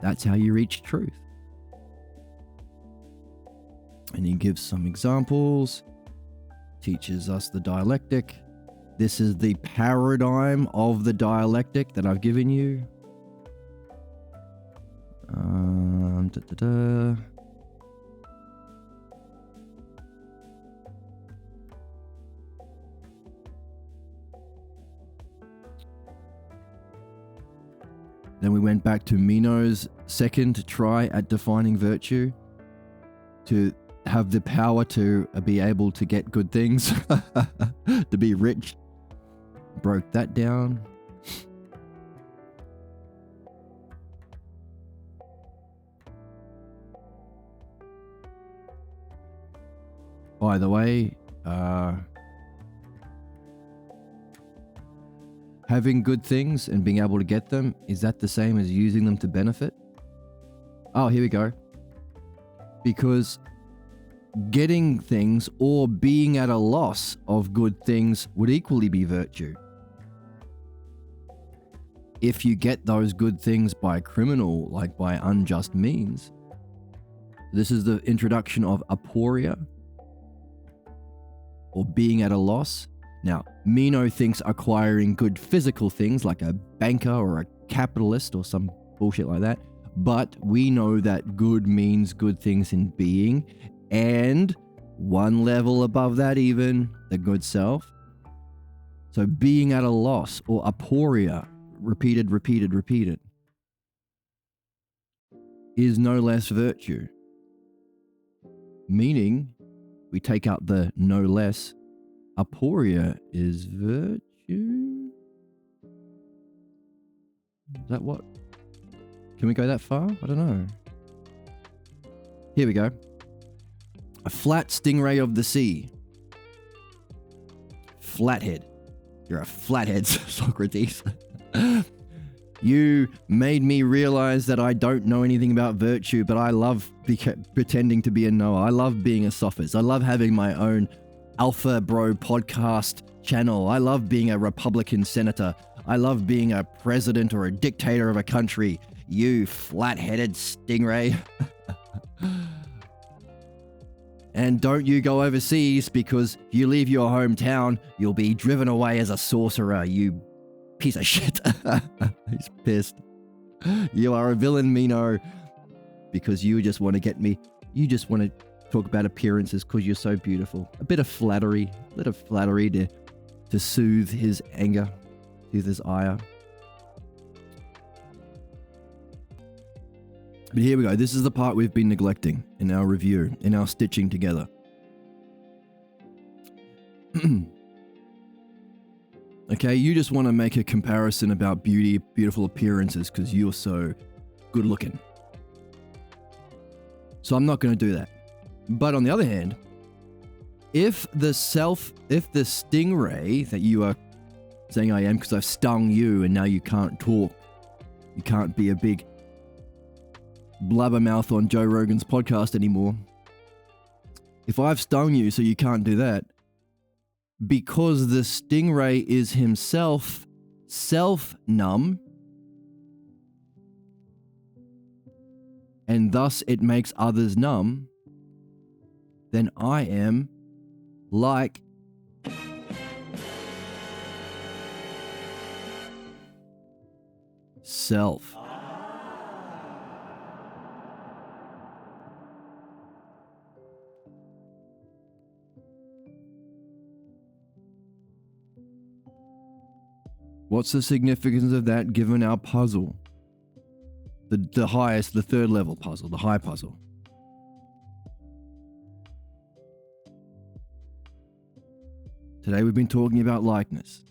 That's how you reach truth. And he gives some examples, teaches us the dialectic. This is the paradigm of the dialectic that I've given you. Then we went back to Meno's second try at defining virtue, to have the power to be able to get good things, to be rich. Broke that down. By the way, having good things and being able to get them, is that the same as using them to benefit? Oh, here we go. Because getting things or being at a loss of good things would equally be virtue. If you get those good things by criminal, like by unjust means. This is the introduction of aporia, or being at a loss. Now, Meno thinks acquiring good physical things like a banker or a capitalist or some bullshit like that, but we know that good means good things in being, and one level above that even, the good self. So being at a loss or aporia, repeated, is no less virtue. Meaning, we take out the no less, aporia is virtue? Is that what? Can we go that far? I don't know. Here we go. A flat stingray of the sea. Flathead. You're a flathead, Socrates. You made me realize that I don't know anything about virtue, but I love pretending to be a knower. I love being a sophist. I love having my own Alpha Bro podcast channel. I love being a Republican senator. I love being a president or a dictator of a country. You flat-headed stingray. And don't you go overseas, because if you leave your hometown, you'll be driven away as a sorcerer, you piece of shit. He's pissed. You are a villain, Meno, because you just want to get me. You just want to talk about appearances because you're so beautiful. A bit of flattery to soothe his anger, soothe his ire. But here we go. This is the part we've been neglecting in our review, in our stitching together. Okay, you just want to make a comparison about beauty, beautiful appearances because you're so good looking. So I'm not going to do that. But on the other hand, if the stingray that you are saying I am because I've stung you and now you can't talk, you can't be a big blabbermouth on Joe Rogan's podcast anymore. If I've stung you so you can't do that, because the stingray is himself self-numb, and thus it makes others numb, then I am like self. What's the significance of that given our puzzle? The highest, the third level puzzle, the high puzzle. Today we've been talking about likeness.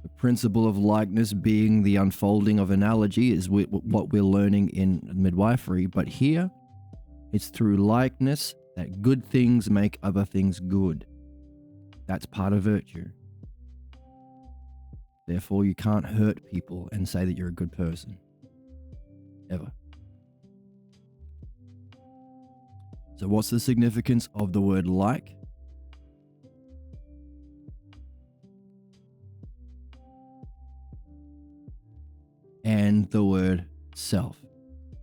The principle of likeness being the unfolding of analogy is what we're learning in midwifery, but here it's through likeness that good things make other things good. That's part of virtue. Therefore, you can't hurt people and say that you're a good person. Ever. So what's the significance of the word like? And the word self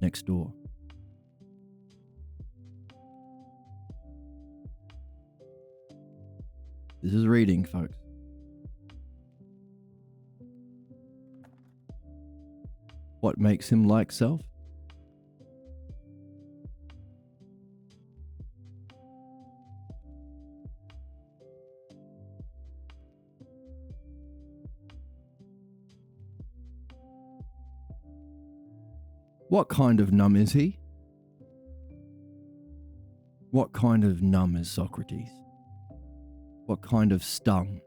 next door. This is reading, folks. What makes him like self? What kind of numb is he? What kind of numb is Socrates? What kind of stung?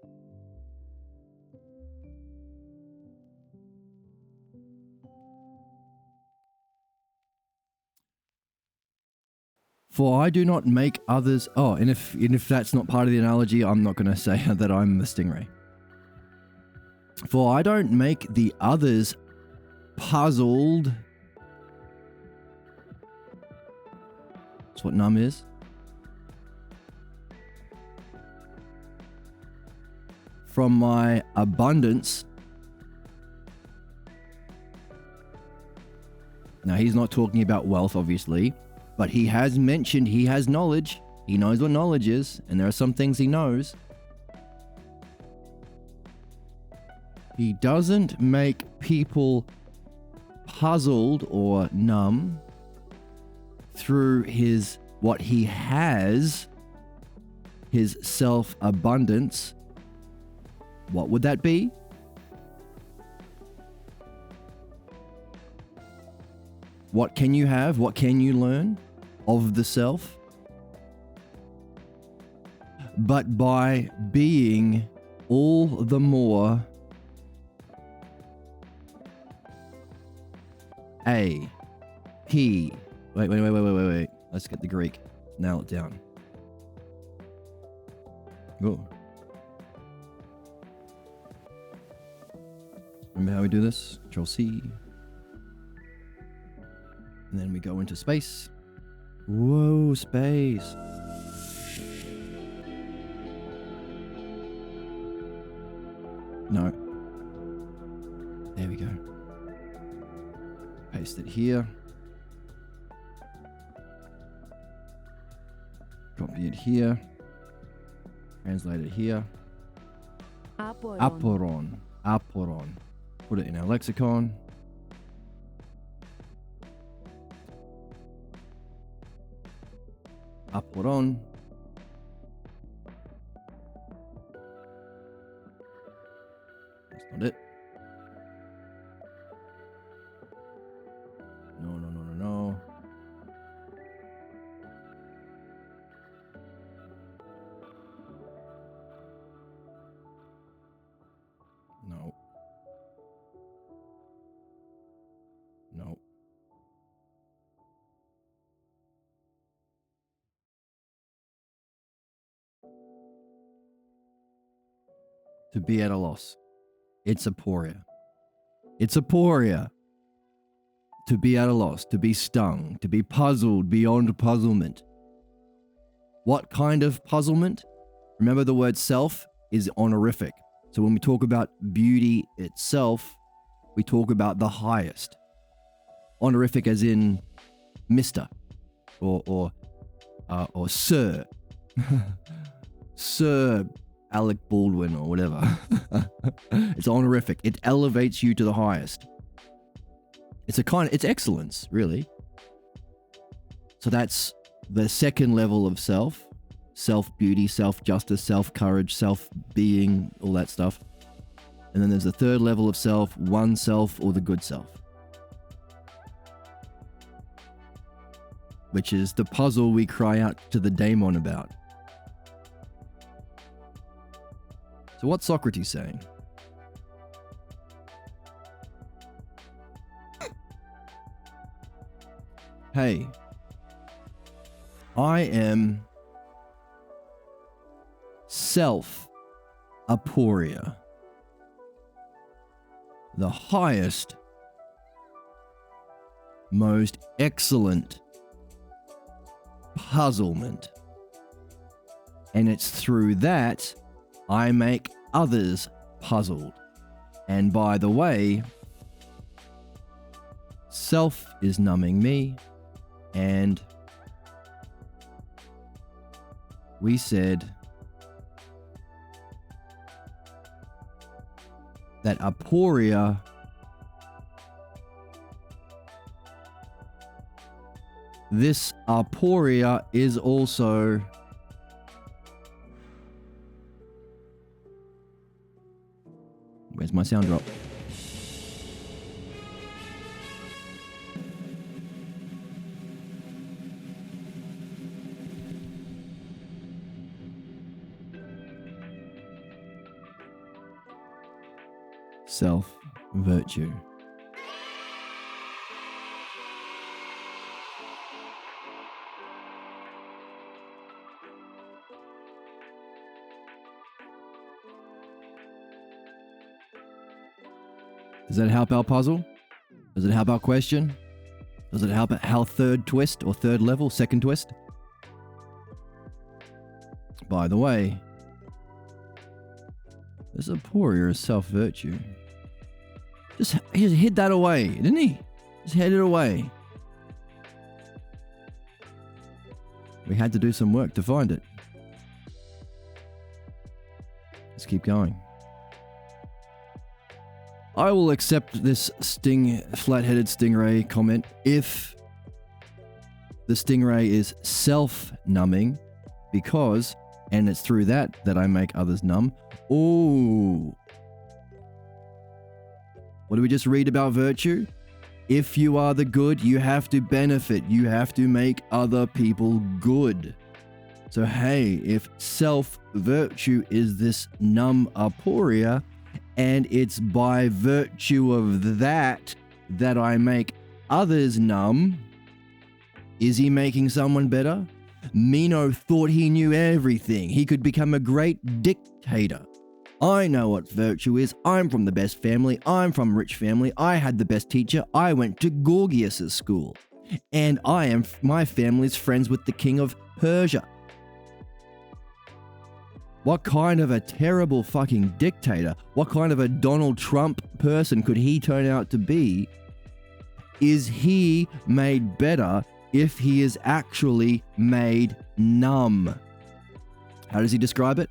For I do not make others... Oh, and if that's not part of the analogy, I'm not going to say that I'm the stingray. For I don't make the others puzzled. That's what numb is. From my abundance. Now, he's not talking about wealth, obviously. But he has mentioned he has knowledge. He knows what knowledge is, and there are some things he knows. He doesn't make people puzzled or numb through what he has, his self-abundance, what would that be? What can you have? What can you learn of the self? But by being all the more A, P. Wait. Let's get the Greek. Nail it down. Cool. Remember how we do this? Control C. And then we go into space. Whoa, space. No. There we go. Paste it here. Copy it here. Translate it here. Aporon. Aporon. Put it in our lexicon. Aporon. That's not it. No. No. To be at a loss. It's aporia. It's aporia. To be at a loss, to be stung, to be puzzled beyond puzzlement. What kind of puzzlement? Remember, the word self is honorific. So when we talk about beauty itself, we talk about the highest. Honorific as in Mr. or Sir. Sir Alec Baldwin or whatever. It's honorific. It elevates you to the highest. It's excellence, really. So that's the second level of self. Self-beauty, self-justice, self-courage, self-being, all that stuff. And then there's the third level of self, oneself or the good self. Which is the puzzle we cry out to the daemon about. So what's Socrates saying? Hey, I am self-aporia, the highest, most excellent puzzlement. And it's through that I make others puzzled. And by the way, self is numbing me, and we said that aporia this aporia is also where's my sound drop? Self-virtue. Does that help our puzzle? Does it help our question? Does it help our third twist or third level, second twist? By the way, this aporia is self-virtue. He just hid that away, didn't he? Just hid it away. We had to do some work to find it. Let's keep going. I will accept this flat-headed stingray comment if the stingray is self-numbing, because and it's through that I make others numb. Ooh. What do we just read about virtue? If you are the good, you have to benefit. You have to make other people good. So hey, if self-virtue is this numb aporia, and it's by virtue of that I make others numb, is he making someone better? Meno thought he knew everything. He could become a great dictator. I know what virtue is. I'm from the best family. I'm from rich family. I had the best teacher. I went to Gorgias's school. And my family's friends with the king of Persia. What kind of a terrible fucking dictator, what kind of a Donald Trump person could he turn out to be? Is he made better if he is actually made numb? How does he describe it?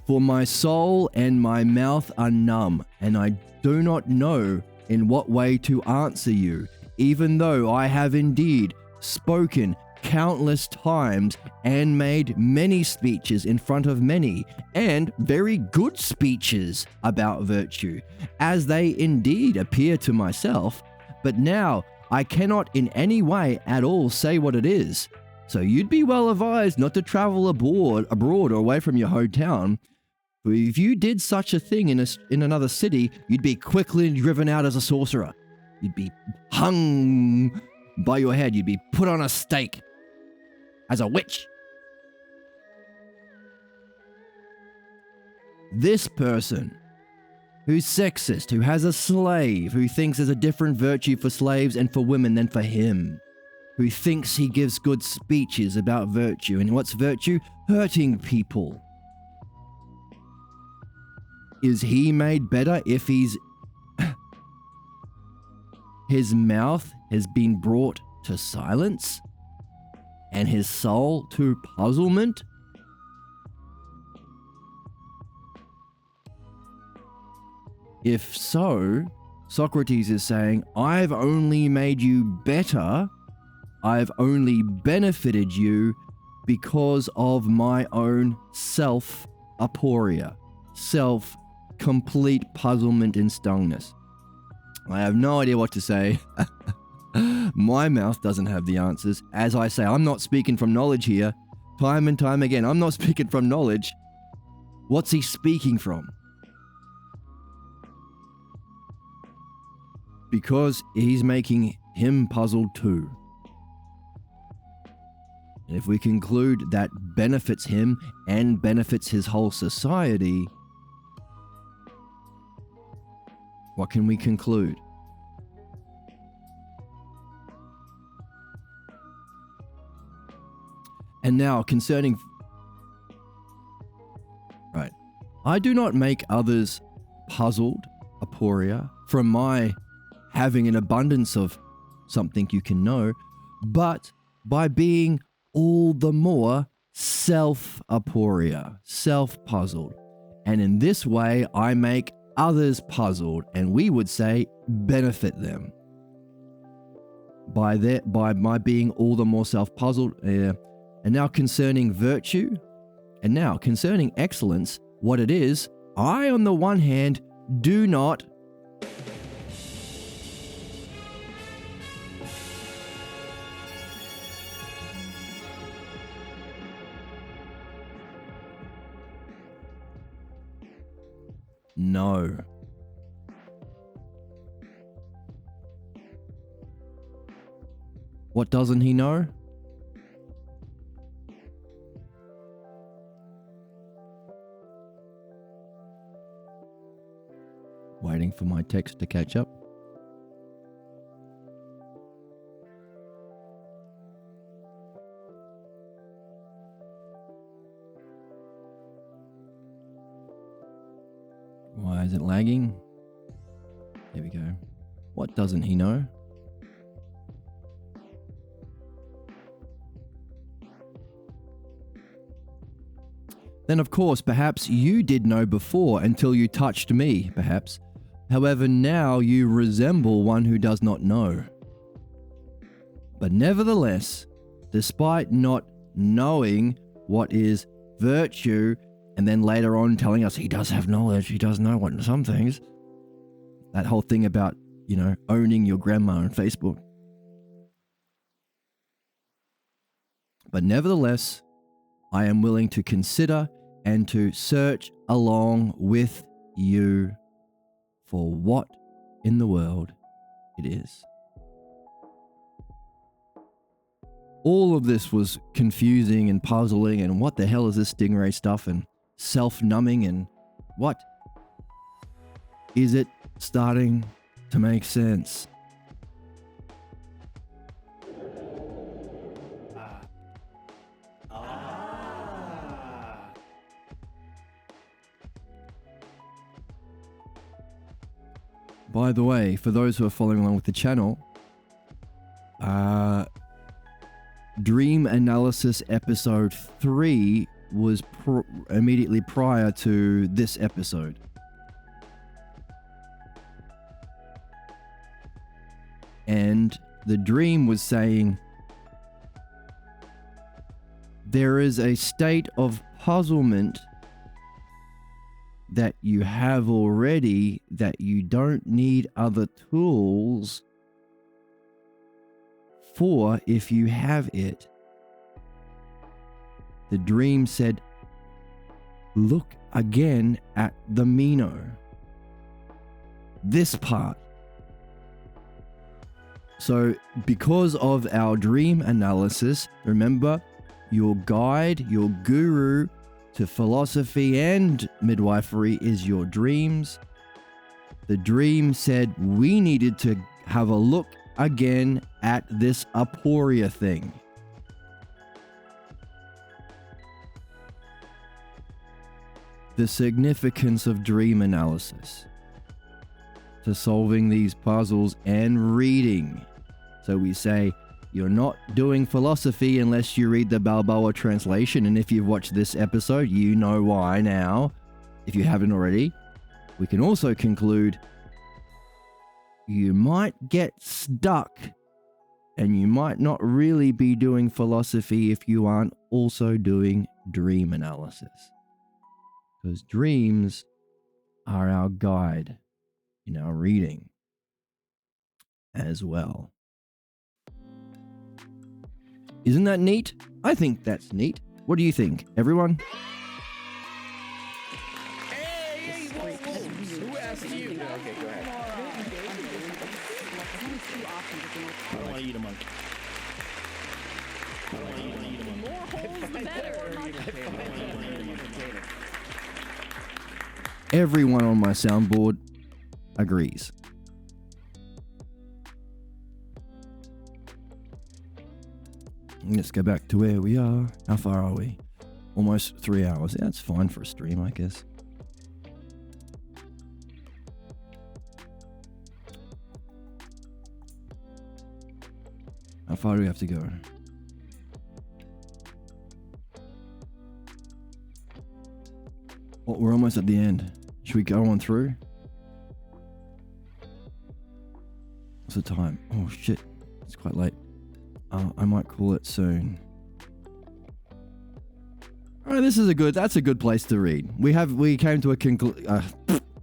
For my soul and my mouth are numb, and I do not know in what way to answer you, even though I have indeed spoken countless times and made many speeches in front of many, and very good speeches about virtue, as they indeed appear to myself, but now I cannot in any way at all say what it is. So you'd be well advised not to travel abroad or away from your hometown. For if you did such a thing in another city, you'd be quickly driven out as a sorcerer. You'd be hung by your head. You'd be put on a stake as a witch. This person who's sexist, who has a slave, who thinks there's a different virtue for slaves and for women than for him, who thinks he gives good speeches about virtue. And what's virtue? Hurting people. Is he made better if his mouth has been brought to silence and his soul to puzzlement? If so, Socrates is saying, I've only made you better, I've only benefited you because of my own self-aporia, self-complete puzzlement and stungness. I have no idea what to say. My mouth doesn't have the answers. As I say, I'm not speaking from knowledge here. Time and time again, I'm not speaking from knowledge. What's he speaking from? Because he's making him puzzled too. And if we conclude that benefits him and benefits his whole society, what can we conclude? And now concerning... Right. I do not make others puzzled, aporia, from my having an abundance of something you can know, but by being all the more self-aporia, self-puzzled. And in this way, I make others puzzled, and we would say benefit them. By my being all the more self-puzzled. And now concerning virtue, and now concerning excellence, what it is, I on the one hand do not know. What doesn't he know? Waiting for my text to catch up. Why is it lagging? There we go. What doesn't he know? Then of course, perhaps you did know before until you touched me, perhaps. However, now you resemble one who does not know. But nevertheless, despite not knowing what is virtue, and then later on telling us he does have knowledge, he does know what some things, that whole thing about, owning your grandma on Facebook. But nevertheless, I am willing to consider and to search along with you for what in the world it is. All of this was confusing and puzzling, and what the hell is this stingray stuff, and self-numbing, and what? Is it starting to make sense? By the way, for those who are following along with the channel, Dream Analysis Episode 3 was immediately prior to this episode. And the dream was saying, there is a state of puzzlement that you have already, that you don't need other tools for if you have it. The dream said, look again at the Meno. This part. So because of our dream analysis, remember, your guide, your guru to philosophy and midwifery is your dreams. The dream said we needed to have a look again at this aporia thing. The significance of dream analysis to solving these puzzles and reading. So we say, you're not doing philosophy unless you read the Balboa Translation, and if you've watched this episode, you know why now. If you haven't already, we can also conclude you might get stuck and you might not really be doing philosophy if you aren't also doing dream analysis. Because dreams are our guide in our reading as well. Isn't that neat? I think that's neat. What do you think, everyone? Hey, whoa, whoa. Who asked you? No, okay, go ahead. I don't want to eat a monkey. More holes, the better. Everyone on my soundboard agrees. Let's go back to where we are. How far are we? Almost 3 hours. Yeah, that's fine for a stream, I guess. How far do we have to go? Well, we're almost at the end. Should we go on through? What's the time? Oh shit, it's quite late. I might call it soon. All right, that's a good place to read. We came to a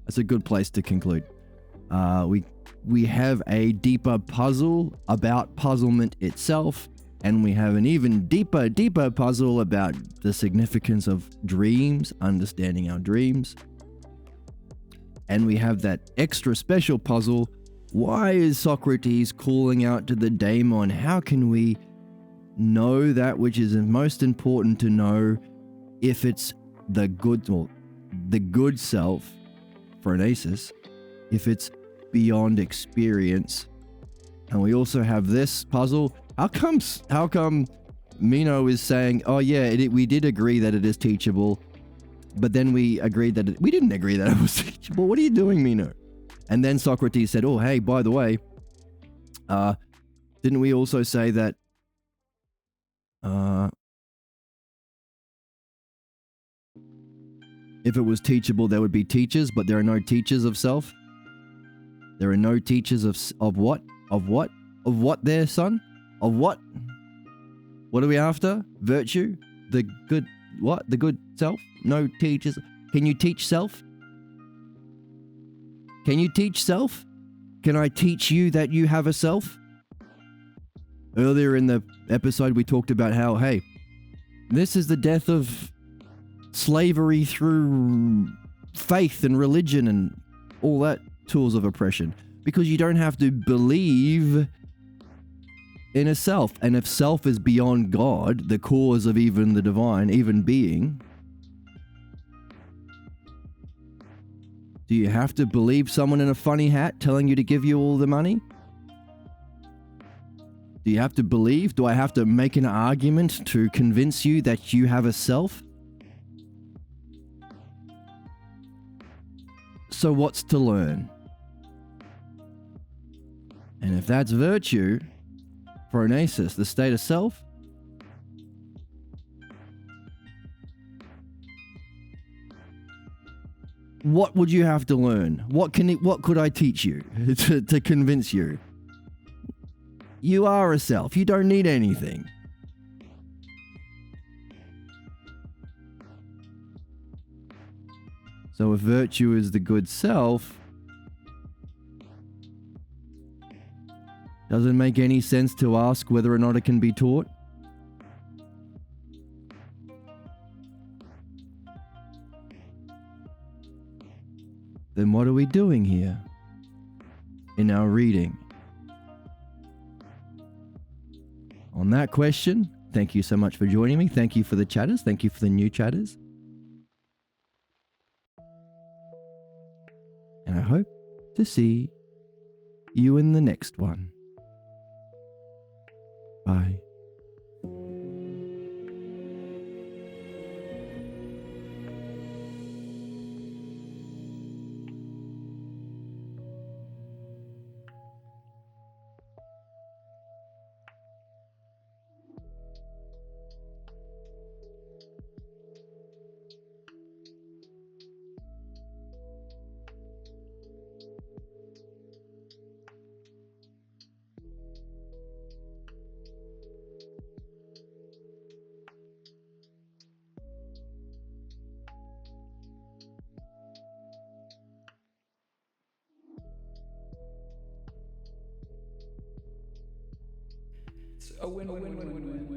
that's a good place to conclude. We have a deeper puzzle about puzzlement itself, and we have an even deeper puzzle about the significance of dreams, understanding our dreams. And we have that extra special puzzle. Why is Socrates calling out to the daemon? How can we know that which is most important to know, if it's the good self for an Asus, if it's beyond experience? And we also have this puzzle. How come Meno is saying, oh yeah, we did agree that it is teachable, but then we agreed that we didn't agree that it was teachable. What are you doing, Meno? And then Socrates said, oh, hey, by the way, didn't we also say that if it was teachable, there would be teachers, but there are no teachers of self? There are no teachers of what? Of what? Of what there, son? Of what? What are we after? Virtue? The good, what? The good self? No teachers. Can you teach self? Can you teach self? Can I teach you that you have a self? Earlier in the episode, we talked about how, hey, this is the death of slavery through faith and religion and all that tools of oppression. Because you don't have to believe in a self. And if self is beyond God, the cause of even the divine, even being, do you have to believe someone in a funny hat telling you to give you all the money? Do you have to believe? Do I have to make an argument to convince you that you have a self? So what's to learn? And if that's virtue, phronesis, the state of self, what would you have to learn? What could I teach you to convince you? You are a self. You don't need anything. So if virtue is the good self, does it make any sense to ask whether or not it can be taught? Then what are we doing here in our reading? On that question, thank you so much for joining me. Thank you for the chatters. Thank you for the new chatters. And I hope to see you in the next one. Bye. It's a win-win-win-win-win.